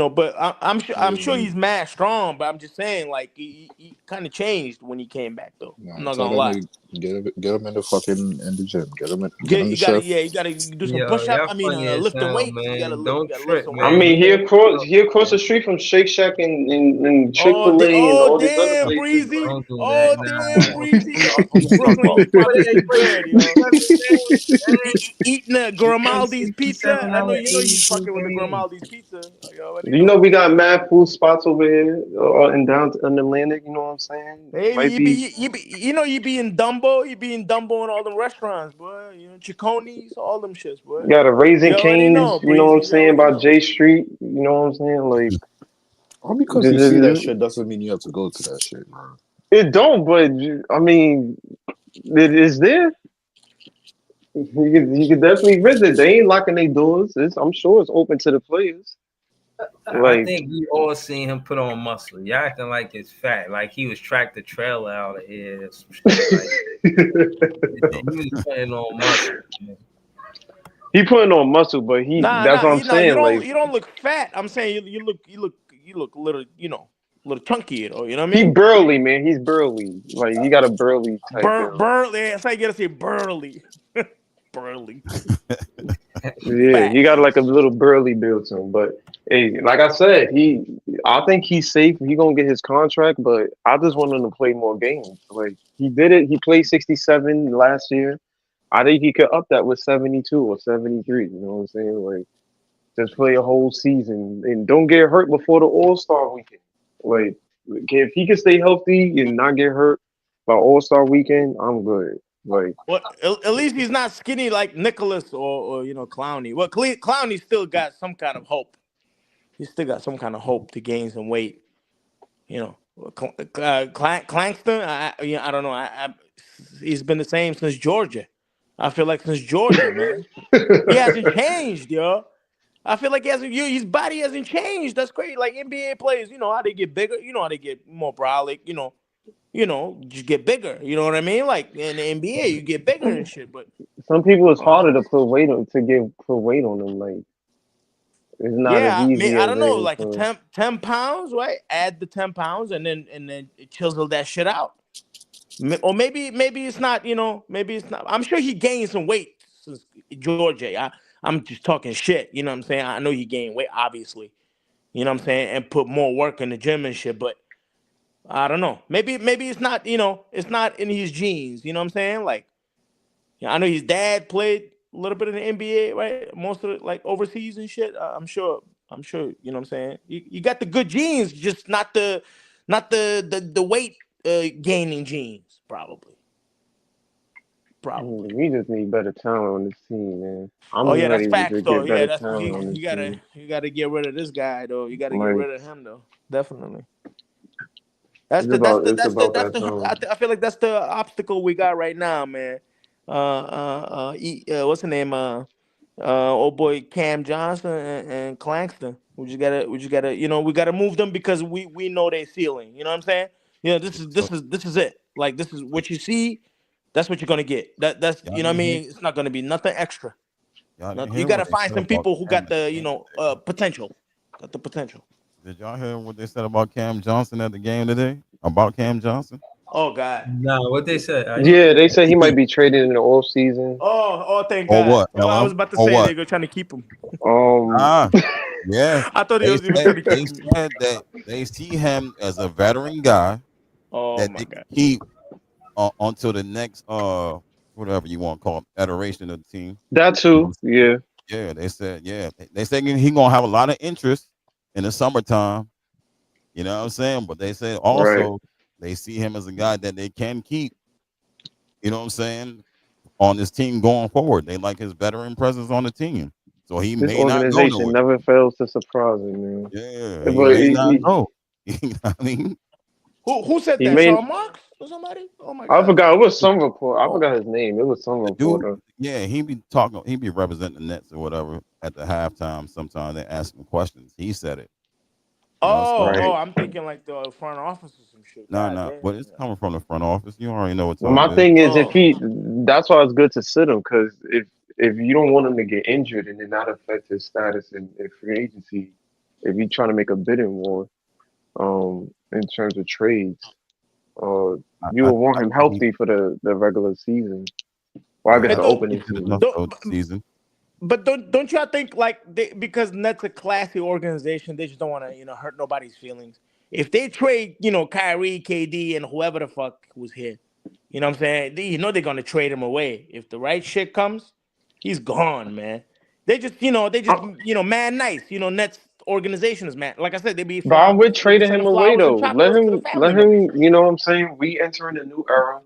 but I'm sure yeah. he's mad strong. But I'm just saying, like he kind of changed when he came back, though. I'm Nah, not tell gonna that lie. nigga get him in the fucking in the gym. Get him Get the you gotta chef. yeah, you gotta do some Yo, push up. y'all I mean, funny as lifting hell, weights. You man. you Don't gotta lift trip, some I weights. man. mean, He ain't he across the street from Shake Shack and Chick Oh, Fil A and all these other damn, places. Breezy. don't do that. Oh, damn, Nah. Breezy. Who you talking Brooklyn, about? you probably Hey, eating Breezy, good, you yo. understand, man? Eating a You pay Grimaldi's pizza. I know you $67.82 fucking with the game. Grimaldi's pizza. You already Do you know know. we got mad food spots over here in downtown Atlantic? You know what I'm saying? Hey, Might be you be in Dumbo, you be in Dumbo and all them restaurants, boy. Chiconies, all them shits, boy. got a You Raising already know, Canes. You know what Breezy. I'm You saying already by know. J Street. You know what I'm saying? Like All because this you see that is shit doesn't mean you have to go to that shit, bro. it don't, but I mean it is there. You could definitely visit. They ain't locking their doors. I'm sure it's open to the players. I Like think we all seen him put on muscle. Y'all acting like it's fat, like he was tractor trailer out of here or some shit. Like he was putting on muscle. Man. He putting on muscle, but that's what I'm You saying. Like don't look fat. I'm saying you look a little, a little chunky, you know what I he mean? burly, man. He's burly. Like he got a burly type build. Burly. That's how you gotta say burly. Burly. Yeah, Fat. he got like a little burly build to him. But hey, like I said, I think he's safe. He gonna get his contract, but I just want him to play more games. Like he did it. He played 67 last year. I think he could up that with 72 or 73. You know what I'm saying? Like just play a whole season and don't get hurt before the All-Star weekend. Like if he can stay healthy and not get hurt by All-Star weekend, I'm good. Like Well, at least he's not skinny like Nicholas or Clowney. Well, Clowney still got some kind of hope. He still got some kind of hope to gain some weight. You know, Clangston. I don't know. He's been the same since Georgia. I feel like since Georgia, man, he hasn't changed, yo. I feel like he hasn't. His body hasn't changed. That's crazy. Like NBA players, you know how they get bigger. You know how they get more brolic. You get bigger. You know what I mean? Like in the NBA, you get bigger and shit. But some people it's uh, harder to put weight on them. Like it's not as yeah, easy I as don't it know, is like a for 10 pounds, right? Add the 10 pounds and then chisel that shit out. Or maybe it's not. Maybe it's not. I'm sure he gained some weight since Georgia. I'm just talking shit. You know what I'm saying? I know he gained weight, obviously. You know what I'm saying? And put more work in the gym and shit. But I don't know. Maybe it's not. It's not in his genes. You know what I'm saying? Like, yeah, I know his dad played a little bit in the NBA, right? Most of it like overseas and shit. I'm sure. I'm sure. You know what I'm saying? You got the good genes, just not the weight gaining genes, probably. Probably. we just need better talent on this team, man. I'm Oh just yeah, that's ready facts to though. get Yeah, better that's talent on this team. you gotta get rid of this guy though. You gotta get Like rid of him though. Definitely. it's about that talent. I feel like that's the obstacle we got right now, man. What's the name? Old boy Cam Johnson and Claxton. We just gotta, we gotta move them because we know their ceiling. You know what I'm saying? So This is it. Like this is what you see. That's what you're gonna get. That's y'all you know what I didn't hear mean. It's not gonna be nothing extra. y'all didn't Nothing. You hear gotta what they find said some about people who Cam got at the the game today. potential. Got the potential. Did y'all hear what they said about Cam Johnson at the game today? About Cam Johnson? Oh God. Nah, what they said? I didn't Yeah, hear they that. said he might be traded in the off season. Oh, thank Or God. what? Oh, I was LM? about to Or say what? they're trying to keep him. Um, Ah, yeah. I thought he was Said trying to they keep him. said that they see him as a veteran guy Oh that my they can God. keep until the next whatever you want to call it, iteration of the team. that You know too. what I'm saying? Yeah, Yeah, they said they said he gonna have a lot of interest in the summertime. You know what I'm saying? But they said right. also they see him as a guy that they can keep. You know what I'm saying? On this team going forward, they like his veteran presence on the team, so he This may not go organization nowhere. never fails to surprise him, man. Yeah, he But may not go. You know what I mean, Who said he that? may. Sean Marks or somebody? Oh my I God. forgot. It was some report. I Oh. forgot his name. It was some the dude, reporter. yeah, he be talking, he be representing the Nets or whatever at the halftime. Sometimes they ask him questions. He said it, you know. So Right. I'm thinking like the front office or some shit. no, God no, damn. but it's coming from the front office. You already know what Well, time my it is. thing is, if Oh. he, that's why it's good to sit him because if you don't want him to get injured and then not affect his status in free agency, if you're trying to make a bidding war, in terms of trades, you I, will want I him think he, healtly for the regular season. Well, I yeah, guess And the I think opening he's good season. enough don't, for the season. but don't y'all think like because Nets a classy organization, they just don't want to hurt nobody's feelings. If they trade Kyrie, KD, and whoever the fuck was here, you know what I'm saying? They're gonna trade him away. If the right shit comes, he's gone, man. Man nice. Nets organization is man. Like I said, But I'm with they be trading him sending away flowers and though. chocolates to the family Let members. him. You know what I'm saying? We entering a new era.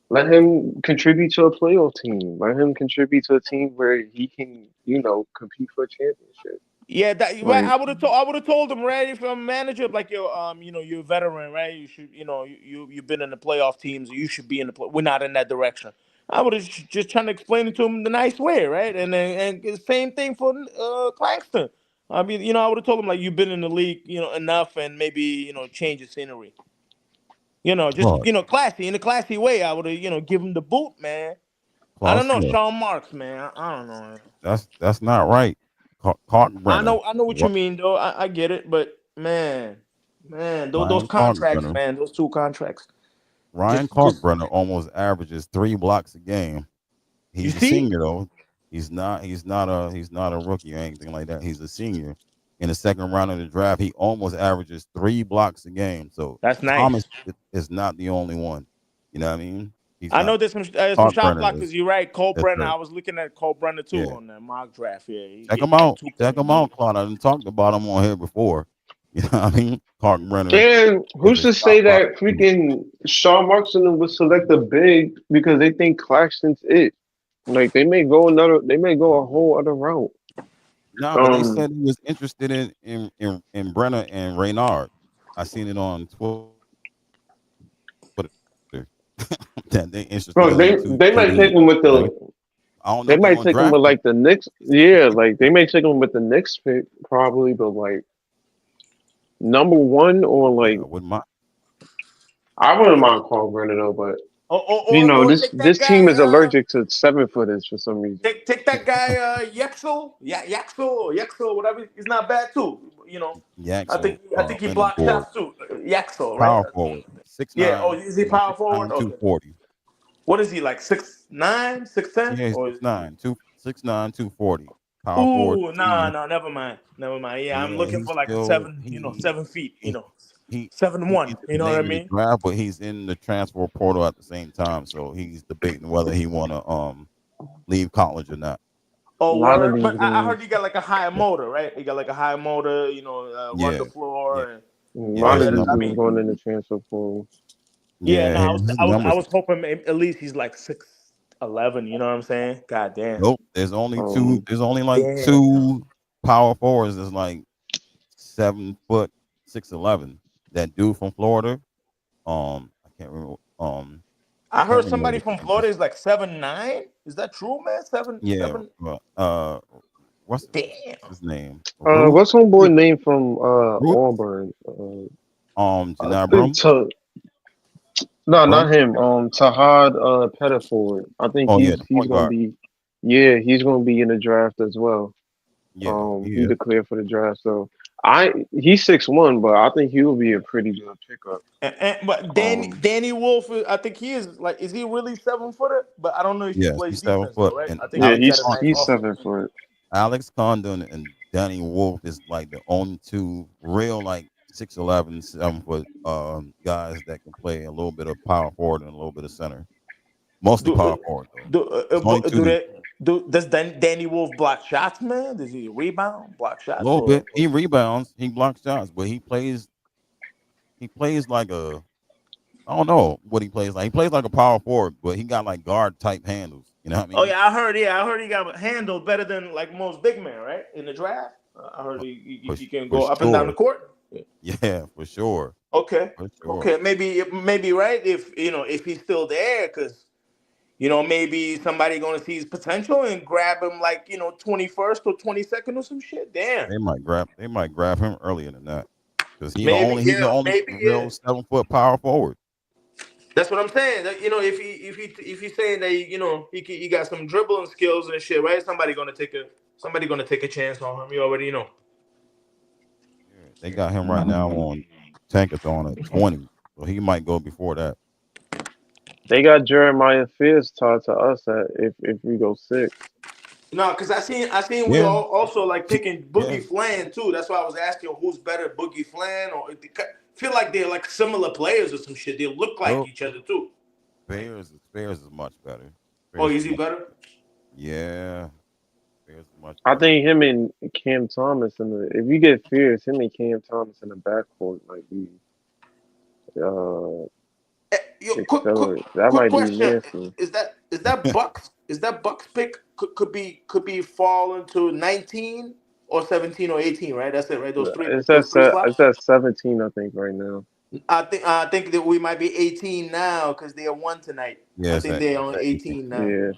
Let him contribute to a playoff team. Let him contribute to a team where he can, compete for a championship. Yeah, right. Like, I would have told him, right, if I'm a manager, like you're a veteran, right? You should, you've been in the playoff teams. You should be in the. We're not in that direction. I would have just trying to explain it to him the nice way, right? And then and same thing for Claxton. I mean, I would have told him like you've been in the league, enough, and maybe change the scenery. Just Right. classy in a classy way. I would have give him the boot, man. I Claude don't know, Smith. Sean Marks, man. I don't know. That's not right. Kalkbrenner. I know what you mean, though. I get it, but man, those Ryan contracts, Kalkbrenner. man, those two contracts, Ryan just Kalkbrenner almost averages 3 blocks a game. you He's a see, senior though. He's not a rookie or anything like that. He's a senior. In the second round of the draft, he almost averages 3 blocks a game. So that's Thomas nice. is not the only one. You know what I mean? He's I know not. there's some shot Kalkbrenner blockers. is You're right, Cole that's Brenner. right. I was looking at Cole Brenner too Yeah. on that mock draft. Yeah, he Check getting him that out. Check him 2.8. out, Claude. I done talked about him on here before. You know what I mean? Kalkbrenner And is who's a to shot say blocker that too. freaking Sean Markson would select a big because they think Claxton's it? Like they may go a whole other route. No, but they Um, said he was interested in Brenner and Reynard. I seen it on Twitter that they interested bro, in them two they two might take dudes. him with You know what I mean? the I don't know they if they're might gonna take him draft with him. like the Knicks. Yeah, like they may take him with the Knicks pick probably, but like number one or Yeah, like I wouldn't mind. I wouldn't mind Carl Brennan though, but Or take that this team guy. is allergic to 7 footers for some reason. Take that guy. Yexel, Yexel, whatever. He's not bad too. Yaxel I think he on the blocks board. shots too. Yaxel, right? Power forward. Six Yeah. Oh, nine. is he power Six forward? nine two Okay. forty. What is he like? 6'9", 6'10"? Yeah, he's Or 6'9", 6'9", 240. Power forward ooh, nah, senior. no, never mind, never mind. Yeah, I'm Yeah, looking he's for like a still 7 feet. he he 7'1". gets his You know what I name in the mean? draft, but he's in the transfer portal at the same time. So he's debating whether he wanna leave college or not. A Oh, lot of word. these But I games, heard he got like a high Yeah. motor, right? He got like a high motor. Run the Yeah. Yeah. floor and a Yeah. all lot His of that. these I numbers dudes mean, going in the transfer portal. yeah. yeah, No, his I numbers was hoping at least he's like 6'11". You know what I'm saying? God damn. nope. Um, There's only like Damn. two power forwards that's like 7 foot 6'11". That dude from Florida. I can't remember. I Can't heard remember somebody what from his name Florida is. is like 7'9". Is that true, man? Yeah, Seven. but what's Damn. his name? Ruth. what's homeboy name from Ruth. Auburn? I think Janabrum. no, Brum. not him. Tahad Pettiford. I think Oh yeah, the he's point gonna guard. be yeah, he's gonna be in the draft as well. Yeah, he He is. declared for the draft. So he's 6'1", but I think he will be a pretty good pickup. But Um Danny Wolf, I think he is like, is he really 7 footer? But I don't know if he Yes, plays he's seven defense though, foot. right? And I think yeah, he's got a nice he's offense. 7 foot. Alex Condon and Danny Wolf is like the only two real like 6'11", 7 foot guys that can play a little bit of power forward and a little bit of center. Mostly Do power forward though. There's only two do that they does Danny Wolf block shots, man? Does he rebound, block a shots, little or bit. He rebounds, he blocks shots, but he plays like a I don't know what he plays like. He plays like a power forward, but he got like guard type handles. You know what I oh mean? yeah, I heard he got handled better than like most big men, right? In the draft, I heard For, he can for go up and down the sure. court. Yeah, for sure. Okay, For sure. okay, maybe right if if he's still there, because maybe somebody gonna see his potential and grab him like 21st or 22nd or some shit. Damn, They might grab him earlier than that. Because he's the yeah, only maybe yeah. real 7 foot power forward. That's what I'm saying. That, if he's saying that he got some dribbling skills and shit, right? Somebody gonna take a chance on him. You already know. Yeah, they got him right now on Tankathon at 20. So he might go before that. They got Jeremiah Fears tied to us at if we go 6. No, because I seen we Yeah. all also like T- picking yeah. Boogie Flan too. That's why I was asking who's better, Boogie Flan or feel like they're like similar players or some shit. They look like Nope. each other too. Spears is much better. Oh, Spears is is he much better? Yeah. Spears is much I better. think him and Cam Thomas if you get Fears, him and Cam Thomas in the backcourt might be uh Yo, accelerate. That quick might be question: nasty. is that Bucks pick could be fall into 19 or 17 or 18? Right, that's it. Right, those three It's slots. at 17, I think, right now. I think that we might be 18 now because they won tonight. Yeah, I it's think at they're on 18. 18 now. Yeah.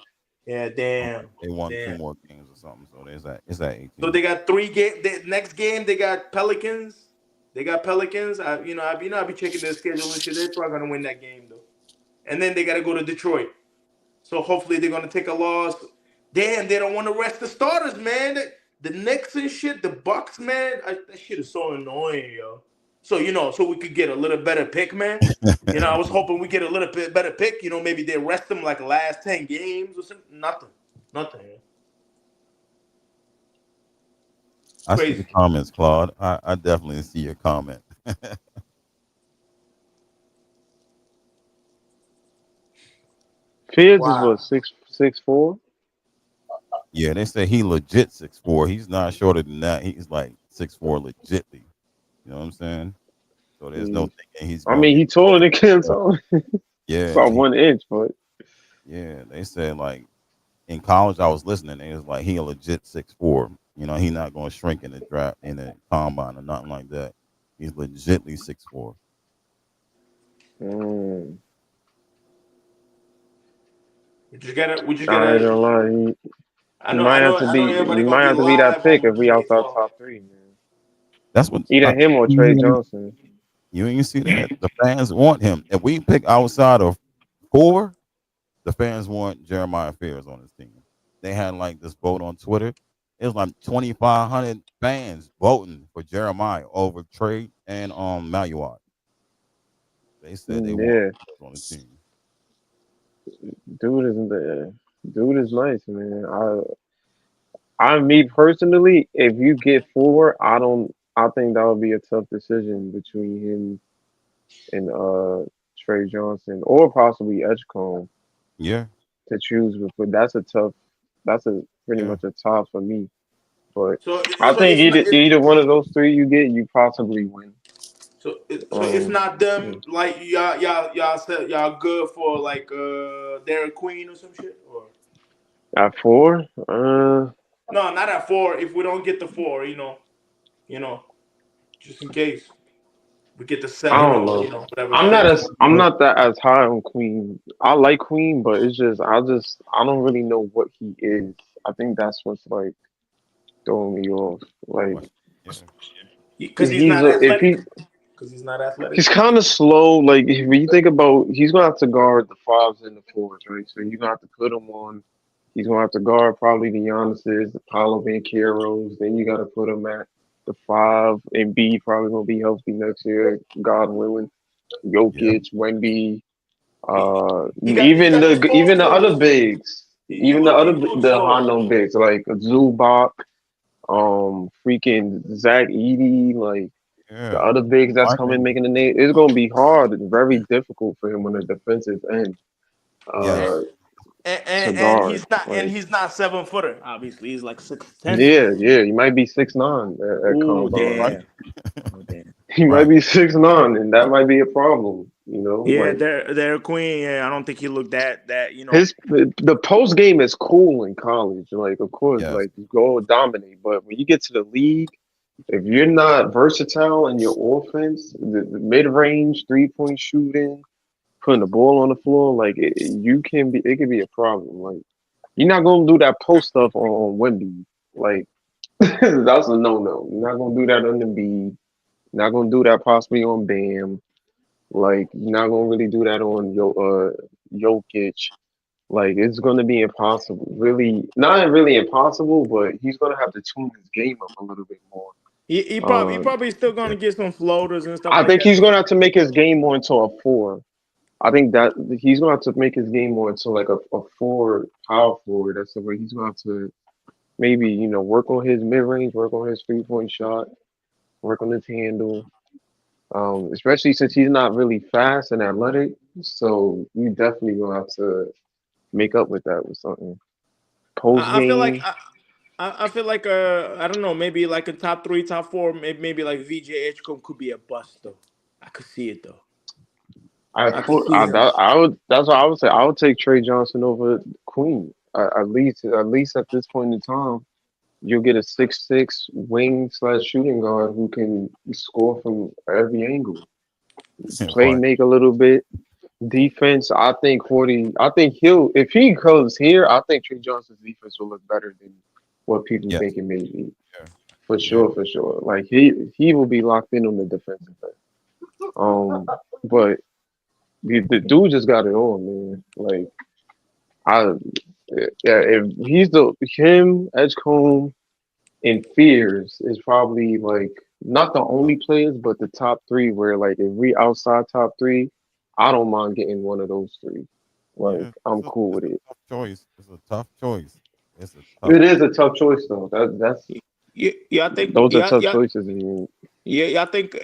Yeah, damn, They won two damn. more games or something. So it's at So 18. they got 3 games. The next game they got Pelicans. They got Pelicans. I be checking their schedule and shit. They're probably gonna win that game though. And then they got to go to Detroit. So hopefully they're gonna take a loss. Damn, they don't want to rest the starters, man. The Knicks and shit, the Bucks, man. That shit is so annoying, yo. So so we could get a little better pick, man. I was hoping we get a little bit better pick. Maybe they rest them like the last 10 games or something. Nothing. It's I see the crazy. comments, Claude. I definitely see your comment. Fields is what Wow. 6'4". Yeah, they say he legit 6'4". He's not shorter than that. He's like 6'4" legitly. You know what I'm saying? So there's no thinking he's I gonna mean, get he taller than Cam close. Thomas. Yeah, About 1 inch, but yeah. They said like in college I was listening. It was like he a legit 6'4". He not gonna shrink in the draft in the combine or nothing like that. He's legitly 6'4". mm, We just I ain't gotta. gonna lie. I He know. I might know. have to I know. be. Everybody He gonna might be have to be that live pick on if we Geek outside Squad. top three, man. That's what Either him or Trey Johnson. you ain't see that. The fans want him. If we pick outside of 4, the fans want Jeremiah Fears on his team. They had like this vote on Twitter. It was like 2,500 fans voting for Jeremiah over Trey and Maluat. They said they want Yeah, Fears on the team. dude is dude is nice, man. Me personally, if you get 4, I don't. I think that would be a tough decision between him and Trey Johnson or possibly Edgecombe Yeah, to choose. But that's a tough. That's a pretty yeah, much a top for me. But So I so think it's not. either one of those three you get, you possibly win. So it's not Yeah. them like y'all said y'all good for like Derek Queen or some shit or At 4, no, not at 4. If we don't get the 4, you know, just in case we get the I 7 don't or know. whatever 6. I'm not that as high on Queen. I like Queen, but it's just I don't really know what he is. I think that's what's like throwing me off. Like question. Yeah, Because he's not if athletic. Because he's not athletic. he's kind of slow. Like when you think about, he's gonna have to guard the 5s and the 4s, right? So you're gonna have to put him on. He's gonna have to guard probably the Giannis's, the Paolo Bancheros. Then you got to put him at the 5, and B probably gonna be healthy next year, God willing. yeah, Jokic, Wendy, He's got the small even the other forwards. bigs, He even he moves the high slow. known bigs like Zubac, freaking Zach Edey, like the yeah. other bigs that's I coming agree. making the name. It's gonna be hard and very difficult for him on the defensive end, And, Yes. uh, to and guard. he's Like not 7 footer. Obviously, he's like 6'10". yeah, he might be 6'9" at Oh combine. Right. damn. Oh damn. He might Right. be 6'9", and that might be a problem. You know, Yeah, like. Derek Queen. Yeah, I don't think he looked that. The post game is cool in college. Like, of course, Yes. like you go dominate, but when you get to the league, if you're not versatile in your offense, the mid range 3-point shooting, putting the ball on the floor, like it can be a problem. Like, you're not gonna do that post stuff on Wemby. Like, that's a no no. You're not gonna do that on the Embiid. Not gonna do that possibly on Bam. Like, you're not gonna really do that on Jokic. Like, it's going to be impossible. Really, not really impossible, but he's going to have to tune his game up a little bit more. He Um, probably still Yeah. gonna get some floaters and stuff I like think that. he's going to have to make his game more into a 4. I think that he's going to have to make his game more into like a 4 power forward. That's the way he's going to have to maybe, work on his mid range, work on his 3-point shot, work on his handle. Especially since he's not really fast and athletic. So you definitely going to have to make up with that with something. Post I feel like game. I feel like I don't know, maybe like a top 3, top 4, maybe like VJ Edgecombe could be a bust though. I could see it though. I could see him. I would. That's what I would say. I would take Trey Johnson over Queen. At least at this point in time, you'll get a 6'6" wing slash shooting guard who can score from every angle. Play Right. make a little bit. Defense, I think 40. I think he'll if he goes here. I think Trey Johnson's defense will look better than what people Yes. think it may be. Yeah. For Yeah. sure, for sure. Like he will be locked in on the defensive end. But the dude just got it on, man. Like I yeah, if he's the him, Edgecombe, and Fears is probably like not the only players, but the top three. Where like if we outside top three, I don't mind getting one of those three. Like Yeah, I'm cool it's with a it. tough choice. It's a tough choice. It's a tough. It is a tough choice though. That's Yeah, I think those are yeah, tough yeah, choices. And yeah. I think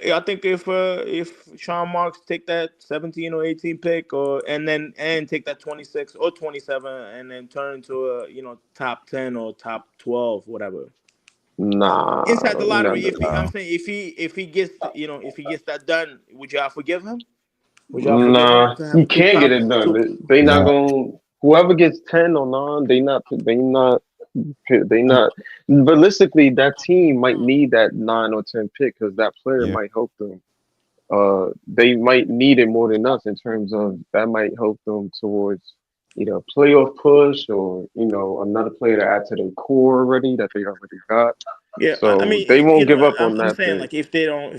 if Sean Marks take that 17 or 18 pick, or and take that 26 or 27, and then turn into a top 10 or top 12, whatever. Inside nah, the we not lottery, doing that. I'm saying if he gets if he gets that done, would y'all forgive him? Would y'all forgive him Nah, to have you a two can't get top it two? done. They not Nah, going. Whoever gets 10 or 9, they not. Realistically, that team might need that 9 or 10 pick because that player yeah, might help them. They might need it more than us in terms of that might help them towards either a playoff push or another player to add to their core already that they already got. Yeah, I So mean, they won't give up I'm on I'm that saying pick. like if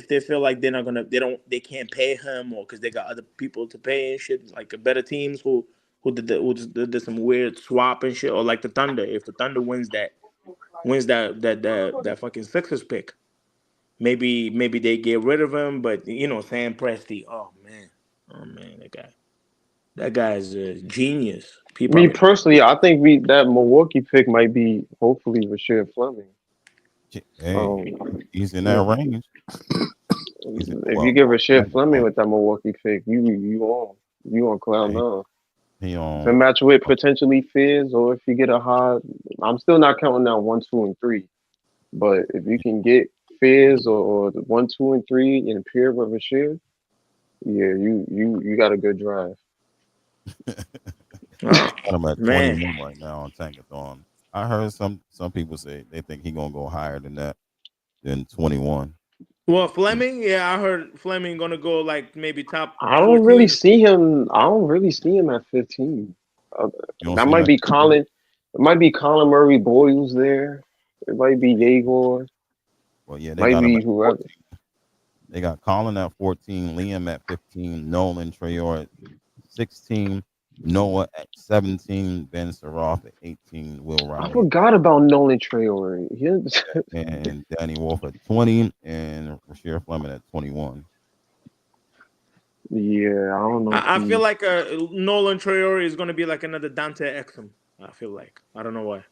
they feel like they're not gonna they can't pay him, or because they got other people to pay and shit, like better teams who did some weird swap and shit, or like the Thunder. If the Thunder wins that fucking Sixers pick, maybe they get rid of him. But Sam Presti, oh man, that guy is a genius. Me People, personally, I think that Milwaukee pick might be hopefully Rasheed Fleming. hey, Um, he's in that yeah, range. He's in, if you well, give Rasheed Fleming well, with that Milwaukee pick, you on cloud he, nine he to on. match with potentially Fizz, or if you get a high. I'm still not counting out 1, 2, and 3, but if you can get Fizz or the 1, 2, and 3 and pair with Rasheed, yeah, you got a good drive. oh Got him at man. 21 right now on Tankathon. I heard some people say they think he gonna go higher than that, than 21. Well, Fleming, yeah, I heard Fleming gonna go like maybe top I don't really 14. see him. I don't really see him at 15. Uh, You don't that see him might at be 15? Colin. It might be Colin Murray Boyles there. It might be Yegor. Well, yeah, they Might got him be at whoever. 14. They got Colin at 14, Liam at 15, Nolan Trayor at 16, Noah at 17, Ben Saroff at 18, Will I Riley forgot about Nolan Traore. and Danny Wolf at 20, and Rasheer Fleming at 21. Yeah, I don't know if I feel he. like Nolan Traore is gonna be like another Dante Exum. I feel like I don't know why.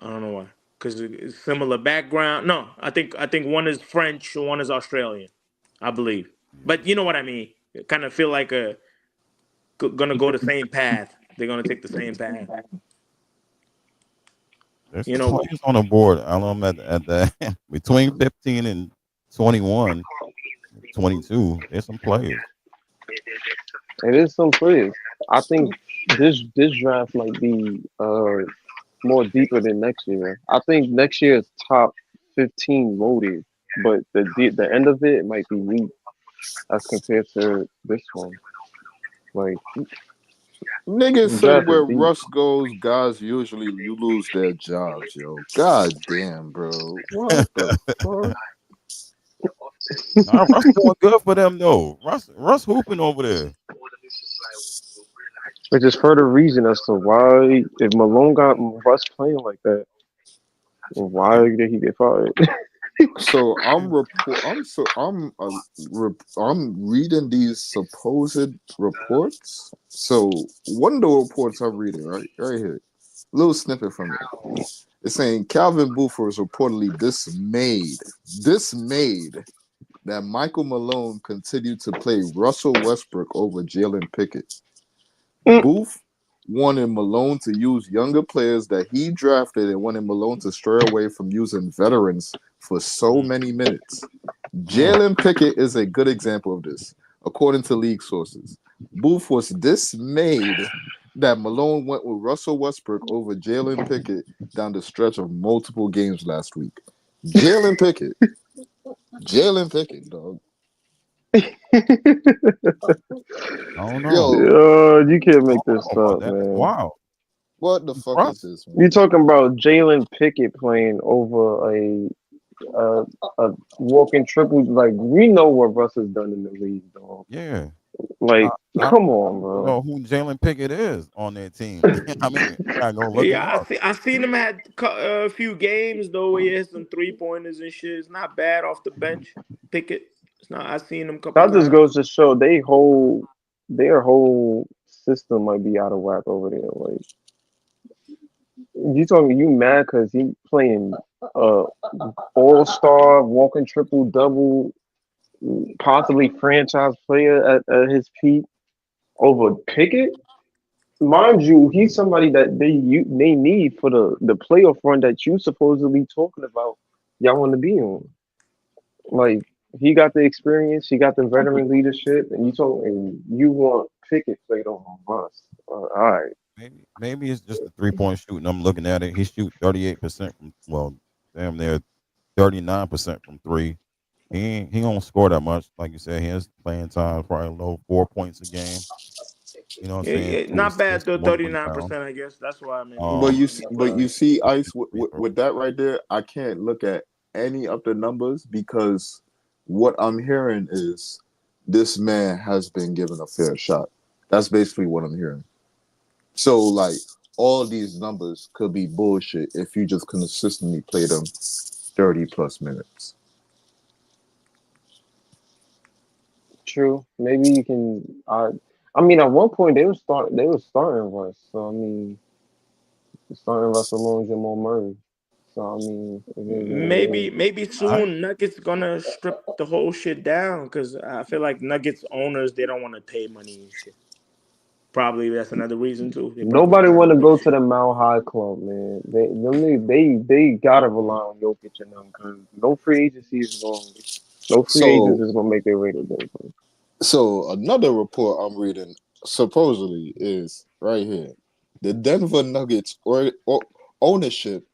I don't know why. Because it's similar background. No, I think one is French, one is Australian. I believe. Yeah. But you know what I mean. Kind of feel like gonna go the same path. They're gonna take the same path. There's You some know. players on the board. I don't know at the between 15 and 21, 22. There's some players. It is some players. I think this draft might be more deeper than next year. I think next year's top 15 loaded, but the end of it might be weak as compared to this one. Like Niggas the said draft is where deep. Russ goes, guys usually you lose their jobs, yo. God damn, bro. What the fuck? Nah, Russ doing good for them though. Russ hooping over there. Which is further reason as to why if Malone got Russ playing like that, Yeah, why did he get fired? So yeah. I'm reading these supposed reports. So one of the reports I'm reading right here, little snippet from it. It's saying Calvin Booth was reportedly dismayed that Michael Malone continued to play Russell Westbrook over Jalen Pickett. Booth wanted Malone to use younger players that he drafted and wanted Malone to stray away from using veterans for so many minutes. Mm. Jalen Pickett is a good example of this, according to league sources. Booth was dismayed that Malone went with Russell Westbrook over Jalen Pickett down the stretch of multiple games last week. Jalen Pickett, dog. I don't know. Yo, You can't I make don't this know about up, that. That's man. wild. what the fuck is Russ. this, You man? talking about Jalen Pickett playing over a walking triple? Like we know what Russ has done in the league, dog. Yeah. Like, I come on, don't bro. know who Jalen Pickett is on their team. I mean, you gotta go look him Yeah, up. I seen him had a few games though where he had some 3-pointers and shit. It's not bad off the bench. Pickett. It's not. I seen him a couple That just times. goes to show their whole system might be out of whack over there. Like, you mad because he playing uh all star, walking triple double, possibly franchise player at his peak over Pickett? Mind you, he's somebody that they need for the playoff run that you supposedly talking about. Y'all want to be on. Like, he got the experience, he got the veteran leadership, and you want Pickett played on us. All right, Maybe it's just the 3-point shooting. I'm looking at it. He shoot 38% from damn near 39% from three. He don't score that much. Like you said, he has playing time, probably low 4 points a game. You know what I'm Yeah, saying? yeah, Two not bad assists, though. one 39%, rebound. I guess. That's why maybe But Um, you, not but bad. you see, Ice, free throw. with that right there, I can't look at any of the numbers because what I'm hearing is this man has been given a fair shot. That's basically what I'm hearing. So, like, all these numbers could be bullshit if you just consistently play them 30 plus minutes. true. Maybe you can. I mean, at one point they were starting Russ. So I mean, starting Russ alone is more Murray. So I mean, it is what it is. Maybe I soon Nuggets gonna strip the whole shit down because I feel like Nuggets owners they don't want to pay money and shit. Probably that's another reason too. They probably Nobody don't want want to to pay go to shit. the Mile High Club, man. They gotta rely on Jokic and them because no free agency is going. No free agents So, is gonna make their way to Denver. so another report I'm reading supposedly is right here. The Denver Nuggets ownership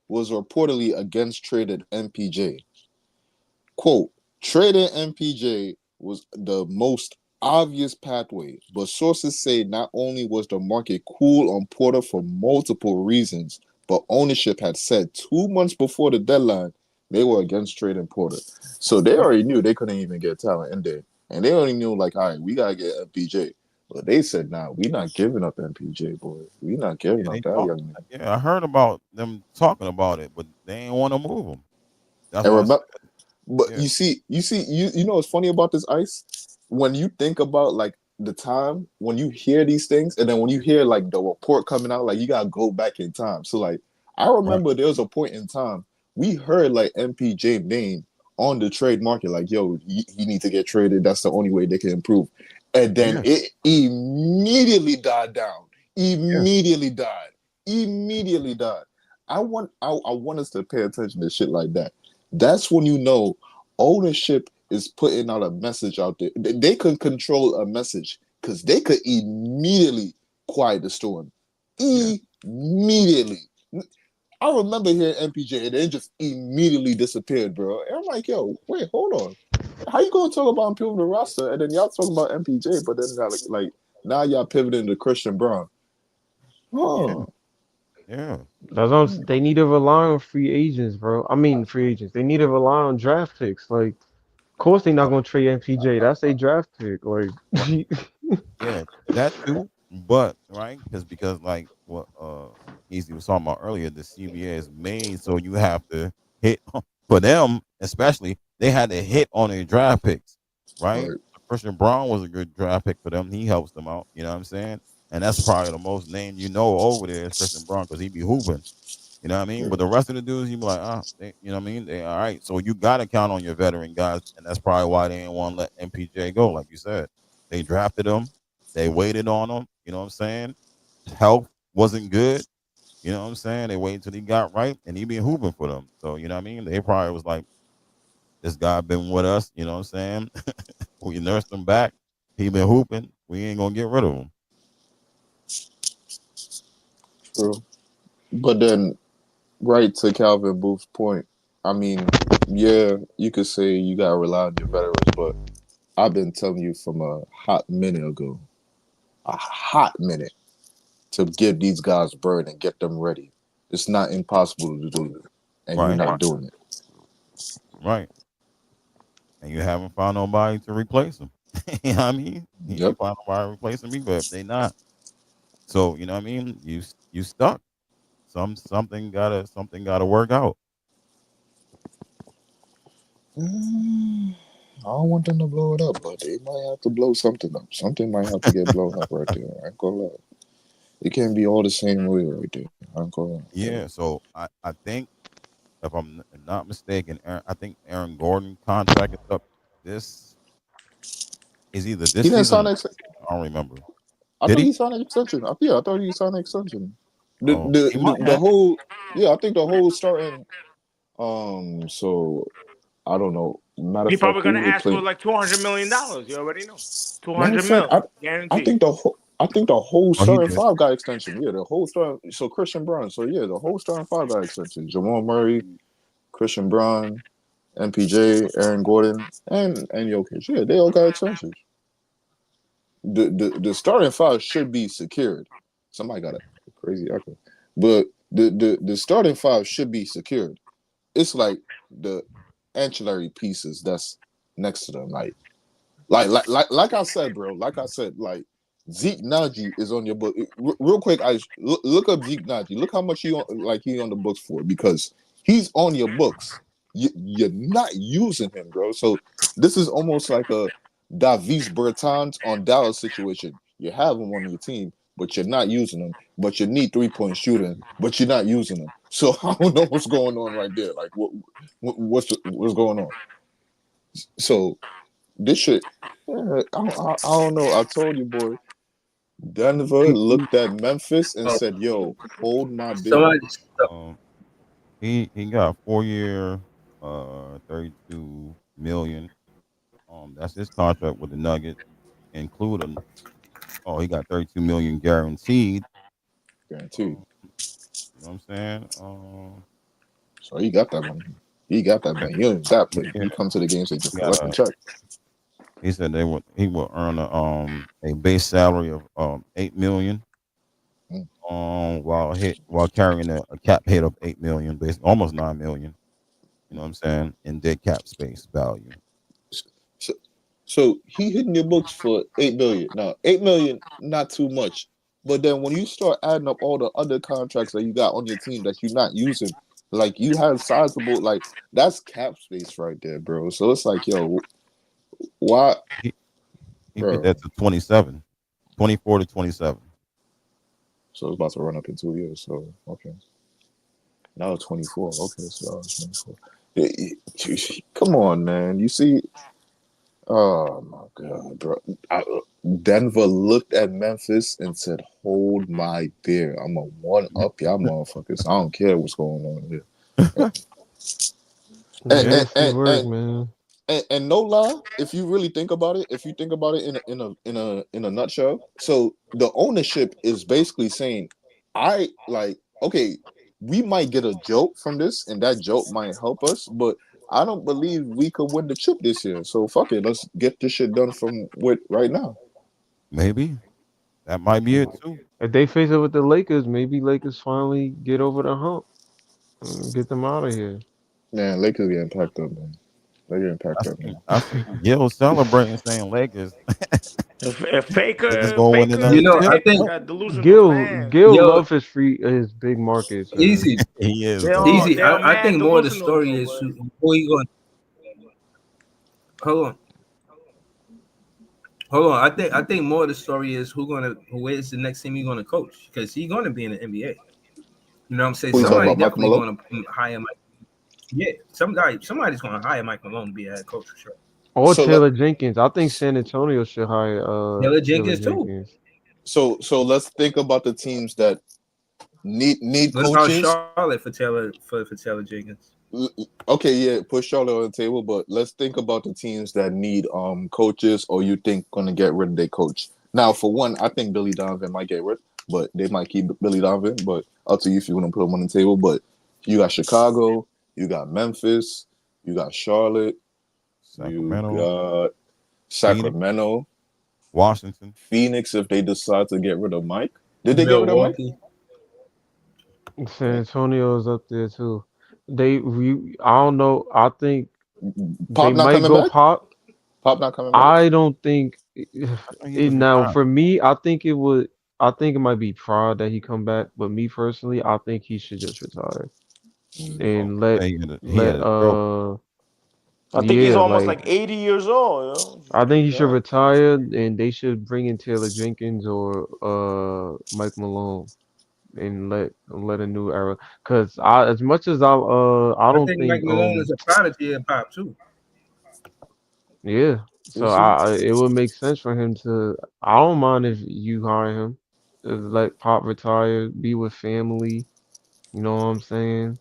was reportedly against traded MPJ. Quote, trading MPJ was the most obvious pathway, but sources say not only was the market cool on Porter for multiple reasons, but ownership had said 2 months before the deadline they were against trading Porter. So they already knew they couldn't even get talent in there. And they already knew, like, all right, we got to get MPJ. But they said, nah, we not giving up MPJ, boy. We not giving yeah, up they that talk. young man. Yeah, I heard about them talking about it, but they ain't want to move him. That's And what I said. remember, but Yeah, you know what's funny about this, Ice? When you think about like the time when you hear these things, and then when you hear like the report coming out, like you gotta go back in time. So like I right. remember there was a point in time we heard like MPJ name on the trade market, like yo, he need to get traded. That's the only way they can improve. And then Yeah, it immediately died down. yeah, Immediately died. Immediately died. I want us to pay attention to shit like that. That's when you know ownership is putting out a message out there. They can control a message because they could immediately quiet the storm. yeah. Immediately. I remember hearing MPJ and it just immediately disappeared, bro. And I'm like, yo, wait, hold on. How you gonna talk about improving the roster and then y'all talking about MPJ, but then like now y'all pivoting to Christian Brown? Yeah, Huh. yeah, They need to rely on free agents, bro. I mean, free agents. They need to rely on draft picks. Like, of course, they're not gonna trade MPJ. That's a draft pick. Like, right. Yeah, that too. But right, because like what Easy was talking about earlier, the CBA is made so you have to hit for them, especially they had to hit on their draft picks, right? Right. Christian Brown was a good draft pick for them. He helps them out. You know what I'm saying? And that's probably the most name over there is Christian Brown because he be hooping. You know what I mean? But the rest of the dudes, you be like, you know what I mean? They all right. So you got to count on your veteran guys, and that's probably why they didn't want to let MPJ go. Like you said, they drafted him, they waited on him. You know what I'm saying? Health wasn't good. You know what I'm saying? They waited until he got right, and he been hooping for them. So you know what I mean? They probably was like, this guy been with us. You know what I'm saying? We nursed him back. He been hooping. We ain't gonna get rid of him. True. But then right to Calvin Booth's point, I mean, yeah, you could say you gotta rely on your veterans, but I've been telling you from a hot minute, to give these guys bird and get them ready. It's not impossible to do it, and you're Right, not doing it. right. And you haven't found nobody to replace him. You know what I mean? He can Yep. find somebody replacing me, but if they not, so you know what I mean? You stuck. Something gotta work out. I don't want them to blow it up, but they might have to blow something up. Something might have to get blown up right there. I ain't gonna lie. It can't be all the same way right there. I ain't gonna lie. Yeah, so I think if I'm not mistaken, I think Aaron Gordon contract is up. This is either He this didn't sign season. an ex- I don't remember. I Did thought he? he signed an extension. Yeah, I thought he signed an extension. The Oh, the he the, might the have. whole yeah, I think the whole starting so I don't know. Matter of He fact, probably gonna who they ask for play. like $200 million. You already know, two Matter of hundred fact, mil I guaranteed. think the whole Oh, he starting did. five got extension. Yeah, the whole starting. So Christian Brown. So yeah, the whole starting five got extension. Jamal Murray, Christian Brown, MPJ, Aaron Gordon, and Jokic. Yeah, they all got extensions. The starting five should be secured. Somebody got a crazy echo, but the starting five should be secured. It's like the ancillary pieces that's next to them, like I said, bro. Like I said, like Zeke Naji is on your book. Real quick, I look up Zeke Naji. Look how much he on the books for because he's on your books. You're not using him, bro. So this is almost like a Davis Bertans on Dallas situation. You have him on your team, but you're not using him. But you need 3-point shooting, but you're not using him. So I don't know what's going on right there. Like what's going on? So this shit, I don't know. I told you, boy. Denver looked at Memphis and Oh, said, "Yo, hold my beer." somebody, Um, he got a 4 year, 32 million. That's his contract with the Nuggets, including. Oh, he got 32 million guaranteed. Guaranteed. Um, you know what I'm saying? So he got that money. He got that money. He don't even got play. Yeah, He come to the games. They just he got collect the a. check. He said he will earn a base salary of 8 million. Mm. While carrying a cap hit of 8 million, basically almost 9 million. You know what I'm saying? In dead cap space value. So, so he hitting your books for 8 million. Now, 8 million, not too much. But then when you start adding up all the other contracts that you got on your team that you're not using, like you have sizable, like that's cap space right there, bro. So it's like, yo, why, He he put bro? that to 27, 24 to 27. So it's about to run up in 2 years. So okay, now 24. Okay, so now it's 24. Come on, man. You see, oh my god, bro. I, Denver looked at Memphis and said, "Hold my beer. I'm a one up y'all motherfuckers. I don't care what's going on here." And and Nasty and, work, and, man. and no lie, if you really think about it, if you think about it in a nutshell, so the ownership is basically saying, I like, okay, we might get a joke from this, and that joke might help us, but I don't believe we could win the chip this year. So fuck it, let's get this shit done from with right now. Maybe that might be it too. If they face it with the Lakers, maybe Lakers finally get over the hump and get them out of here. Man, Lakers getting packed up, man. They're getting I packed up, seen man. I seen Gil celebrating, saying Lakers. If Lakers Faker gonna win Faker you another know, I chip. picked think delusional Gil fans. Gil yo love his big markets, man. easy, He is They though. all easy. they are I mad think more of the delusional story though, is but who you going. Hold on, hold on. I think more of the story is who is the next team you're gonna coach because he's gonna be in the NBA. You know what I'm saying? Who you talking Somebody about, Michael definitely Malone? gonna hire Mike. Yeah, somebody's gonna hire Mike Malone to be a head coach for sure. Or So let Taylor Jenkins. I think San Antonio should hire Taylor Taylor Jenkins too. Jenkins. so let's think about the teams that need What about coaches. Charlotte for Taylor Jenkins? Okay, yeah, put Charlotte on the table, but let's think about the teams that need coaches or you think gonna get rid of their coach. Now, for one, I think Billy Donovan might get rid, but they might keep Billy Donovan. But up to you if you want to put him on the table. But you got Chicago, you got Memphis, you got Charlotte, you Sacramento, got Phoenix, Sacramento, Washington. Phoenix. If they decide to get rid of Mike, did they get rid of Mike? Milwaukee. San Antonio is up there too. I don't know. I think they Pop not might coming go back. Pop. Pop not coming back. I don't think I thought he it was now retired. for me, I think it would I think it might be pride that he come back, but me personally, I think he should just retire Mm. and Yeah, let he had let a stroke. I think he's yeah, almost like like 80 years old. You know? I think he should Yeah. retire and they should bring in Taylor Jenkins or Mike Malone and let a new era. Cause I as much as I I don't think Mike think Malone is a prodigy in pop too. yeah. We'll So see. it would make sense for him to. I don't mind if you hire him. Let Pop retire, be with family. You know what I'm saying?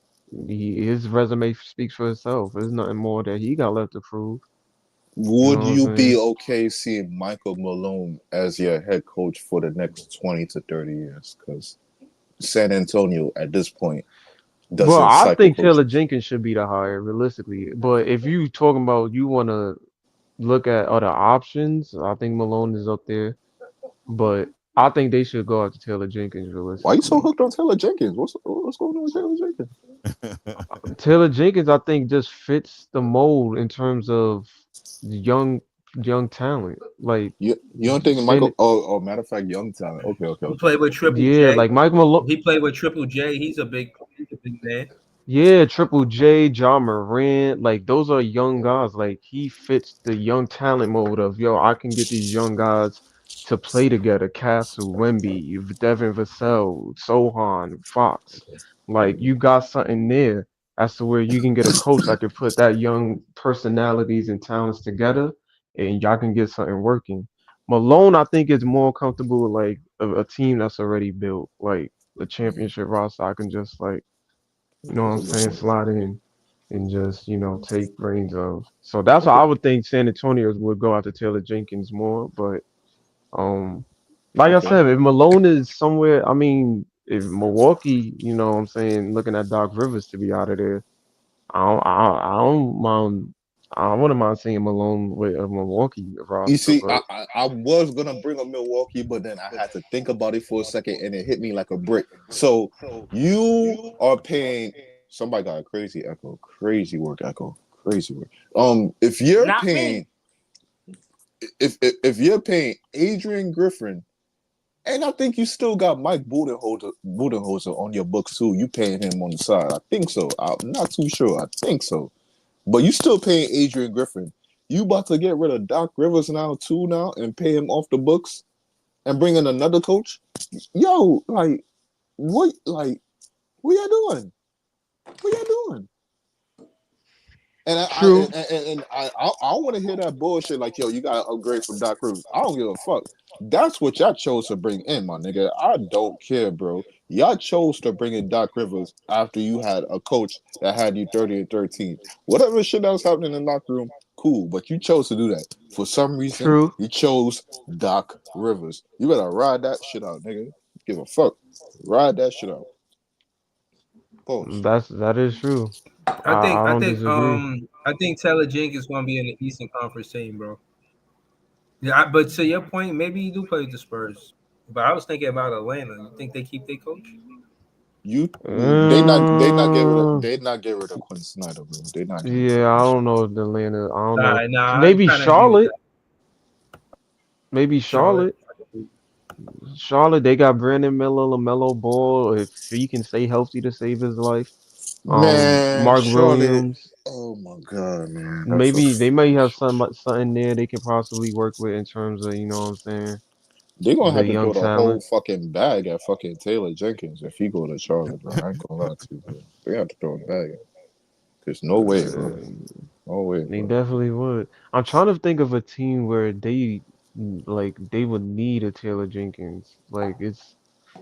His resume speaks for itself. There's nothing more that he got left to prove. You know Would what I'm you be saying? okay seeing Michael Malone as your head coach for the next 20 to 30 years? Because San Antonio at this point Well, doesn't I cycle think Taylor coaches. Jenkins should be the hire, realistically. But if you talking about you want to look at other options, I think Malone is up there. But I think they should go after Taylor Jenkins, Why you so realistically. hooked on Taylor Jenkins? What's going on with Taylor Jenkins? Taylor Jenkins, I think, just fits the mold in terms of young young talent. Like You don't think San, Michael? Oh, matter of fact, young talent. Okay, okay, He okay, played with okay. Triple yeah, J. like Mike Malone. He played with Triple J. He's a big man. Yeah, Triple J, John Morant, like those are young guys. Like he fits the young talent mode of yo, I can get these young guys to play together. Castle, Wemby, Devin Vassell, Sohan, Fox. Like you got something there as to where you can get a coach that can put that young personalities and talents together and y'all can get something working. Malone, I think, is more comfortable with like a team that's already built, like a championship roster. I can just like you know what I'm saying? Slide in and just, take reins of. So that's why I would think San Antonio would go after Taylor Jenkins more. But um like I Okay. said, if Malone is somewhere, I mean, if Milwaukee, you know what I'm saying, looking at Doc Rivers to be out of there, I don't mind I wouldn't mind seeing Malone with a Milwaukee You roster, see, but I was gonna bring up Milwaukee, but then I had to think about it for a second, and it hit me like a brick. So you are paying. Somebody got a crazy echo, crazy work echo, crazy work. If you're Not me. paying, if you're paying Adrian Griffin, and I think you still got Mike Budenholzer on your books too. You paying him on the side? I think so. I'm not too sure. I think so. But you still paying Adrian Griffin. You about to get rid of Doc Rivers now and pay him off the books and bring in another coach? Yo, what y'all doing? What y'all doing? And true. I don't want to hear that bullshit like, yo, you got to upgrade from Doc Rivers. I don't give a fuck. That's what y'all chose to bring in, my nigga. I don't care, bro. Y'all chose to bring in Doc Rivers after you had a coach that had you 30 and 13. Whatever shit that was happening in the locker room, cool. But you chose to do that. For some reason, True. you chose Doc Rivers. You better ride that shit out, nigga. Give a fuck. Ride that shit out. Pause. That is true. I think I I don't think disagree. I think Taylor Jenkins gonna be in the Eastern Conference team, bro. Yeah, but to your point, maybe you do play with the Spurs. But I was thinking about Atlanta. You think they keep their coach? You Uh, they not get rid of Quinn Snyder, bro. They not getting rid of Yeah, I Quinn don't Snyder. know if Atlanta. I don't know. Nah, I Maybe kind of agree with Charlotte. that. Maybe Charlotte. Charlotte. Charlotte. They got Brandon Miller, LaMelo Ball. If he can stay healthy to save his life. Man, Mark Charlotte. Williams. Oh my god, man. That's a Maybe they might have something there they can possibly work with in terms of what I'm saying, they're gonna the have to young throw the whole talent. fucking bag at fucking Taylor Jenkins if he go to Charlotte, bro. I ain't gonna lie to you, bro. They have to throw a bag at. There's no way, bro. Uh, No way, they bro. definitely would. I'm trying to think of a team where they would need a Taylor Jenkins. Like it's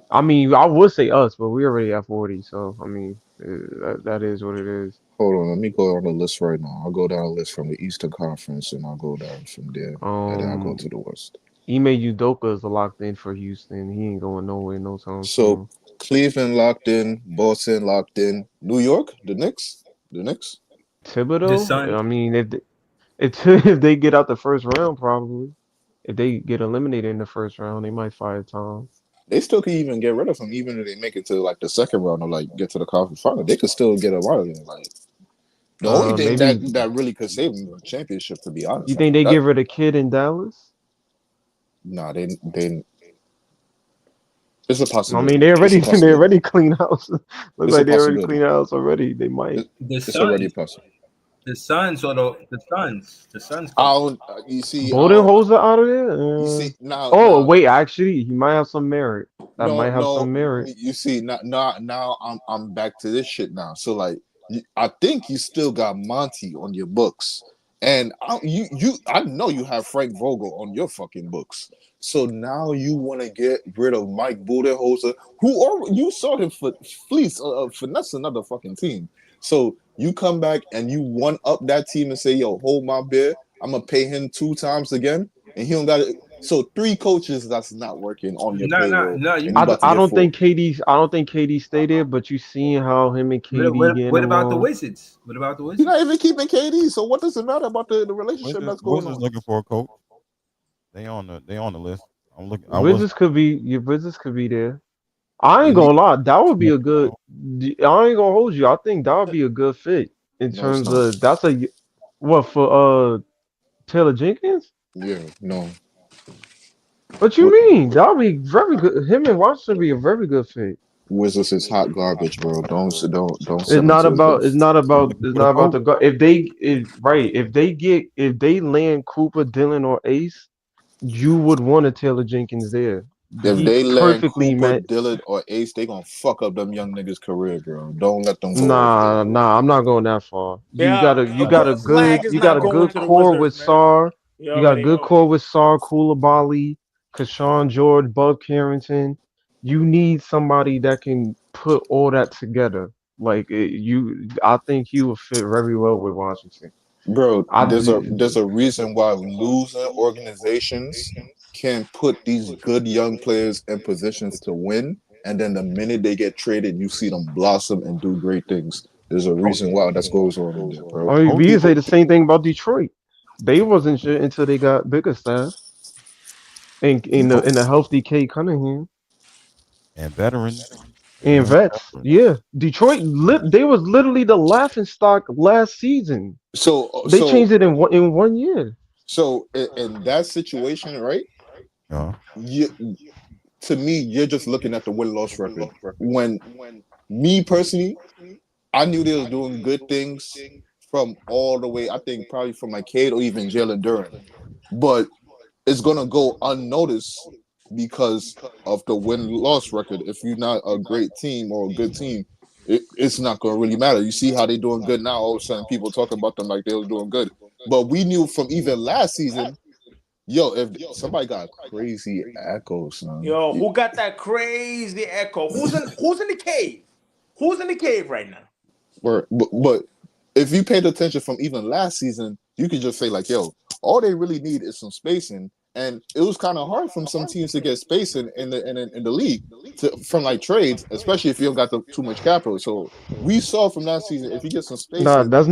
I mean, I would say us, but we already at 40, so I mean, that is what it is. Hold on, let me go on the list right now. I'll go down the list from the Eastern Conference and I'll go down from there. And then I'll go Um, to the West. Ime Udoka is locked in for Houston. He ain't going nowhere no time So soon. Cleveland locked in, Boston locked in, New York, the Knicks. The Knicks. The Thibodeau, Sun. I mean, if they get out the first round, probably. If they get eliminated in the first round, they might fire Tom. They still can even get rid of him, even if they make it to like the second round or like get to the conference final. They could still get him out of there. Like The only thing Maybe that really could save them is a championship. To be you honest, think they that get rid of Kid in Dallas? nah, they. It's a I mean, possibility. they It's already a they possibility. already clean house. Looks It's a like they already possibility. clean house already. They might. It, The it's already a Suns, possibility. the Suns, or the Suns I coach. don't. You see, I don't. Budenholzer out of there? You see now. Oh Now wait, actually, he might have some merit. That no, might have no. some merit. You see, now I'm back to this shit now. So like, I think you still got Monty on your books, and I know you have Frank Vogel on your fucking books. So now you want to get rid of Mike Budenholzer, you saw him for finesse another fucking team. So you come back and you one up that team and say, "Yo, hold my beer. I'm gonna pay him 2 times again," and he don't got it. So 3 coaches that's not working on your No, no, payroll, no. and you about to I get don't four. think KD stay there, but you seen how him and KD getting What about the along. Wizards? What about the You're not Wizards? even keeping KD. So what does it matter about the relationship Wizards, that's going Wizards on? looking for a coach. They on the list. I'm looking. I was. Wizards could be your Wizards could be there. I ain't And gonna lie, that would be a good. I ain't gonna hold you. I think that would be a good fit in no, it's terms not. of that's a what for Taylor Jenkins. Yeah, no. What you Wi- mean? That would be very good. Him and Washington be a very good fit. Wizards is hot garbage, bro. Don't It's send them not to the about. It's Ghost. not about. It's With a not about coach. the guard. If they, if right, if they land Cooper, Dylan, or Ace, you would want a Taylor Jenkins there. If He they land perfectly Cooper, met. Dillard, or Ace, they gonna fuck up them young niggas' career, bro. Don't let them go over there, Nah, bro. nah, I'm not going that far. Yeah, Flag is You got not a going good to the core Wizards, with man. Sar. You You got a already good know. core with Sar, Koulibaly, Kashawn George, Bud Carrington. You need somebody that can put all that together. I think he would fit very well with Washington. Bro, I there's a reason why losing organizations can put these good young players in positions to win, and then the minute they get traded, you see them blossom and do great things. There's a reason why that goes on in there, bro. I mean, Most we can say people the same thing about Detroit. They wasn't shit until they got bigger staff and most, in the healthy K Cunningham. and veterans. They And have vets, veterans. yeah. They was literally the laughing stock last season. So They so changed it in 1 year. so in that situation, right? Yeah. You to me, you're just looking at the win loss record. When me personally, I knew they was doing good things from all the way. I think probably from like Cade or even Jalen Duran, but it's gonna go unnoticed because of the win loss record. If you're not a great team or a good team, it's not gonna really matter. You see how they doing good now. All of a sudden, people talk about them like they was doing good, but we knew from even last season. Yo, if somebody got crazy echo, son. Yo, who got that crazy echo? Who's in the cave? Who's in the cave right now? But if you paid attention from even last season, you could just say like, yo, all they really need is some spacing, and it was kind of hard from some teams to get spacing in the league from like trades, especially if you don't got too much capital. So we saw from last season if you get some Nah, spacing. That's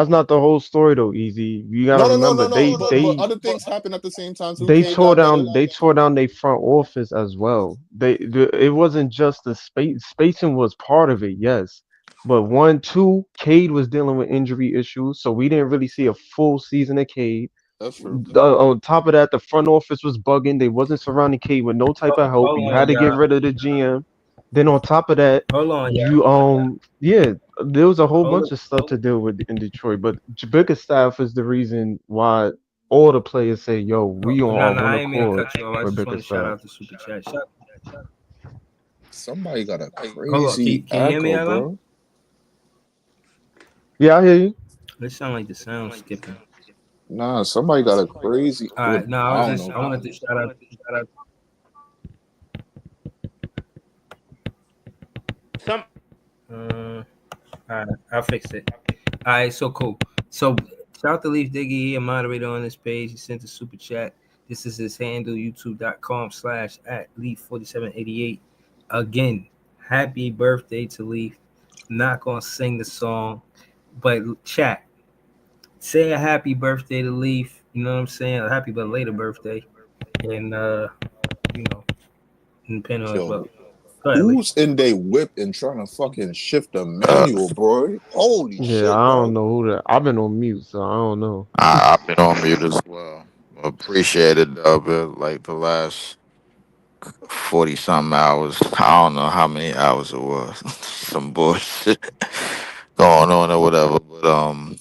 not the whole story though. Easy, you gotta remember No. But other things happen at the same time too. Cade got better. they tore down their front office as well. It wasn't just the spacing was part of it, yes. But one, two, Cade was dealing with injury issues, so we didn't really see a full season of Cade. That's true. On top of that, the front office was bugging. They wasn't surrounding Cade with no type of help. Hold You on, had to get y'all. rid of the GM. Then on top of that, Hold on, you y'all. yeah, there was a whole Hold bunch of stuff to deal with in Detroit. But Bickerstaff is the reason why all the players say, "Yo, we on. on No, our no, one I ain't mean to accord cut you off. I with just want to shout Bickerstaff." out the super chat. Shout, Somebody got a hold on. crazy Can you hear me, echo, Alan? bro. Yeah, I hear you. This sound like the sound skipping. Nah, somebody got a crazy. All right, no, I don't know. I wanted to shout out. Some All right, I'll fix it. All right, so cool. So shout out to Leaf Diggy, he a moderator on this page. He sent a super chat. This is his handle, youtube.com/@Leaf4788. Again, happy birthday to Leaf. Not gonna sing the song, but chat. Say a happy birthday to Leaf. You know what I'm saying? A happy belated birthday. And you know, and Pino as Yo, well. Go ahead, Lee. Who's in their whip and trying to fucking shift the Uh, manual, bro? Holy Yeah, shit, I don't dog. know who that. I've been on mute, so I don't know. I've been on mute as well. Appreciate it, Dub. Like the last 40 something hours. I don't know how many hours it was. Some bullshit going on or whatever. But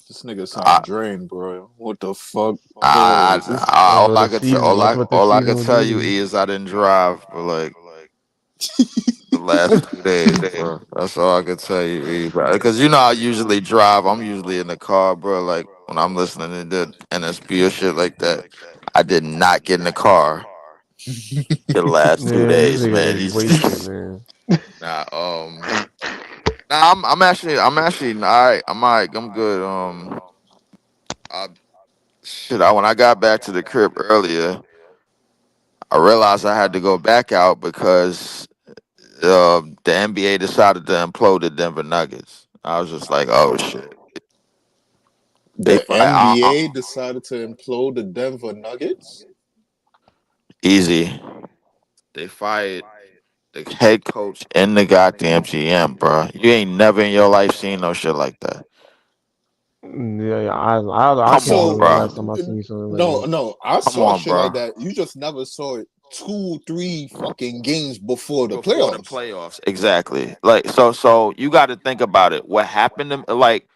This nigga I, sound drained, bro. What the fuck? I, Pause. That's all what the I could tell, season. That's what the all I season could will tell do to you you. is I didn't drive for like the last 2 days, bro. That's all I could tell you, E, bro. Because you know I usually drive. I'm usually in the car, bro. Like when I'm listening to the NSP or shit like that. I did not get in the car the last two Man, this days, nigga man. is wasted, man. Nah, nah, I'm actually all right. I'm all right. I'm good. I, shit. When I got back to the crib earlier, I realized I had to go back out because the NBA decided to implode the Denver Nuggets. I was just like, oh shit. They The fight NBA decided to implode the Denver Nuggets. easy. They fired the head coach and the goddamn GM, bro. You ain't never in your life seen no shit like that. Yeah, I Come can't on, So remember the bro. last time I seen something like no, that. no, I Come saw on, shit like bro. that. You just never saw it 2, 3 fucking games before the Before the playoffs. playoffs, exactly. Like so, you got to think about it. What happened to like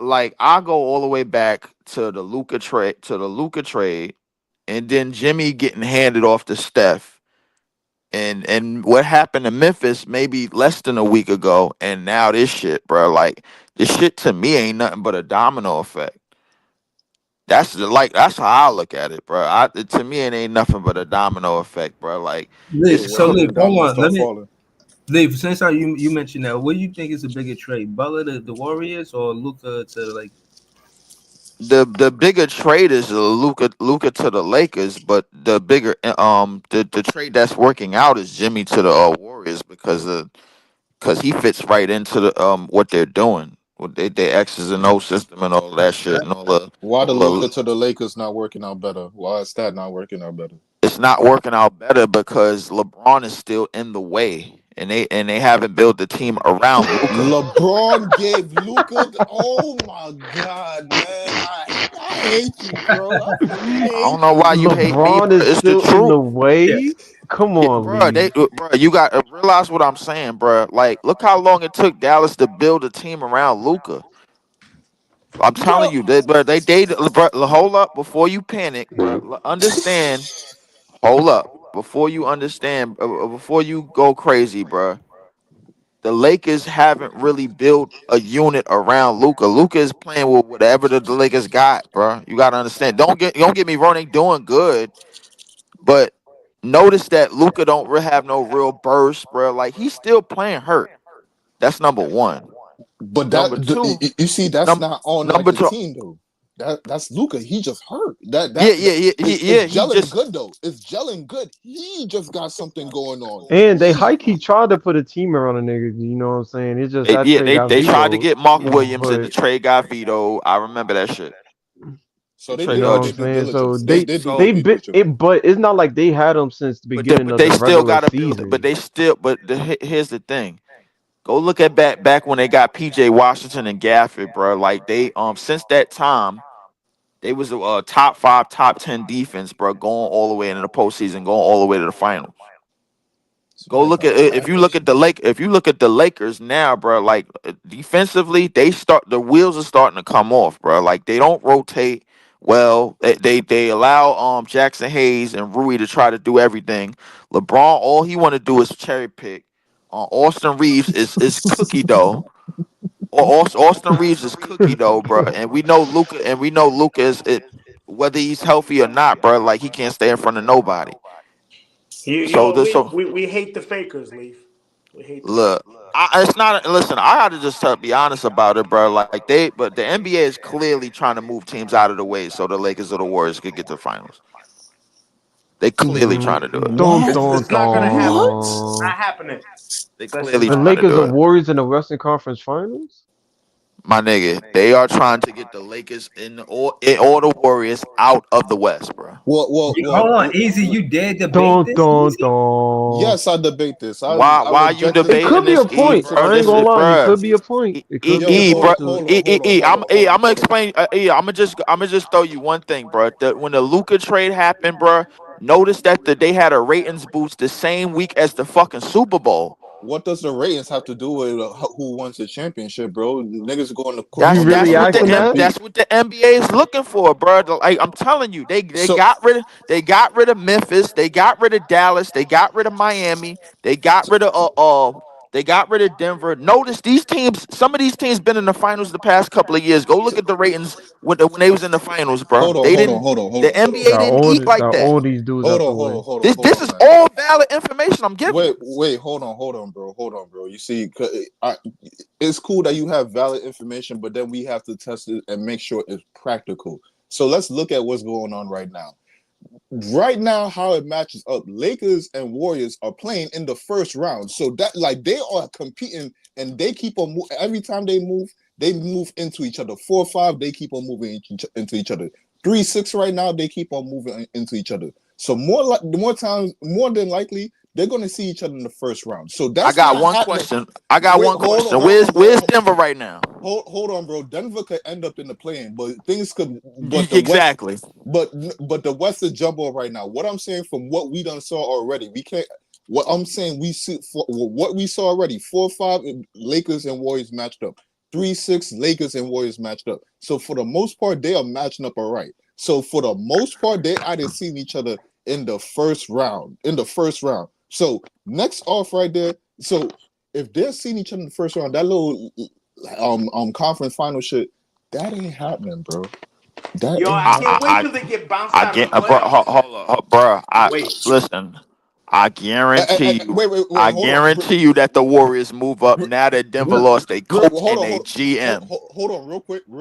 like I go all the way back to the Luca trade, and then Jimmy getting handed off to Steph, and what happened to Memphis maybe less than a week ago, and now this shit, bro. Like this shit to me ain't nothing but a domino effect. That's how I look at it, bro. To me it ain't nothing but a domino effect, bro. Like So Leave. it's when So did leave. the Hold domino on. Let start me falling? leave. Since you mentioned that, what do you think is a bigger trade, Butler to the Warriors or Luca to like? the bigger trade is Luca to the Lakers, but the bigger the trade that's working out is Jimmy to the Warriors because he fits right into the what they're doing with their X's and O system and all that shit and Why the all Luca the to the Lakers not working out better? Why is that not working out better? it's not working out better because LeBron is still in the way and they haven't built the team around Luca. LeBron gave Luca. Oh my god, man! I hate you, bro. I fucking I don't hate know why you you. hate me, LeBron bro. is It's the still in truth. the Yeah. way. Come Yeah, on, bro. Lee. Bro, you got to realize what I'm saying, bro. Like, look how long it took Dallas to build a team around Luca. I'm telling Bro, you, bro, hold up before you panic, bro. Understand, hold up before you understand, before you go crazy, bro. The Lakers haven't really built a unit around Luca. Luca is playing with whatever the Lakers got, bro. You got to understand. Don't get me wrong. They doing good, but notice that Luca don't have no real burst, bro. Like he's still playing hurt. That's number one. but Number two, you see, that's num- not on like number the two. team though. That's Luca. He just hurt. Yeah, yeah, yeah, It's yeah. He gelling just good though. It's gelling good. He just got something going on. And they He high key tried to put a team around the niggas. You know what I'm saying? It's just they that yeah trade got they tried to vetoed. get Mark Williams and the But trade got vetoed. I remember that shit. so The they you trade did know do what I'm their due saying? So diligence. They they did do their so they due bit diligence. it, but it's not like they had them since the beginning but of they the still regular gotta build it. But season. they still here's the thing. Go look at back when they got PJ Washington and Gafford, bro. Like they since that time they was a top five, top 10 defense, bro, going all the way into the postseason, going all the way to the finals. Go Somebody look call at the if you look Packers. at if you look at the Lakers now, bro, like defensively, the wheels are starting to come off, bro. Like they don't rotate well. They allow Jackson Hayes and Rui to try to do everything. LeBron, all he want to do is cherry pick. Austin Reeves is cookie dough. Austin Reeves is cookie dough, bro. And we know Luca is it whether he's healthy or not, bro. Like he can't stay in front of nobody. So Yo, this we, so we we hate the fakers, Leaf. We hate the look, fakers. it's not. Listen, I got to just be honest about it, bro. Like but the NBA is clearly trying to move teams out of the way so the Lakers or the Warriors could get to the finals. They clearly trying to do it. Don't What? don't It's not gonna happen. What? It's don't. not happening. They That's just clearly The not trying to Lakers do are happening. it. Warriors in the Western Conference Finals. My nigga, they are trying to get the Lakers all the Warriors out of the West, bro. Hold on, Easy. You dare debate Don't, this, don't, Easy? don't. Yes, I debate this. I Why you rejected It debating could be a this, E, point. bro? to I ain't This gonna is, lie. It bro. could be a point. It could be a yo, point to it. I'm gonna just throw you one thing, bro. When the Luca trade happened, bro, notice that they had a ratings boost the same week as the fucking Super Bowl. what does the ratings have to do with who wins the championship, bro? Niggas going You on the really court to asking that? compete. That's what the NBA is looking for, bro. Like I'm telling you, they So got rid of Memphis, they got rid of Dallas, they got rid of Miami, they got rid of they got rid of Denver. Notice these teams, some of these teams been in the finals the past couple of years. Go look at the ratings when they was in the finals, bro. hold on, They hold on, didn't. hold on, hold The on, hold on, NBA hold Got on. didn't all eat like that. these dudes Hold out on, the hold way. on, hold on, hold This on, is man. all valid information I'm giving you. Wait, hold on, bro. You see, it's cool that you have valid information, but then we have to test it and make sure it's practical. So let's look at what's going on right now. Right now, how it matches up, Lakers and Warriors are playing in the first round. So that like they are competing and they keep on every time they move into each other. 4-5, they keep on moving into each other. 3-6 right now, they keep on moving into each other. So more times, more than likely, they're gonna see each other in the first round. So I that's got not one happening. question. I got Wait, one question. hold on, bro. Where's Denver right now? Hold on, bro. Denver could end up in the play-in, but things could. But the West, Exactly. but the West is jumbo right now. What I'm saying from what we done saw already, we can't. What I'm saying we see for what we saw already. 4-5 Lakers and Warriors matched up. 3-6 Lakers and Warriors matched up. So for the most part, they are matching up all right. So for the most part, they either seen each other in the first round. So next off right there. So if they're seeing each other in the first round, that little conference final shit, that ain't happening, bro. That Yo, ain't I can't wait happening. till they get bounced I out of get, the playoffs. bro. Wait. Listen. I guarantee you. Wait, I hold on. guarantee you that the Warriors move up now that Denver lost their coach Hold and on, their GM. hold on, real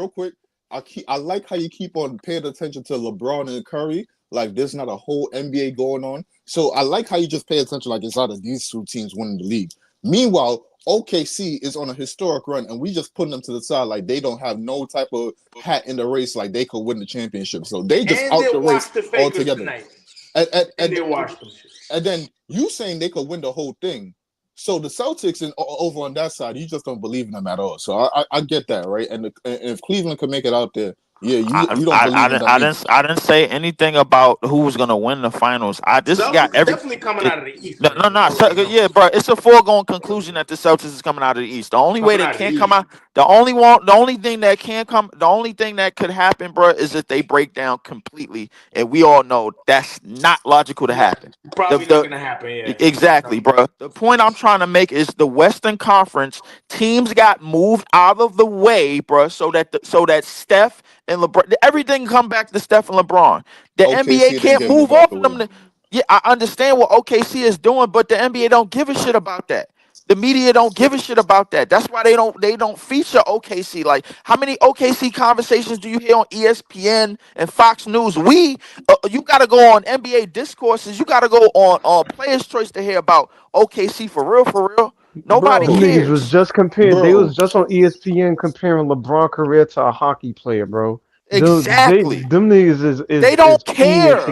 quick. I like how you keep on paying attention to LeBron and Curry. Like there's not a whole NBA going on. So I like how you just pay attention like it's out of these two teams winning the league. Meanwhile, OKC is on a historic run, and we just putting them to the side like they don't have no type of hat in the race, like they could win the championship. So they just And out they the race watched the Fakers altogether. tonight. And, and, And and, they watched them. and then you saying they could win the whole thing. So the Celtics and over on that side, you just don't believe in them at all. So I get that, right? And if Cleveland can make it out there, yeah, you don't believe in them either. I didn't say anything about who was gonna win the finals. This got Celtics definitely coming out of the East, no, man. You already know. yeah, bro. It's a foregone conclusion that the Celtics is coming out of the East. The only way Coming they out of the can't come East. out, the only thing that could happen, bro, is if they break down completely, and we all know that's not logical to happen. Probably not gonna happen, yeah. Exactly, bro. The point I'm trying to make is the Western Conference teams got moved out of the way, bro, so that Steph and LeBron, everything come back to Steph and LeBron. The NBA OKC didn't can't get moved move out off the of way. them. Yeah, I understand what OKC is doing, but the NBA don't give a shit about that. The media don't give a shit about that. That's why they don't feature OKC. Like, how many OKC conversations do you hear on ESPN and Fox News? You got to go on NBA discourses. You got to go on Players Choice to hear about OKC for real, for real. Nobody Them Bro, niggas was cares. just comparing. They was bro, just on ESPN comparing LeBron career to a hockey player, bro. Exactly. Them niggas They is don't fiending care.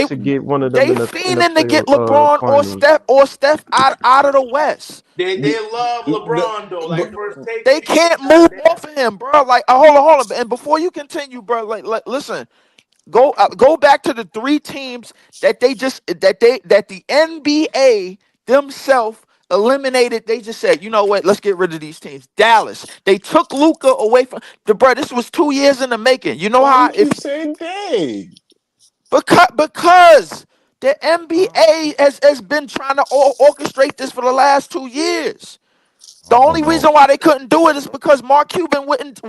to get one of them They in the fiending to player get LeBron finals. or Steph out of the West. They love the, LeBron though. Like but, first take, They they can't move goddamn. off of him, bro. Like, hold on. And before you continue, bro, listen. Go back to the three teams that the NBA themselves eliminated. They just said, you know what? Let's get rid of these teams. Dallas. They took Luca away from the bro. This was 2 years in the making. You know why how you if keep saying they? because the NBA has been trying to orchestrate this for the last 2 years. The I only don't know. reason why they couldn't do it is because Mark Cuban wouldn't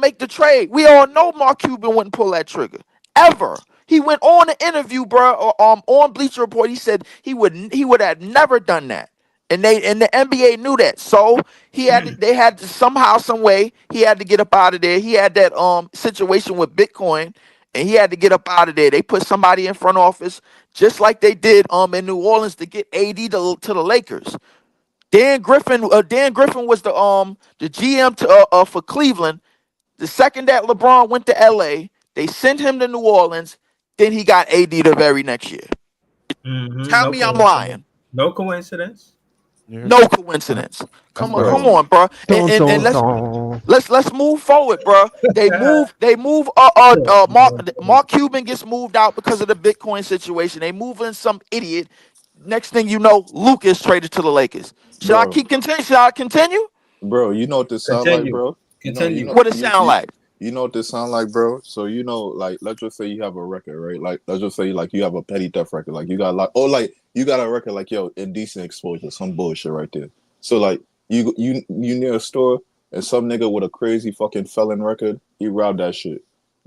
make the trade. We all know Mark Cuban wouldn't pull that trigger ever. He went on an interview, bro, on Bleacher Report. He said he would have never done that, and the NBA knew that. So they had to somehow, some way, he had to get up out of there. He had that situation with Bitcoin, and he had to get up out of there. They put somebody in front office, just like they did in New Orleans to get AD to the Lakers. Dan Griffin was the GM for Cleveland. The second that LeBron went to LA, they sent him to New Orleans. Then he got AD the very next year. Tell No me I'm coincidence. lying. No coincidence. No coincidence. That's Come crazy. Bro. on, bro. Dun And dun let's dun. let's move forward, bro. They move. Mark Cuban gets moved out because of the Bitcoin situation. They move in some idiot. Next thing you know, Lucas traded to the Lakers. Should I bro. keep continue? Should I continue? Bro, you know what this sound like, Continue. bro? Continue. What it sound like? You know what this sound like, bro? So like let's just say you have a record, right? Like let's just say like you have a petty theft record, like you got like like you got a record like yo indecent exposure, some bullshit right there. So like you near a store and some nigga with a crazy fucking felon record, he robbed that shit.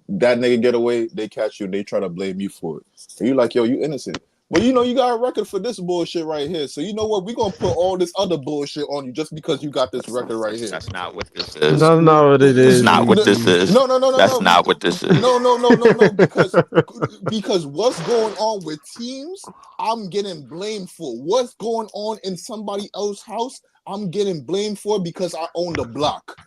That nigga get away, they catch you, and they try to blame you for it. And you like yo, you innocent. But you know you got a record for this bullshit right here. So you know what? We're gonna put all this other bullshit on you just because you got this record right here. That's not what this is. That's not what it That's is, not what this Easy. is. No, no, no, no, That's no. not what this is. No. Because what's going on with teams, I'm getting blamed for. What's going on in somebody else's house, I'm getting blamed for because I own the block.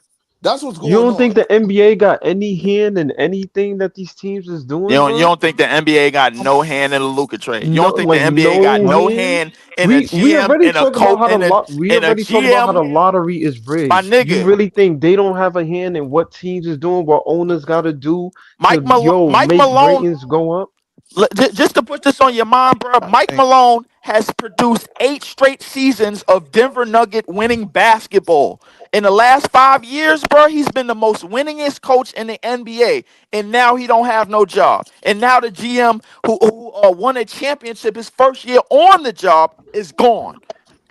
That's what's You going don't think on. the NBA got any hand in anything that these teams is You doing, don't, you bro? don't think the NBA got no hand in the Luka trade? You No, don't think the like NBA got no no hand. hand in a We GM, already in a talk about coach, how the in a lot. We in a already talk about how the GM? lottery is My rigged. You nigga, really think they don't have a hand in what teams is doing, what owners got to do Mike to Malone, Mike make Malone. ratings go up? Just to put this on your mind, bro, I Mike think Malone has produced 8 straight seasons of Denver Nugget winning basketball. In the last 5 years, bro, he's been the most winningest coach in the NBA, and now he don't have no job. And now the GM who won a championship his first year on the job is gone.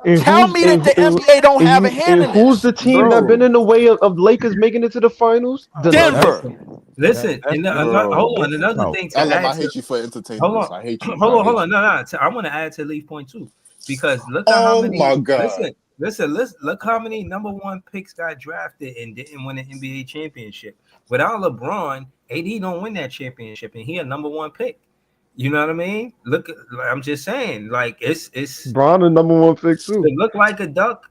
And Tell who's me that the NBA don't have a hand and in who's this. the team that been Bro, in the way of Lakers making it to the finals? The that's Nuggets. Denver. Listen. that's And just hold bro. on. Another out. thing to LM, add I to. hate you for entertaining Hold this. on. I hate you. Hold I on. Hold hate on. you. No. I want to add to Lee's point too, because look at how Oh many. my god. Look how many number one picks got drafted and didn't win an NBA championship. Without LeBron, AD don't win that championship, and he a number one pick. You know what I mean? Look, I'm just saying, like Bron, the number one pick too. it look like a duck,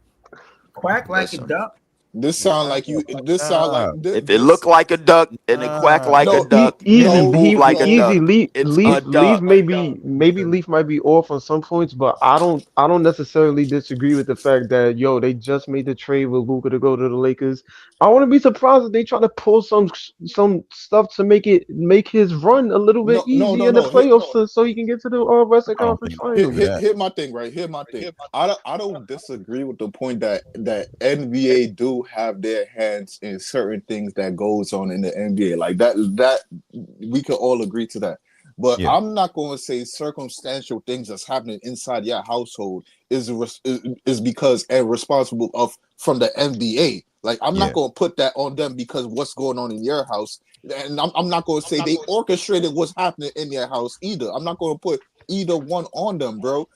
quack like a Listen, duck. This sound Nah, like you. This sound like nah, if it this. look like a duck and it quack nah. like a No, duck and it Easy. no, move He like a no. easy. duck, it's a Leaf duck. maybe Leaf might be off on some points, but I don't necessarily disagree with the fact that yo they just made the trade with Luka to go to the Lakers. I wouldn't be surprised if they try to pull some stuff to make his run a little bit easier in the No. playoffs so he can get to the Western I don't Conference think they'll do Finals. that. Hit my thing right. Hit my thing. I don't disagree with the point that NBA do have their hands in certain things that goes on in the NBA. Like that we can all agree to that. But Yeah, I'm not going to say circumstantial things that's happening inside your household is because and responsible of from the NBA. Like I'm not yeah. going to put that on them because what's going on in your house, and I'm not going to say they orchestrated what's happening in your house either. I'm not going to put either one on them, bro.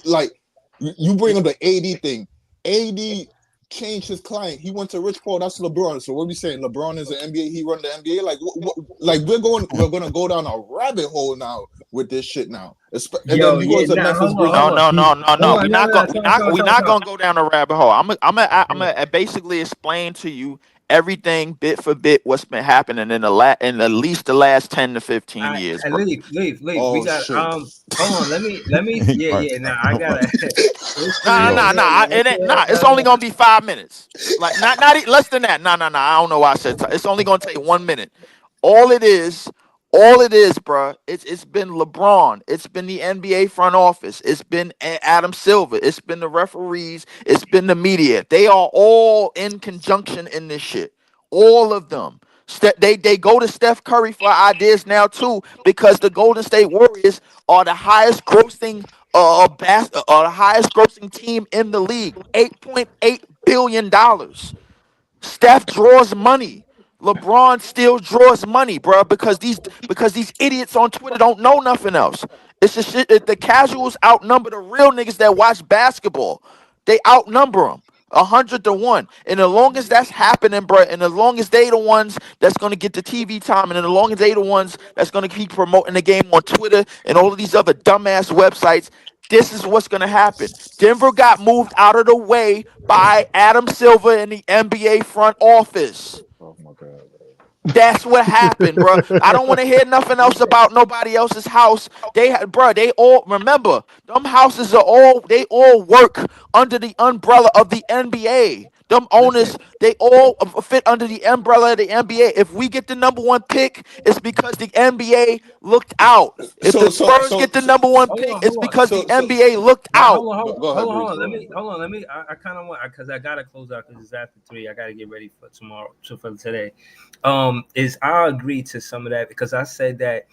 Like you bring up the AD thing. AD changed his client. He went to Rich Paul. That's LeBron. So what are we saying? LeBron is the NBA. He run the NBA. Like we're gonna go down a rabbit hole now with this shit now. And then Yo, you go yeah, to nah, Memphis hold on, Grizzlies. hold No, on, no, no, no, hold no. on, We're no, not no, going. time, time, We're time, not time. going to go down a rabbit hole. I'm gonna basically explain to you everything bit for bit what's been happening in at least the last 10 to 15 years, I bro. leave. We Oh got shit. hold on. Let me. He Yeah, caught yeah. Now I that one. gotta history. Yo, It ain't. Yeah, Nah, it's only gonna be 5 minutes. Like not less than that. I don't know why I said it's only gonna take 1 minute. All it is, all it is, bruh. It's been LeBron. It's been the NBA front office. It's been Adam Silver. It's been the referees. It's been the media. They are all in conjunction in this shit. All of them. They go to Steph Curry for ideas now too because the Golden State Warriors are the highest grossing the highest grossing team in the league. $8.8 billion. Steph draws money. LeBron still draws money, bro, because these idiots on Twitter don't know nothing else. It's the shit. The casuals outnumber the real niggas that watch basketball. They outnumber them 100 to 1. And as long as that's happening, bro, and as long as they the ones that's gonna get the TV time, and as long as they the ones that's gonna keep promoting the game on Twitter and all of these other dumbass websites, this is what's gonna happen. Denver got moved out of the way by Adam Silver in the NBA front office. Oh my god. That's what happened, bro. I don't want to hear nothing else about nobody else's house. They all remember them houses they all work under the umbrella of the NBA. Them owners, they all fit under the umbrella of the NBA. If we get the number one pick, it's because the NBA looked out. If the Spurs get the number one pick, it's because the NBA looked Now, out. Go ahead, Breeze. Let me. I kind of want because I gotta close out because it's after 3. I gotta get ready for tomorrow, for today. Is I agree to some of that because I said that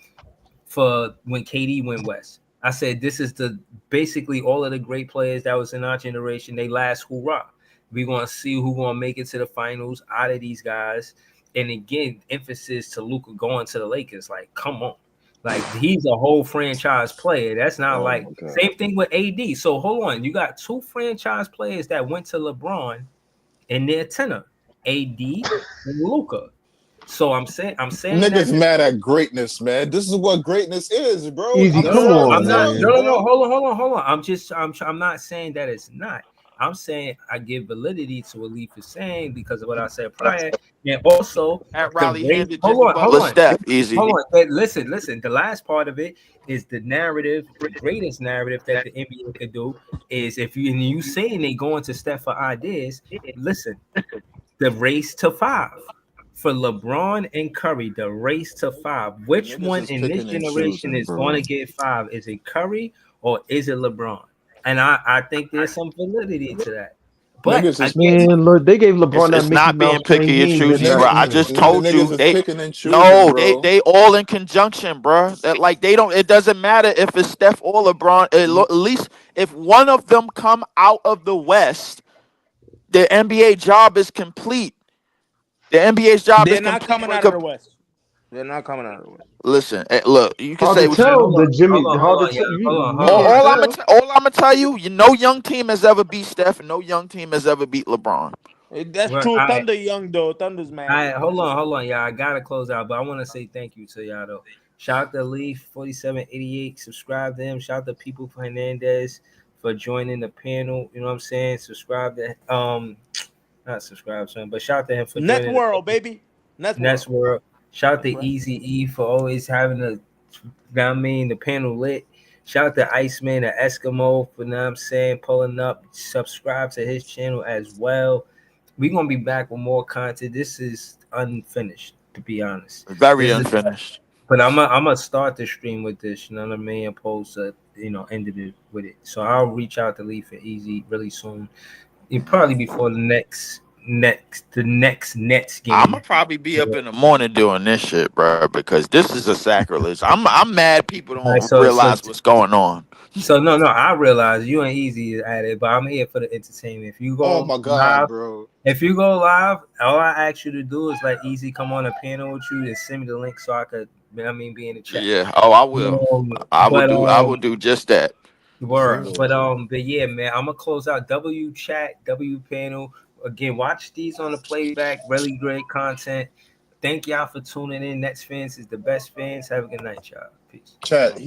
for when KD went west, I said this is the basically all of the great players that was in our generation. They last hoorah. We're gonna see who gonna make it to the finals out of these guys. And again, emphasis to Luka going to the Lakers. Like, come on. Like, he's a whole franchise player. That's not like same thing with AD. So hold on, you got 2 franchise players that went to LeBron in their tenor, AD and Luka. So I'm saying Niggas mad at greatness, man. This is what greatness is, bro. Easy, come on, I'm not. man. No. Hold on. I'm not saying that it's not. I'm saying I give validity to what Leaf is saying because of what I said prior, and also Pat the Riley race. handed Jimmy Butler Steph easy. Hold on. Listen. The last part of it is the narrative. The greatest narrative that the NBA could do is if you saying they going to Steph for ideas. Listen, the race to 5. For LeBron and Curry, the race to 5. Which Niggas one is in this picking and generation choosing, is bro. going to get 5? Is it Curry or is it LeBron? And I think there's some validity to that. But Niggas is Man, look, they gave LeBron that It's Mickey not Mouse being playing picky and games choosy, every bro. night. I just the told niggas you is they picking and choosing, no, bro. they all in conjunction, bro. That like they don't. It doesn't matter if it's Steph or LeBron. At least if one of them come out of the West, the NBA job is complete. The NBA's job They're is not complete. coming out of the West. They're not coming out of the West. Listen, look, you can Hard say to what you. tell the Jimmy. Hold Hard on, to yeah. tell. Hold We can't on. tell. All I'm gonna tell you, no young team has ever beat Steph, and no young team has ever beat LeBron. That's Well, true. Thunder young though. Thunder's mad. hold on, y'all. I gotta close out, but I want to say thank you to y'all though. Shout out to Leaf 4788. Subscribe to him. Shout out to People Hernandez for joining the panel. You know what I'm saying? Subscribe to not subscribe to him, but shout out to him for Net joining the World, baby. Next World. Shout out That's to right. Easy E for always having the panel lit. Shout out to Iceman, the Eskimo, for what I'm saying, pulling up. Subscribe to his channel as well. We're gonna be back with more content. This is unfinished, to be honest. Very unfinished. But I'm gonna start the stream with this, you know what I mean, opposed to ended it with it. So I'll reach out to Leaf and Easy really soon. It probably before the next Nets game. I'm gonna probably be up in the morning doing this shit, bro, because this is a sacrilege. I'm mad people All right, don't realize what's going on. So no, I realize you ain't easy at it, but I'm here for the entertainment. If you go Oh my god, live, bro. if you go live, all I ask you to do is let Easy come on a panel with you and send me the link so I could, be in the chat. Yeah. Oh, I will. I will do just that. Word. But yeah, man, I'm gonna close out W chat, W panel. Again, watch these on the playback. Really great content. Thank y'all for tuning in. Nets fans is the best fans. Have a good night, y'all. Peace. Chat.